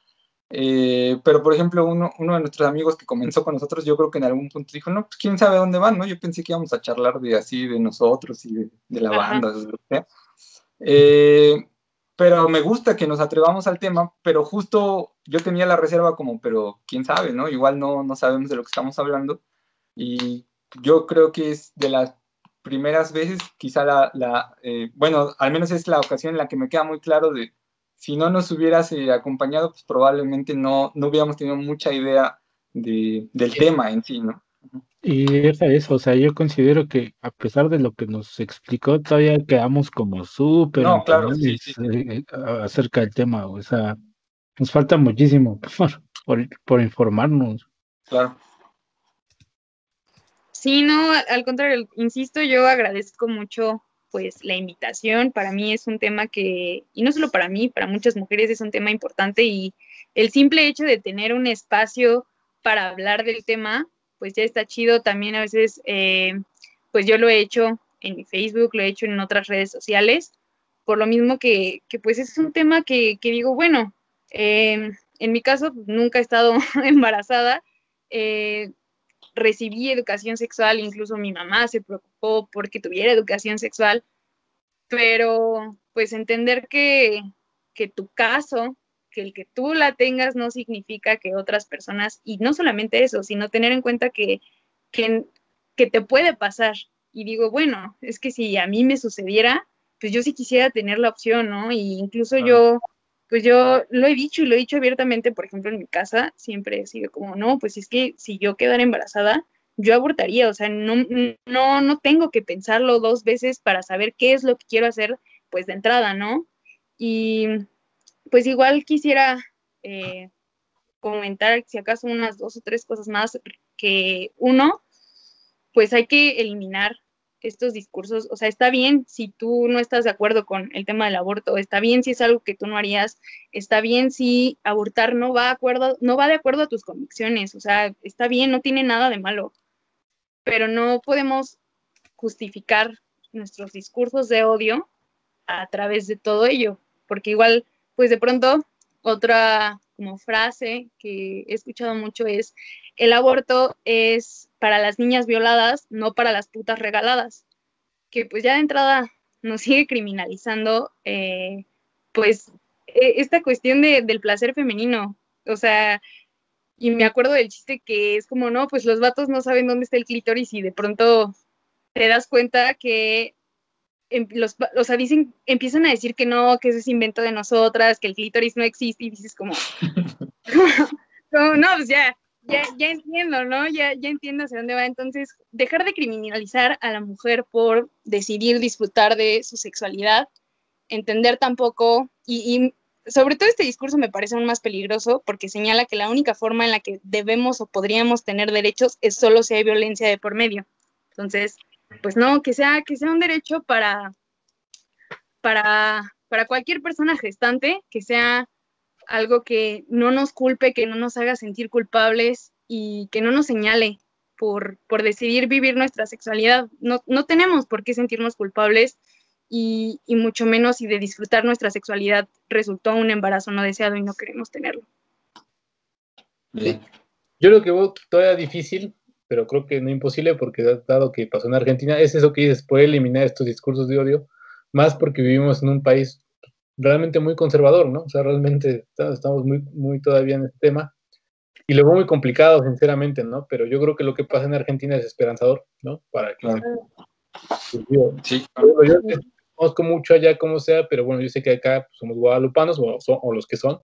Pero, por ejemplo, uno de nuestros amigos que comenzó con nosotros, yo creo que en algún punto dijo, no, pues quién sabe a dónde van, ¿no? Yo pensé que íbamos a charlar de así, de nosotros y de la Ajá. banda, de lo que sea. Pero me gusta que nos atrevamos al tema, pero justo yo tenía la reserva como, pero quién sabe, ¿no? Igual no sabemos de lo que estamos hablando. Y yo creo que es de las primeras veces, quizá bueno, al menos es la ocasión en la que me queda muy claro de si no nos hubieras acompañado, pues probablemente no hubiéramos tenido mucha idea del tema en sí, ¿no? Y deja eso, o sea, yo considero que a pesar de lo que nos explicó, todavía quedamos como súper No, claro, sí, entendibles sí, acerca del tema, o sea, nos falta muchísimo por informarnos. claro. Sí, no, al contrario, insisto, yo agradezco mucho pues la invitación. Para mí es un tema que, y no solo para mí, para muchas mujeres es un tema importante y el simple hecho de tener un espacio para hablar del tema, pues ya está chido. También a veces, pues yo lo he hecho en mi Facebook, lo he hecho en otras redes sociales, por lo mismo que pues es un tema que digo, bueno, en mi caso nunca he estado embarazada, recibí educación sexual, incluso mi mamá se preocupó porque tuviera educación sexual, pero pues entender que tu caso, que el que tú la tengas no significa que otras personas, y no solamente eso, sino tener en cuenta que, que te puede pasar. Y digo, bueno, es que si a mí me sucediera, pues yo sí quisiera tener la opción, ¿no? Y incluso Claro. pues yo lo he dicho y lo he dicho abiertamente, por ejemplo, en mi casa, siempre he sido como, no, pues es que si yo quedara embarazada, yo abortaría, o sea, no tengo que pensarlo 2 veces para saber qué es lo que quiero hacer, pues de entrada, ¿no? Y pues igual quisiera comentar, si acaso, unas 2 o 3 cosas más, que uno, pues hay que eliminar estos discursos. O sea, está bien si tú no estás de acuerdo con el tema del aborto, está bien si es algo que tú no harías, está bien si abortar no va de acuerdo a tus convicciones, o sea, está bien, no tiene nada de malo, pero no podemos justificar nuestros discursos de odio a través de todo ello, porque igual, pues de pronto, otra como frase que he escuchado mucho es: el aborto es para las niñas violadas, no para las putas regaladas, que pues ya de entrada nos sigue criminalizando, pues esta cuestión del placer femenino, o sea, y me acuerdo del chiste que es como, no, pues los vatos no saben dónde está el clítoris y de pronto te das cuenta que o sea, empiezan a decir que no, que eso es invento de nosotras, que el clítoris no existe, y dices como, no, pues ya entiendo, ¿no? Ya entiendo hacia dónde va. Entonces, dejar de criminalizar a la mujer por decidir disfrutar de su sexualidad, entender tampoco, y sobre todo este discurso me parece aún más peligroso porque señala que la única forma en la que debemos o podríamos tener derechos es solo si hay violencia de por medio. Entonces, pues no, que sea un derecho para cualquier persona gestante, que sea algo que no nos culpe, que no nos haga sentir culpables y que no nos señale por decidir vivir nuestra sexualidad. No tenemos por qué sentirnos culpables y mucho menos si de disfrutar nuestra sexualidad resultó un embarazo no deseado y no queremos tenerlo. Sí. Yo lo que veo todavía difícil, pero creo que no imposible, porque dado que pasó en Argentina, es eso que dices, poder eliminar estos discursos de odio, más porque vivimos en un país realmente muy conservador, ¿no? O sea, realmente estamos muy todavía en este tema, y lo veo muy complicado, sinceramente, ¿no? Pero yo creo que lo que pasa en Argentina es esperanzador, ¿no? Para que... Sí. Yo conozco mucho allá como sea, pero bueno, yo sé que acá pues, somos guadalupanos, o los que son,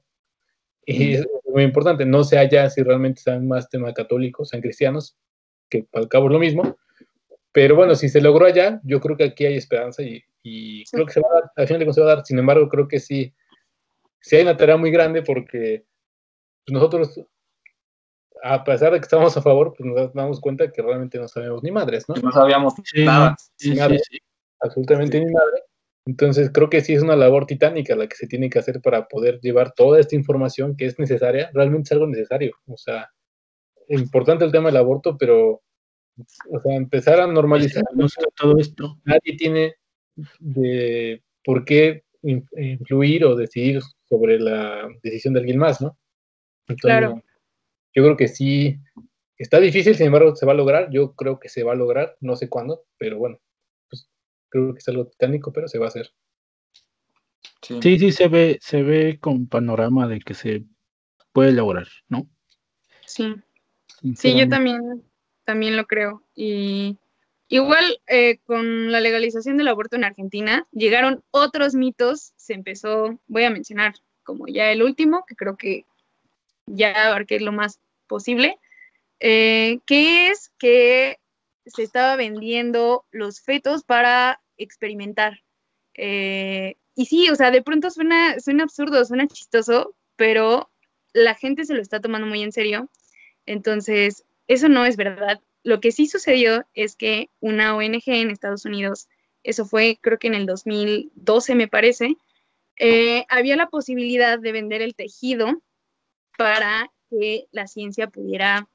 y es muy importante, no sé allá si realmente sean más tema católicos, sean cristianos, que al cabo es lo mismo, pero bueno, si se logró allá, yo creo que aquí hay esperanza y creo que se va a dar, al final de cuentas se va a dar. Sin embargo, creo que sí hay una tarea muy grande porque pues, nosotros, a pesar de que estamos a favor, pues nos damos cuenta que realmente no sabemos ni madres, ¿no? No sabíamos Sí, nada. no, sí, Nada, sí. absolutamente Sí. ni madre. Entonces creo que sí es una labor titánica la que se tiene que hacer para poder llevar toda esta información que es necesaria, realmente es algo necesario. O sea, importante el tema del aborto, pero o sea, empezar a normalizar. Conozco todo esto. Nadie tiene de por qué influir o decidir sobre la decisión de alguien más, ¿no? Entonces, Claro. yo creo que sí, está difícil, sin embargo, se va a lograr. Yo creo que se va a lograr, no sé cuándo, pero bueno, pues creo que es algo titánico, pero se va a hacer. Sí, se ve con panorama de que se puede lograr, ¿no? Sí, yo Sinceramente. también lo creo. Y igual con la legalización del aborto en Argentina llegaron otros mitos, se empezó, voy a mencionar como ya el último, que creo que ya abarqué lo más posible, que es que se estaba vendiendo los fetos para experimentar. Y sí, o sea, de pronto suena absurdo, suena chistoso, pero la gente se lo está tomando muy en serio. Entonces, eso no es verdad. Lo que sí sucedió es que una ONG en Estados Unidos, eso fue creo que en el 2012 me parece, había la posibilidad de vender el tejido para que la ciencia pudiera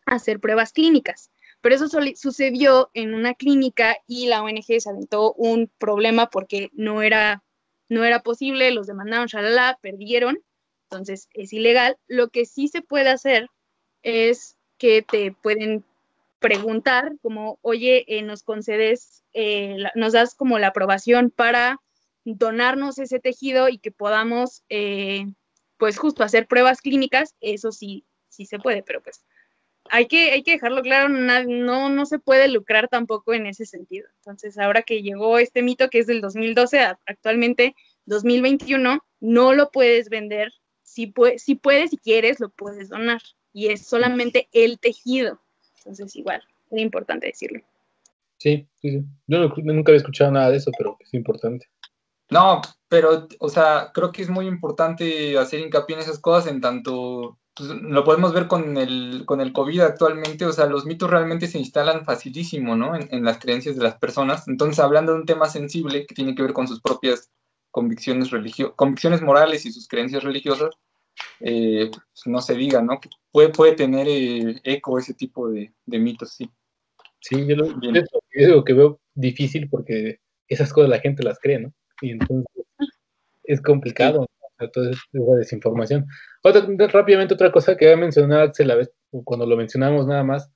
hacer pruebas clínicas. Pero eso sucedió en una clínica y la ONG se aventó un problema porque no era posible, los demandaron, shalala, perdieron, entonces es ilegal. Lo que sí se puede hacer es que te pueden preguntar como, oye, nos concedes, nos das como la aprobación para donarnos ese tejido y que podamos, pues justo hacer pruebas clínicas. Eso sí se puede, pero pues hay que dejarlo claro, no se puede lucrar tampoco en ese sentido. Entonces, ahora que llegó este mito que es del 2012, actualmente 2021, no lo puedes vender. Si puedes, si quieres, lo puedes donar. Y es solamente el tejido. Entonces, igual, es importante decirlo. Sí. Yo nunca había escuchado nada de eso, pero es importante. No, pero, o sea, creo que es muy importante hacer hincapié en esas cosas, en tanto pues, lo podemos ver con el COVID actualmente, o sea, los mitos realmente se instalan facilísimo, ¿no? En las creencias de las personas. Entonces, hablando de un tema sensible que tiene que ver con sus propias convicciones morales y sus creencias religiosas, pues, no se diga, ¿no? Que puede tener eco ese tipo de mitos, sí. Sí, yo digo que veo difícil porque esas cosas la gente las cree, ¿no? Y entonces es complicado, ¿no? O sea, toda esa desinformación. Rápidamente otra cosa que había mencionado Axel la vez, cuando lo mencionamos nada más,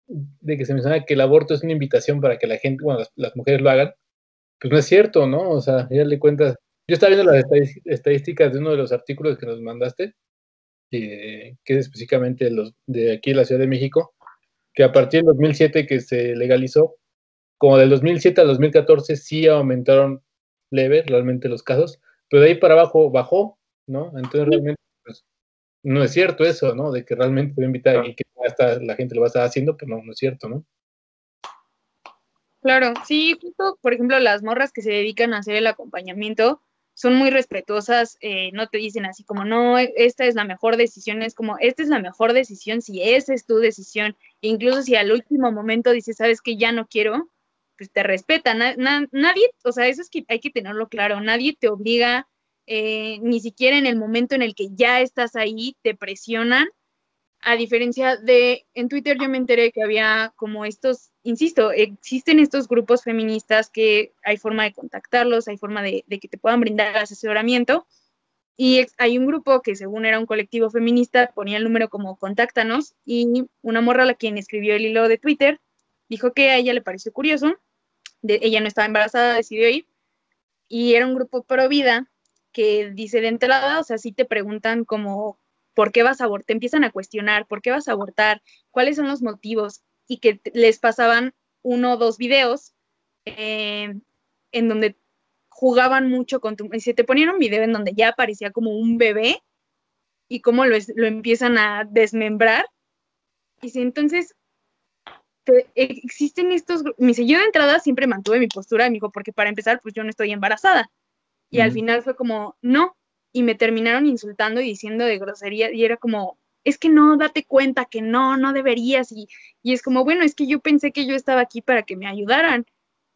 de que se menciona que el aborto es una invitación para que la gente, bueno, las mujeres lo hagan, pues no es cierto, ¿no? O sea, ya le cuentas, yo estaba viendo las estadísticas de uno de los artículos que nos mandaste, que es específicamente los de aquí en la Ciudad de México, que a partir del 2007 que se legalizó, como del 2007 al 2014 sí aumentaron leve realmente los casos, pero de ahí para abajo bajó, ¿no? Entonces realmente pues, no es cierto eso, ¿no? De que realmente te va a invitar y que hasta la gente lo va a estar haciendo, pues no es cierto, ¿no? Claro, sí, justo, por ejemplo, las morras que se dedican a hacer el acompañamiento son muy respetuosas, no te dicen así como, no, esta es la mejor decisión, es como, esta es la mejor decisión si esa es tu decisión, e incluso si al último momento dices, sabes que ya no quiero, pues te respetan, nadie, o sea, eso es que hay que tenerlo claro, nadie te obliga, ni siquiera en el momento en el que ya estás ahí, te presionan. A diferencia de, en Twitter yo me enteré que había como estos, insisto, existen estos grupos feministas que hay forma de contactarlos, hay forma de que te puedan brindar asesoramiento, y hay un grupo que según era un colectivo feminista, ponía el número como contáctanos, y una morra a la quien escribió el hilo de Twitter dijo que a ella le pareció curioso, ella no estaba embarazada, decidió ir, y era un grupo pro vida que dice de entrada, o sea, sí te preguntan como, ¿por qué vas a abortar? Te empiezan a cuestionar, ¿por qué vas a abortar? ¿Cuáles son los motivos? Y que les pasaban 1 o 2 videos en donde jugaban mucho con tu... Si te ponían un video en donde ya aparecía como un bebé y cómo lo empiezan a desmembrar. Y si entonces existen estos... Me dice, yo de entrada siempre mantuve mi postura, me dijo, porque para empezar, pues yo no estoy embarazada. Y al final fue como, no, y me terminaron insultando y diciendo de grosería, y era como, es que no, date cuenta que no deberías, y es como, bueno, es que yo pensé que yo estaba aquí para que me ayudaran,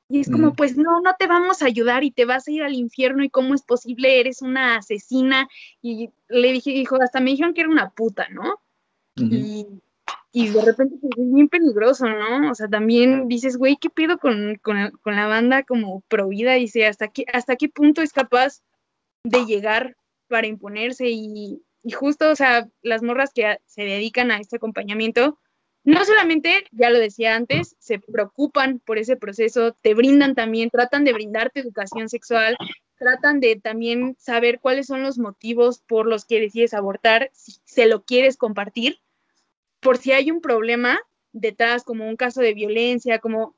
y es como, pues no te vamos a ayudar y te vas a ir al infierno, y cómo es posible, eres una asesina, y le dije, hijo, hasta me dijeron que era una puta, ¿no? Y de repente pues, es bien peligroso, ¿no? O sea, también dices, güey, ¿qué pedo con la banda como pro vida? Dice, ¿hasta qué punto es capaz de llegar para imponerse? Y justo, o sea, las morras que se dedican a este acompañamiento, no solamente, ya lo decía antes, se preocupan por ese proceso, te brindan también, tratan de brindarte educación sexual, tratan de también saber cuáles son los motivos por los que decides abortar, si se lo quieres compartir, por si hay un problema detrás, como un caso de violencia, como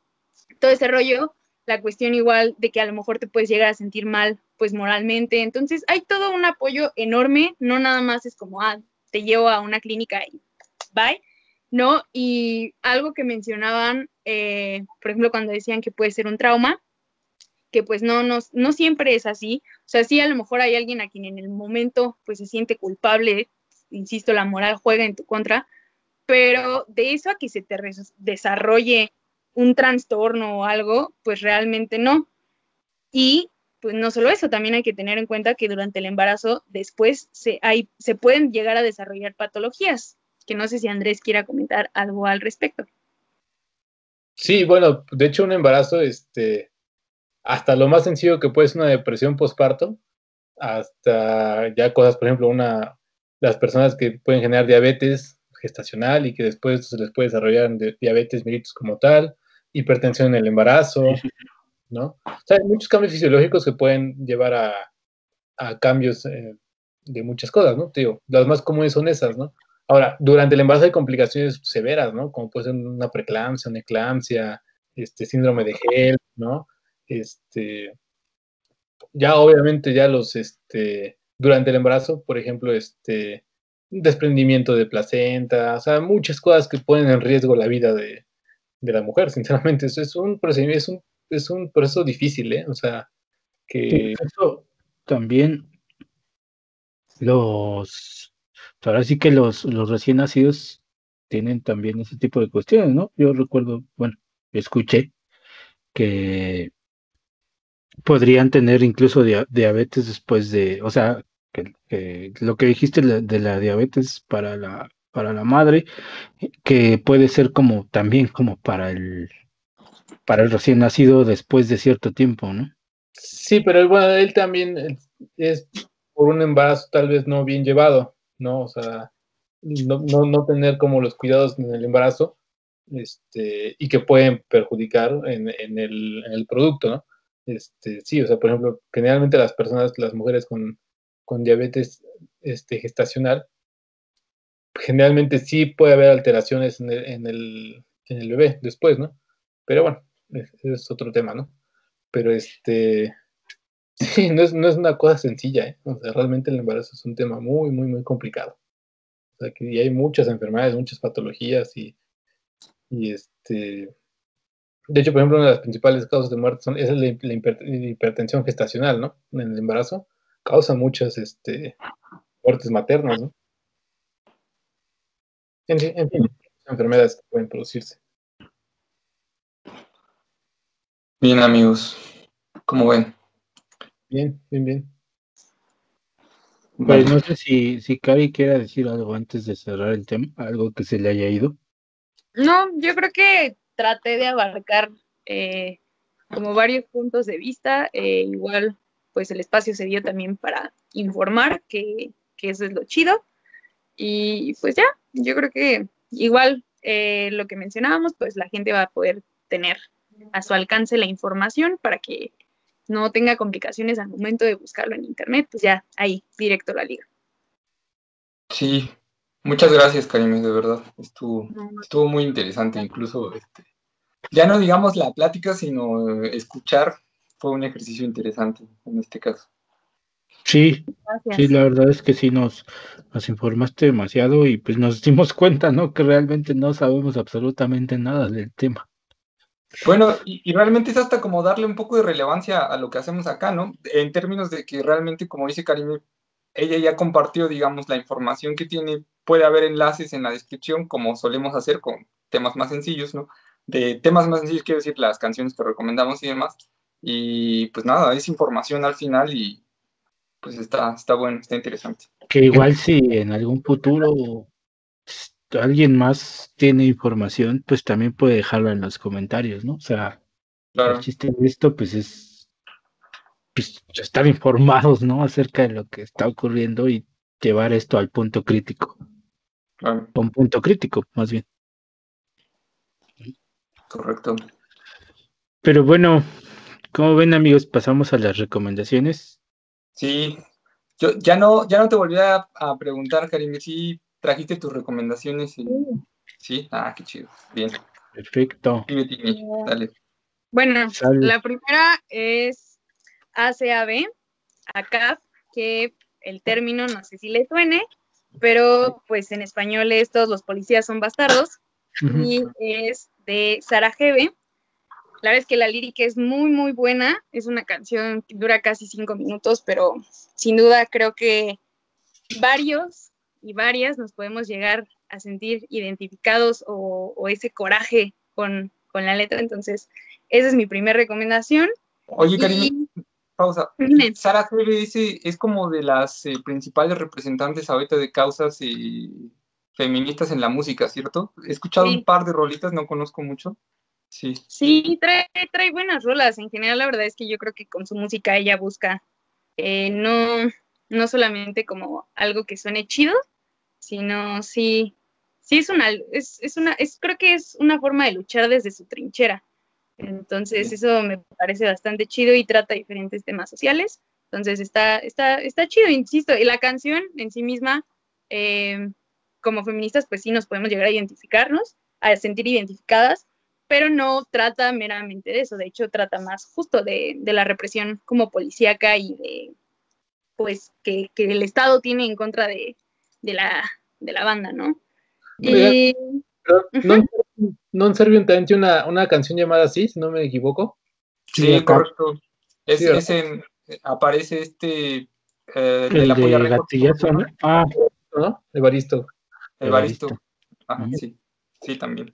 todo ese rollo, la cuestión igual de que a lo mejor te puedes llegar a sentir mal, pues moralmente. Entonces hay todo un apoyo enorme, no nada más es como, te llevo a una clínica y bye, ¿no? Y algo que mencionaban, por ejemplo, cuando decían que puede ser un trauma, que pues no siempre es así. O sea, sí, a lo mejor hay alguien a quien en el momento pues se siente culpable, insisto, la moral juega en tu contra, pero de eso a que se te desarrolle un trastorno o algo, pues realmente no. Y pues no solo eso, también hay que tener en cuenta que durante el embarazo después se pueden llegar a desarrollar patologías, que no sé si Andrés quiera comentar algo al respecto. Sí, bueno, de hecho un embarazo, hasta lo más sencillo que puede ser una depresión postparto, hasta ya cosas, por ejemplo, las personas que pueden generar diabetes gestacional y que después se les puede desarrollar diabetes mellitus como tal, hipertensión en el embarazo, ¿no? O sea, hay muchos cambios fisiológicos que pueden llevar a cambios de muchas cosas, ¿no? Te digo, las más comunes son esas, ¿no? Ahora, durante el embarazo hay complicaciones severas, ¿no? Como puede ser una preeclampsia, una eclampsia, síndrome de HELP, ¿no? Ya obviamente ya durante el embarazo, por ejemplo, desprendimiento de placenta, o sea, muchas cosas que ponen en riesgo la vida de la mujer, sinceramente. Eso es un procedimiento, es un proceso difícil, ¿eh? O sea, que... Eso también los, ahora sí que los recién nacidos tienen también ese tipo de cuestiones, ¿no? Yo recuerdo, bueno, escuché que podrían tener incluso diabetes después de, o sea, que lo que dijiste de la diabetes para la madre, que puede ser como también como para el recién nacido después de cierto tiempo, ¿no? Sí, pero bueno, él también es por un embarazo tal vez no bien llevado, ¿no? O sea, no tener como los cuidados en el embarazo, y que pueden perjudicar en el producto, ¿no? Sí, o sea, por ejemplo, generalmente las mujeres con diabetes gestacional, generalmente sí puede haber alteraciones en el bebé después, ¿no? Pero bueno, ese es otro tema, ¿no? Pero sí, no es una cosa sencilla, ¿eh? O sea, realmente el embarazo es un tema muy, muy, muy complicado. O sea, que y hay muchas enfermedades, muchas patologías y de hecho, por ejemplo, una de las principales causas de muerte es la hipertensión gestacional, ¿no? En el embarazo causa muchas muertes maternas, ¿no? En fin, enfermedades que pueden producirse. Bien, amigos, ¿cómo ven? Bien, bien, bien. Pues Vale. no sé si Cari quiera decir algo antes de cerrar el tema, algo que se le haya ido. No, yo creo que traté de abarcar como varios puntos de vista. Igual, pues el espacio se dio también para informar, que eso es lo chido. Y pues ya, yo creo que igual lo que mencionábamos, pues la gente va a poder tener a su alcance la información para que no tenga complicaciones al momento de buscarlo en internet, pues ya ahí, directo la liga. Sí, muchas gracias, Karim, de verdad. Estuvo, No, estuvo muy interesante, incluso, ya no digamos la plática, sino escuchar fue un ejercicio interesante en este caso. Sí, sí, gracias. la verdad es que sí nos informaste demasiado y pues nos dimos cuenta, ¿no? Que realmente no sabemos absolutamente nada del tema. Bueno, y realmente es hasta como darle un poco de relevancia a lo que hacemos acá, ¿no? En términos de que realmente, como dice Karim, ella ya compartió, digamos, la información que tiene, puede haber enlaces en la descripción, como solemos hacer con temas más sencillos, ¿no? De temas más sencillos, quiero decir, las canciones que recomendamos y demás. Y pues nada, es información al final y pues está bueno, está interesante. Que igual si en algún futuro alguien más tiene información, pues también puede dejarla en los comentarios, ¿no? O sea, el Claro, chiste de esto, pues es pues, estar informados, ¿no? Acerca de lo que está ocurriendo y llevar esto al punto crítico. claro, A un punto crítico, más bien. correcto. Pero bueno, como ven, amigos, pasamos a las recomendaciones. Sí, yo ya no te volví a preguntar, Karim, si trajiste tus recomendaciones y sí, qué chido. Bien. Perfecto. Dime, Tini, dale. Bueno, Sal. la primera es ACAB, ACAB, que el término no sé si le suene, pero pues en español es Todos los policías son bastardos, Ujú. y es de Sarajevo. La verdad es que la lírica es muy, muy buena. Es una canción que dura casi 5 minutos, pero sin duda creo que varios y varias nos podemos llegar a sentir identificados o ese coraje con la letra. Entonces, esa es mi primera recomendación. Oye, Karim, Y pausa. Sara Febe dice, es como de las principales representantes ahorita de causas feministas en la música, ¿cierto? He escuchado un sí, par de rolitas, no conozco mucho. Sí, sí, trae buenas rolas. En general, la verdad es que yo creo que con su música ella busca no solamente como algo que suene chido, sino sí creo que es una forma de luchar desde su trinchera. Entonces, sí. eso me parece bastante chido y trata diferentes temas sociales. Entonces, está chido, insisto. Y la canción en sí misma, eh, como feministas, pues sí nos podemos llegar a identificarnos, a sentir identificadas, pero no trata meramente de eso. De hecho, trata más justo de la represión como policíaca y de, pues, que el Estado tiene en contra de la banda, ¿no? Oiga, Y pero uh-huh, non Servium también tiene una canción llamada así, si no me equivoco. Sí, Sí, acá correcto. Sí, ¿verdad? Aparece el de el la polla de récord, ¿cómo se gatillazo, llama? ¿no? Ah, ¿no? Evaristo. Evaristo. Ah, Ujú. sí. Sí, también.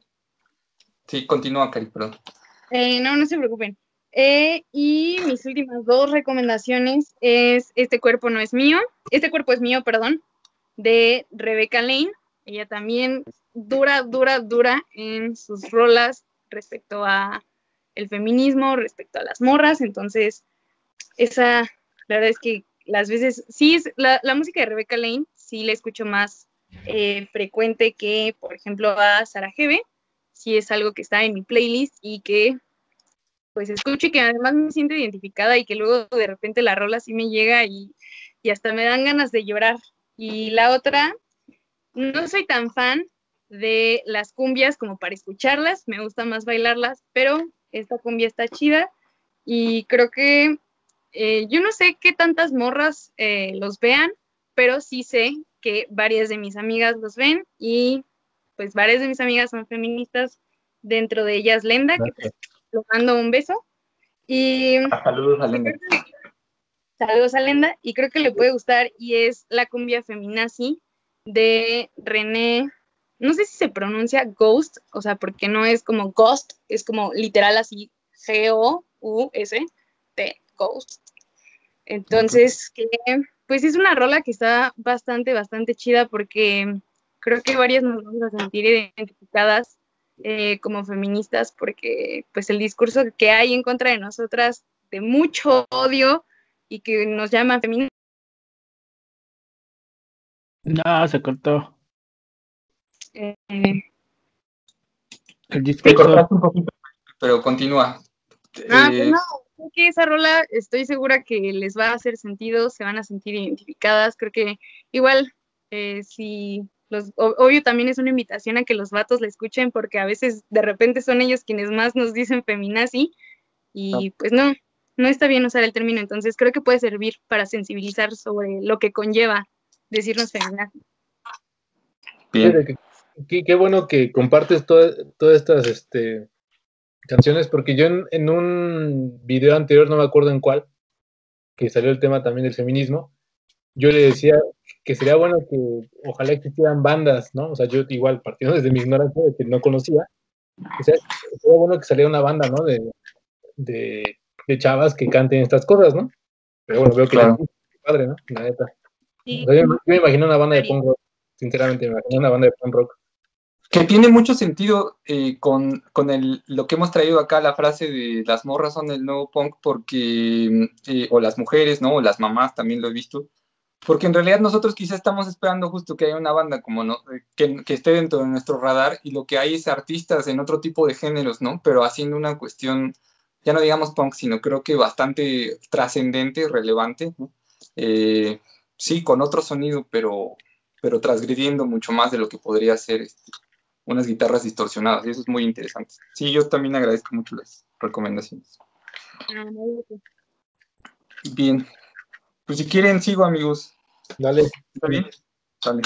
Sí, continúa, Cari, perdón. No se preocupen. Y mis últimas dos recomendaciones es Este cuerpo es mío, perdón, de Rebecca Lane. Ella también dura en sus rolas respecto a el feminismo, respecto a las morras. Entonces, esa, la verdad es que las veces, sí, la música de Rebecca Lane sí la escucho más frecuente que, por ejemplo, a Sara Gebe. Sí es algo que está en mi playlist y que pues escucho y que además me siento identificada y que luego de repente la rola sí me llega y hasta me dan ganas de llorar. Y la otra, no soy tan fan de las cumbias como para escucharlas, me gusta más bailarlas, pero esta cumbia está chida y creo que yo no sé qué tantas morras los vean, pero sí sé que varias de mis amigas los ven y pues varias de mis amigas son feministas, dentro de ellas Lenda, que pues le mando un beso. Y Saludos a Lenda. saludos a Lenda, y creo que le puede gustar, y es la cumbia feminazi de René, no sé si se pronuncia Ghost, o sea, porque no es como Ghost, es como literal así, G-O-U-S-T, Ghost. Entonces, que pues es una rola que está bastante chida porque creo que varias nos vamos a sentir identificadas como feministas porque pues el discurso que hay en contra de nosotras de mucho odio y que nos llaman feministas. No, se cortó Eh, el Te discurso. cortaste un poquito, pero continúa. pues Eh, no, creo que esa rola estoy segura que les va a hacer sentido, se van a sentir identificadas, creo que igual si obvio también es una invitación a que los vatos la escuchen porque a veces de repente son ellos quienes más nos dicen feminazi y pues no está bien usar el término, entonces creo que puede servir para sensibilizar sobre lo que conlleva decirnos feminazi. bien. Qué bueno que compartes todas estas canciones, porque yo en un video anterior, no me acuerdo en cuál, que salió el tema también del feminismo, yo le decía que sería bueno que ojalá existieran bandas, ¿no? O sea, yo igual, partiendo desde mi ignorancia de que no conocía, o sea, sería bueno que saliera una banda, ¿no? De, de chavas que canten estas cosas, ¿no? Pero bueno, veo que Claro. ya padre, ¿no? La neta. Sí, O sea, yo me imagino una banda de punk rock, sinceramente, me imagino una banda de punk rock. Que tiene mucho sentido con lo que hemos traído acá, la frase de las morras son el nuevo punk, porque, o las mujeres, ¿no? O las mamás también lo he visto, porque en realidad nosotros quizá estamos esperando justo que haya una banda como no, que esté dentro de nuestro radar y lo que hay es artistas en otro tipo de géneros, ¿no? Pero haciendo una cuestión, ya no digamos punk, sino creo que bastante trascendente, relevante, ¿no? Sí, con otro sonido, pero transgrediendo mucho más de lo que podría ser unas guitarras distorsionadas, y eso es muy interesante. Sí, yo también agradezco mucho las recomendaciones. Bien, pues si quieren sigo, amigos. Dale. ¿Está bien? Vale.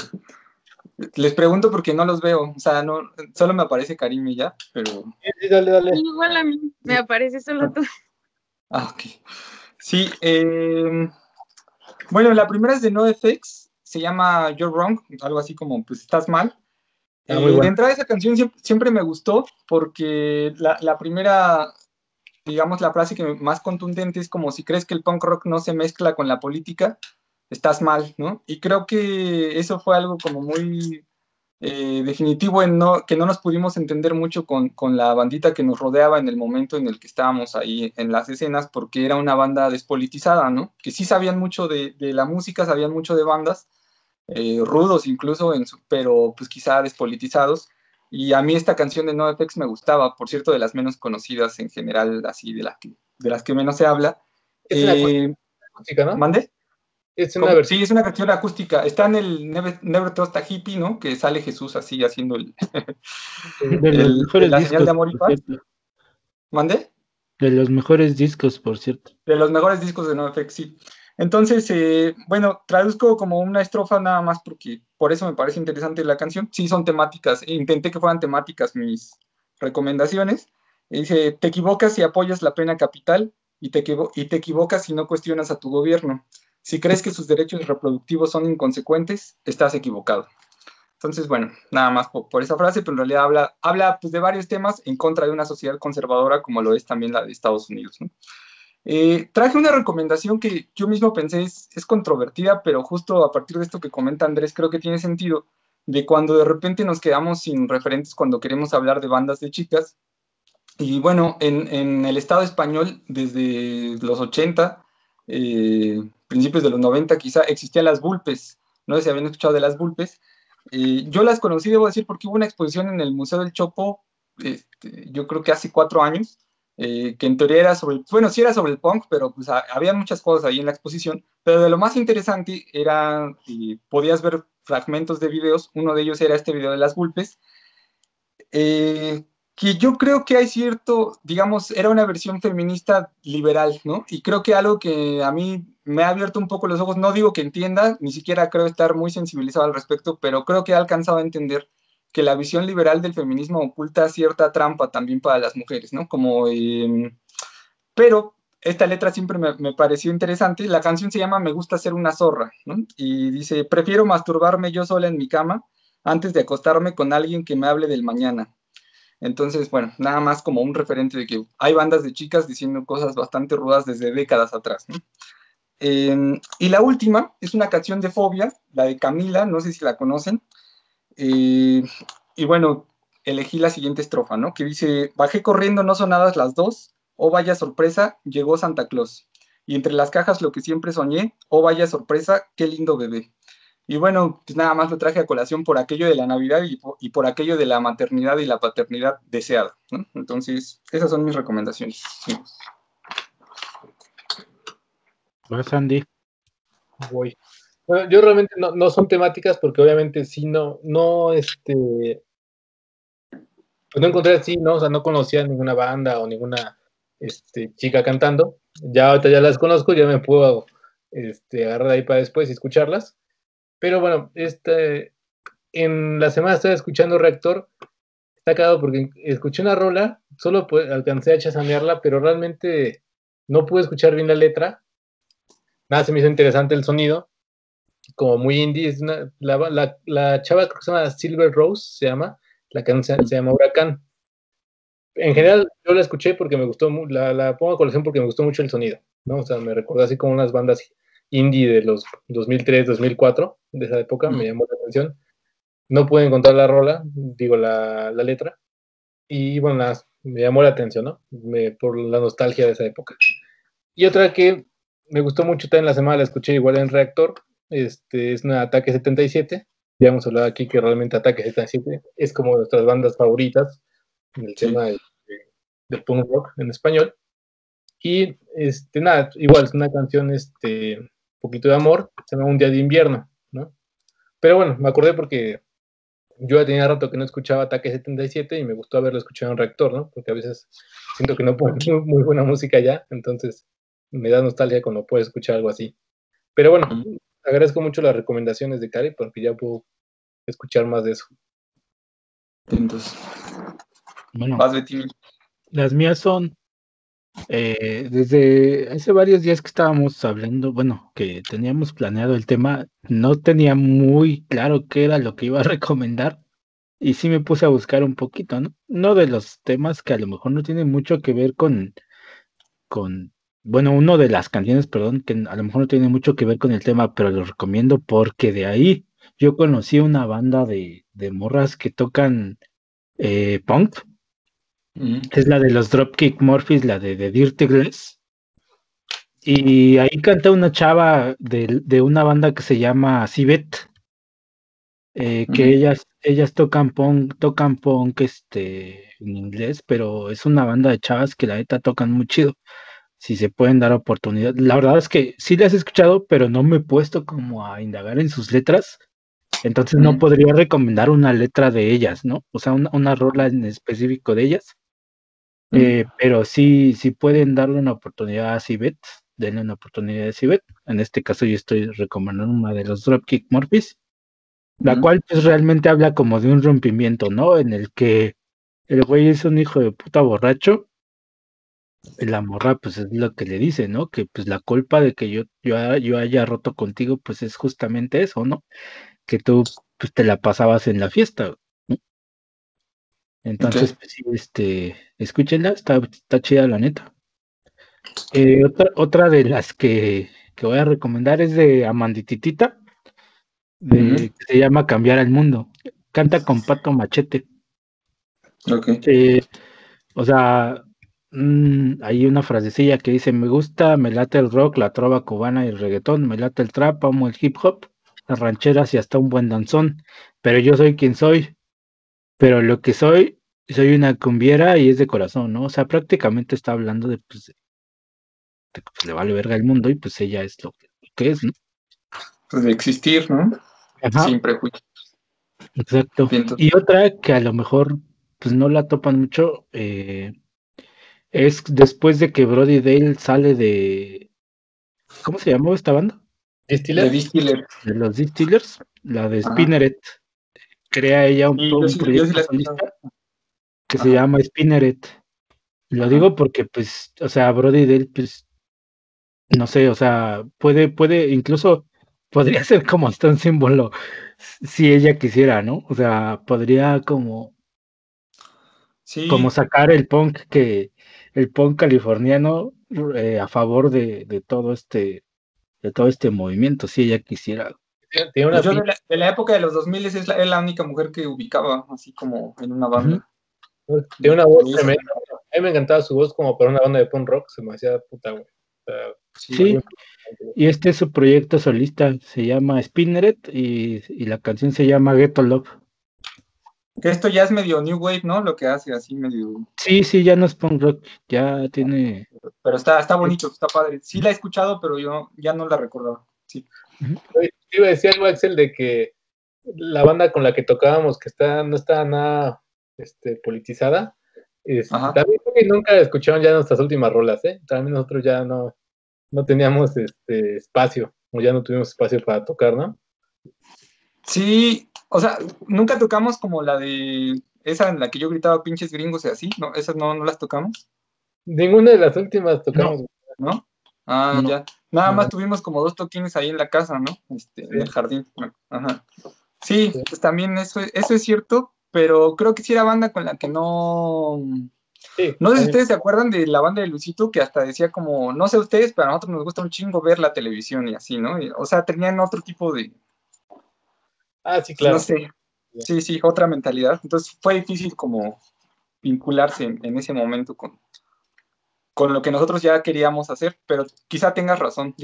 Les pregunto porque no los veo, o sea, no, solo me aparece Karim y ya, pero... Sí, dale. igual a mí me aparece solo todo. Ah, ok. Sí, bueno, la primera es de NoFX, se llama You're Wrong, algo así como, pues estás mal. Muy De bueno. entrada esa canción siempre me gustó porque la primera, digamos, la frase que más contundente es como si crees que el punk rock no se mezcla con la política, estás mal, ¿no? Y creo que eso fue algo como muy definitivo en que no nos pudimos entender mucho con la bandita que nos rodeaba en el momento en el que estábamos ahí en las escenas, porque era una banda despolitizada, ¿no? Que sí sabían mucho de la música, sabían mucho de bandas, rudos incluso, pero pues quizá despolitizados. Y a mí esta canción de NoFX me gustaba, por cierto, de las menos conocidas en general, así de las que menos se habla. Es una acústica, ¿no? ¿Mande? Es una versión. Sí, es una canción acústica. Está en el Never Trust a Hippie, ¿no? Que sale Jesús así haciendo De los mejores la señal discos, de amor y por paz. cierto. ¿Mande? De los mejores discos, por cierto. De los mejores discos de NoFX, sí. Entonces, bueno, traduzco como una estrofa nada más porque por eso me parece interesante la canción. Sí, son temáticas. Intenté que fueran temáticas mis recomendaciones. Dice, te equivocas si apoyas la pena capital y te equivocas si no cuestionas a tu gobierno. Si crees que sus derechos reproductivos son inconsecuentes, estás equivocado. Entonces, bueno, nada más por esa frase, pero en realidad habla pues, de varios temas en contra de una sociedad conservadora como lo es también la de Estados Unidos, ¿no? Traje una recomendación que yo mismo pensé es controvertida, pero justo a partir de esto que comenta Andrés, creo que tiene sentido, de cuando de repente nos quedamos sin referentes cuando queremos hablar de bandas de chicas. Y bueno, en el Estado español, desde los 80, principios de los 90 quizá, existían las Vulpes. No sé si habían escuchado de las Vulpes. Yo las conocí, debo decir, porque hubo una exposición en el Museo del Chopo, yo creo que hace 4 años, que en teoría era sobre, bueno, sí era sobre el punk, pero pues había muchas cosas ahí en la exposición, pero de lo más interesante era, podías ver fragmentos de videos, uno de ellos era este video de las Vulpes, que yo creo que hay cierto, digamos, era una versión feminista liberal, ¿no? Y creo que algo que a mí me ha abierto un poco los ojos, no digo que entienda, ni siquiera creo estar muy sensibilizado al respecto, pero creo que he alcanzado a entender que la visión liberal del feminismo oculta cierta trampa también para las mujeres, ¿no? Como, pero esta letra siempre me pareció interesante. La canción se llama Me gusta ser una zorra, ¿no? Y dice, prefiero masturbarme yo sola en mi cama antes de acostarme con alguien que me hable del mañana. Entonces, bueno, nada más como un referente de que hay bandas de chicas diciendo cosas bastante rudas desde décadas atrás, ¿no? Y la última es una canción de Fobia, la de Camila, no sé si la conocen. Y bueno, elegí la siguiente estrofa, ¿no? Que dice, bajé corriendo, no sonadas las dos, oh vaya sorpresa, llegó Santa Claus. Y entre las cajas lo que siempre soñé, oh vaya sorpresa, qué lindo bebé. Y bueno, pues nada más lo traje a colación por aquello de la Navidad y por aquello de la maternidad y la paternidad deseada, ¿no? Entonces, esas son mis recomendaciones. Sí. Pues, Andy. Voy. Bueno, yo realmente no son temáticas porque obviamente sí, pues no encontré así, ¿no? O sea, no conocía ninguna banda o ninguna chica cantando. Ya ahorita ya las conozco, ya me puedo agarrar ahí para después y escucharlas. Pero bueno, en la semana estaba escuchando Reactor, está cagado porque escuché una rola, solo alcancé a chasamearla, pero realmente no pude escuchar bien la letra. Nada, se me hizo interesante el sonido, como muy indie. Es la chava creo que se llama Silver Rose, se llama, la canción se llama Huracán. En general, yo la escuché porque me gustó, la pongo a colección porque me gustó mucho el sonido, ¿no? O sea, me recordó así como unas bandas indie de los 2003, 2004, de esa época, me llamó la atención. No pude encontrar la rola, digo, la letra, y bueno, me llamó la atención, ¿no? Por la nostalgia de esa época. Y otra que me gustó mucho también la semana, la escuché igual en Reactor, es una Ataque 77. Ya hemos hablado aquí que realmente Ataque 77 es como de nuestras bandas favoritas en el tema del punk rock en español. Y nada, igual es una canción un poquito de amor, se llama Un día de invierno, ¿no? Pero bueno, me acordé porque yo ya tenía rato que no escuchaba Ataque 77 y me gustó haberlo escuchado en Reactor, ¿no? Porque a veces siento que no ponen muy buena música ya, entonces me da nostalgia cuando puedo escuchar algo así. Pero bueno, agradezco mucho las recomendaciones de Cari porque ya puedo escuchar más de eso. Entonces, Bueno, vas, Betty. las mías son, desde hace varios días que estábamos hablando, bueno, que teníamos planeado el tema, no tenía muy claro qué era lo que iba a recomendar y sí me puse a buscar un poquito, ¿no? Uno de los temas que a lo mejor no tiene mucho que ver bueno, uno de las canciones, perdón, que a lo mejor no tiene mucho que ver con el tema, pero lo recomiendo porque de ahí yo conocí una banda de morras que tocan punk. Es la de los Dropkick Murphys, la de Dirty Glass. Y ahí canta una chava de una banda que se llama Civet, que ellas tocan punk en inglés, pero es una banda de chavas que la neta tocan muy chido. Si se pueden dar oportunidad. La verdad es que sí las he escuchado, pero no me he puesto como a indagar en sus letras. Entonces no podría recomendar una letra de ellas, ¿no? O sea, una rola en específico de ellas. Pero sí pueden darle una oportunidad a Civet, denle una oportunidad a Civet. En este caso yo estoy recomendando una de los Dropkick Murphys, la cual pues realmente habla como de un rompimiento, ¿no? En el que el güey es un hijo de puta borracho la morra, pues es lo que le dice, ¿no? Que pues la culpa de que yo haya roto contigo, pues es justamente eso, ¿no? Que tú pues te la pasabas en la fiesta, ¿no? Ok. Entonces, pues sí, escúchenla, está chida la neta. Otra de las que voy a recomendar es de Amandititita, Ujú. que se llama Cambiar al Mundo. Canta con Pato Machete. Ok. O sea, hay una frasecilla que dice, me gusta, me late el rock, la trova cubana y el reggaetón, me late el trap, amo el hip hop, las rancheras y hasta un buen danzón, pero yo soy quien soy, pero lo que soy una cumbiera y es de corazón, ¿no? O sea, prácticamente está hablando de, pues, de que pues, le vale verga el mundo y pues ella es lo que es, ¿no? Pues de existir, ¿no? Ajá, Sin prejuicios. exacto. Siento. Y otra que a lo mejor pues no la topan mucho, es después de que Brody Dale sale de, ¿cómo se llamó esta banda? De ¿Distiller? Distiller. De los Distillers, la de Ajá. Spinneret. Crea ella Y un yo sí proyecto la he escuchado. solista que se Ajá. llama Spinneret. Lo Ajá. digo porque, pues, o sea, Brody Dale, pues, no sé, o sea, incluso podría ser como hasta un símbolo si ella quisiera, ¿no? O sea, podría como Sí, sacar el punk californiano a favor de todo este movimiento, si ella quisiera. Tiene pues una yo pinta, de la época de los 2000 es la única mujer que ubicaba así como en una Ujú. banda. tiene una voz Muy tremenda. desarrollada. A mí me encantaba su voz como para una banda de punk rock, se me hacía puta, güey. O sea, Sí. algo Sí, impresionante. y este es su proyecto solista, se llama Spinneret y la canción se llama Ghetto Love. Que esto ya es medio new wave, ¿no? Lo que hace así medio. Sí, sí, ya no es punk rock, ya tiene. Pero está bonito, está padre. Sí la he escuchado, pero yo ya no la recordaba. Sí. Ujú. Oye, te iba a decir algo, Axel, de que la banda con la que tocábamos, que no está nada politizada, Ajá. también creo que nunca escucharon ya nuestras últimas rolas, ¿eh? También nosotros ya no teníamos espacio, o ya no tuvimos espacio para tocar, ¿no? Sí, o sea, nunca tocamos como la de esa en la que yo gritaba pinches gringos y así, ¿no? Esas no las tocamos, Ninguna de las últimas No, tocamos. ¿no? Ah, no, ya. Nada no, más tuvimos como 2 toquines ahí en la casa, ¿no? En el Sí, jardín. Ajá. Sí, sí. pues también eso es cierto, pero creo que sí era banda con la que no. Sí, No sé si también. ustedes se acuerdan de la banda de Luisito, que hasta decía como, no sé ustedes, pero a nosotros nos gusta un chingo ver la televisión y así, ¿no? O sea, tenían otro tipo de, Ah, sí, pues no claro. sé, sí, otra mentalidad. Entonces fue difícil como vincularse en ese momento con lo que nosotros ya queríamos hacer, pero quizá tengas razón,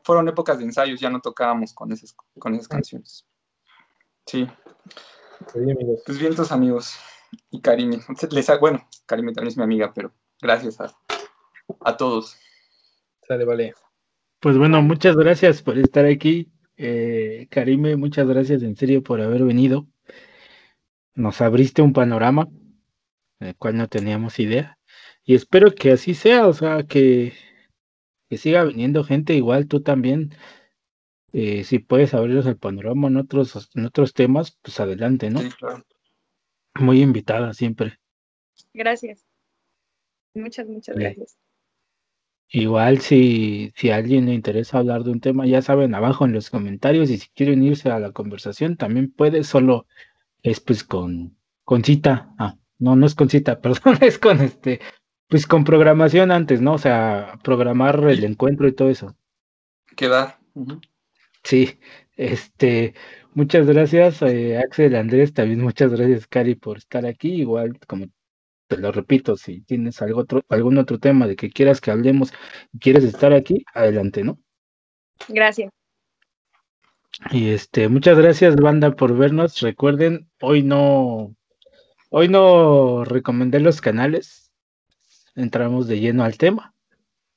fueron épocas de ensayos, ya no tocábamos con esas canciones. Sí, Sí, amigos. pues bien tus amigos y Karime. Bueno, Karime también es mi amiga, pero gracias a todos. Sale, vale. pues bueno, muchas gracias por estar aquí. Karime, muchas gracias en serio por haber venido. Nos abriste un panorama del cual no teníamos idea. Y espero que así sea, o sea, que siga viniendo gente, igual tú también. Si puedes abrirnos el panorama en otros temas, pues adelante, ¿no? Sí, claro. Muy invitada siempre. Gracias. Muchas Eh, gracias. Igual si a alguien le interesa hablar de un tema, ya saben, abajo en los comentarios, y si quieren irse a la conversación, también puede, solo es pues con cita. Ah, no, no es con cita, perdón, es con pues con programación antes, ¿no? O sea, programar el Sí, encuentro y todo eso. quedar. Ujú. Sí, muchas gracias, Axel, Andrés, también muchas gracias, Cari, por estar aquí. Igual, como te lo repito, si tienes algún otro tema de que quieras que hablemos y quieres estar aquí, adelante, ¿no? Gracias. Y muchas gracias, banda, por vernos. Recuerden, hoy no recomendé los canales, entramos de lleno al tema.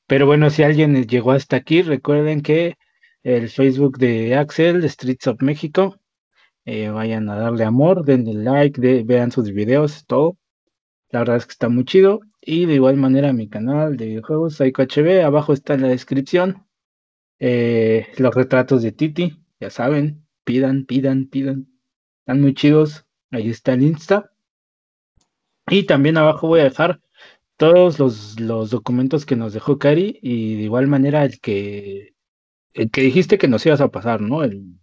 Pero bueno, si alguien llegó hasta aquí, recuerden que el Facebook de Axel, Streets of México, vayan a darle amor, denle like, vean sus videos, todo. La verdad es que está muy chido. Y de igual manera mi canal de videojuegos, Psycho HB, abajo está en la descripción. Los retratos de Titi, ya saben, pidan. Están muy chidos. Ahí está el Insta. Y también abajo voy a dejar todos los documentos que nos dejó Cari y de igual manera el que dijiste que nos ibas a pasar, ¿no? El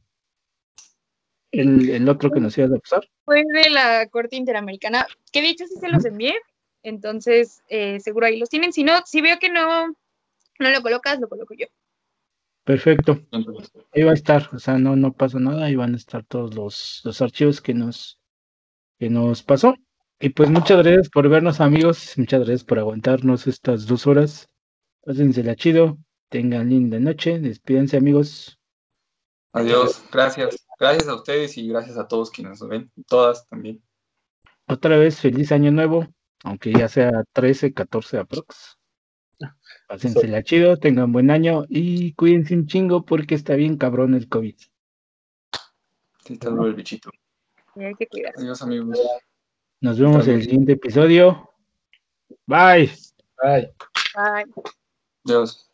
otro que nos ibas a pasar. Fue de la Corte Interamericana, que de hecho sí se los envié, entonces seguro ahí los tienen. Si no, si veo que no lo colocas, lo coloco yo. Perfecto. Ahí va a estar, o sea, no pasa nada, ahí van a estar todos los archivos que nos pasó. Y pues muchas gracias por vernos, amigos, muchas gracias por aguantarnos estas 2 horas. Pásensela chido, tengan linda noche, despídense, amigos. Adiós, gracias. Gracias a ustedes y gracias a todos quienes nos ven, todas también. Otra vez, feliz año nuevo, aunque ya sea 13, 14 aprox. Pásensela chido, tengan buen año y cuídense un chingo porque está bien cabrón el COVID. Sí, está duro el bichito. Y hay que cuidarse. Adiós, amigos. Nos vemos en el siguiente episodio. Bye. Bye. Bye. Adiós.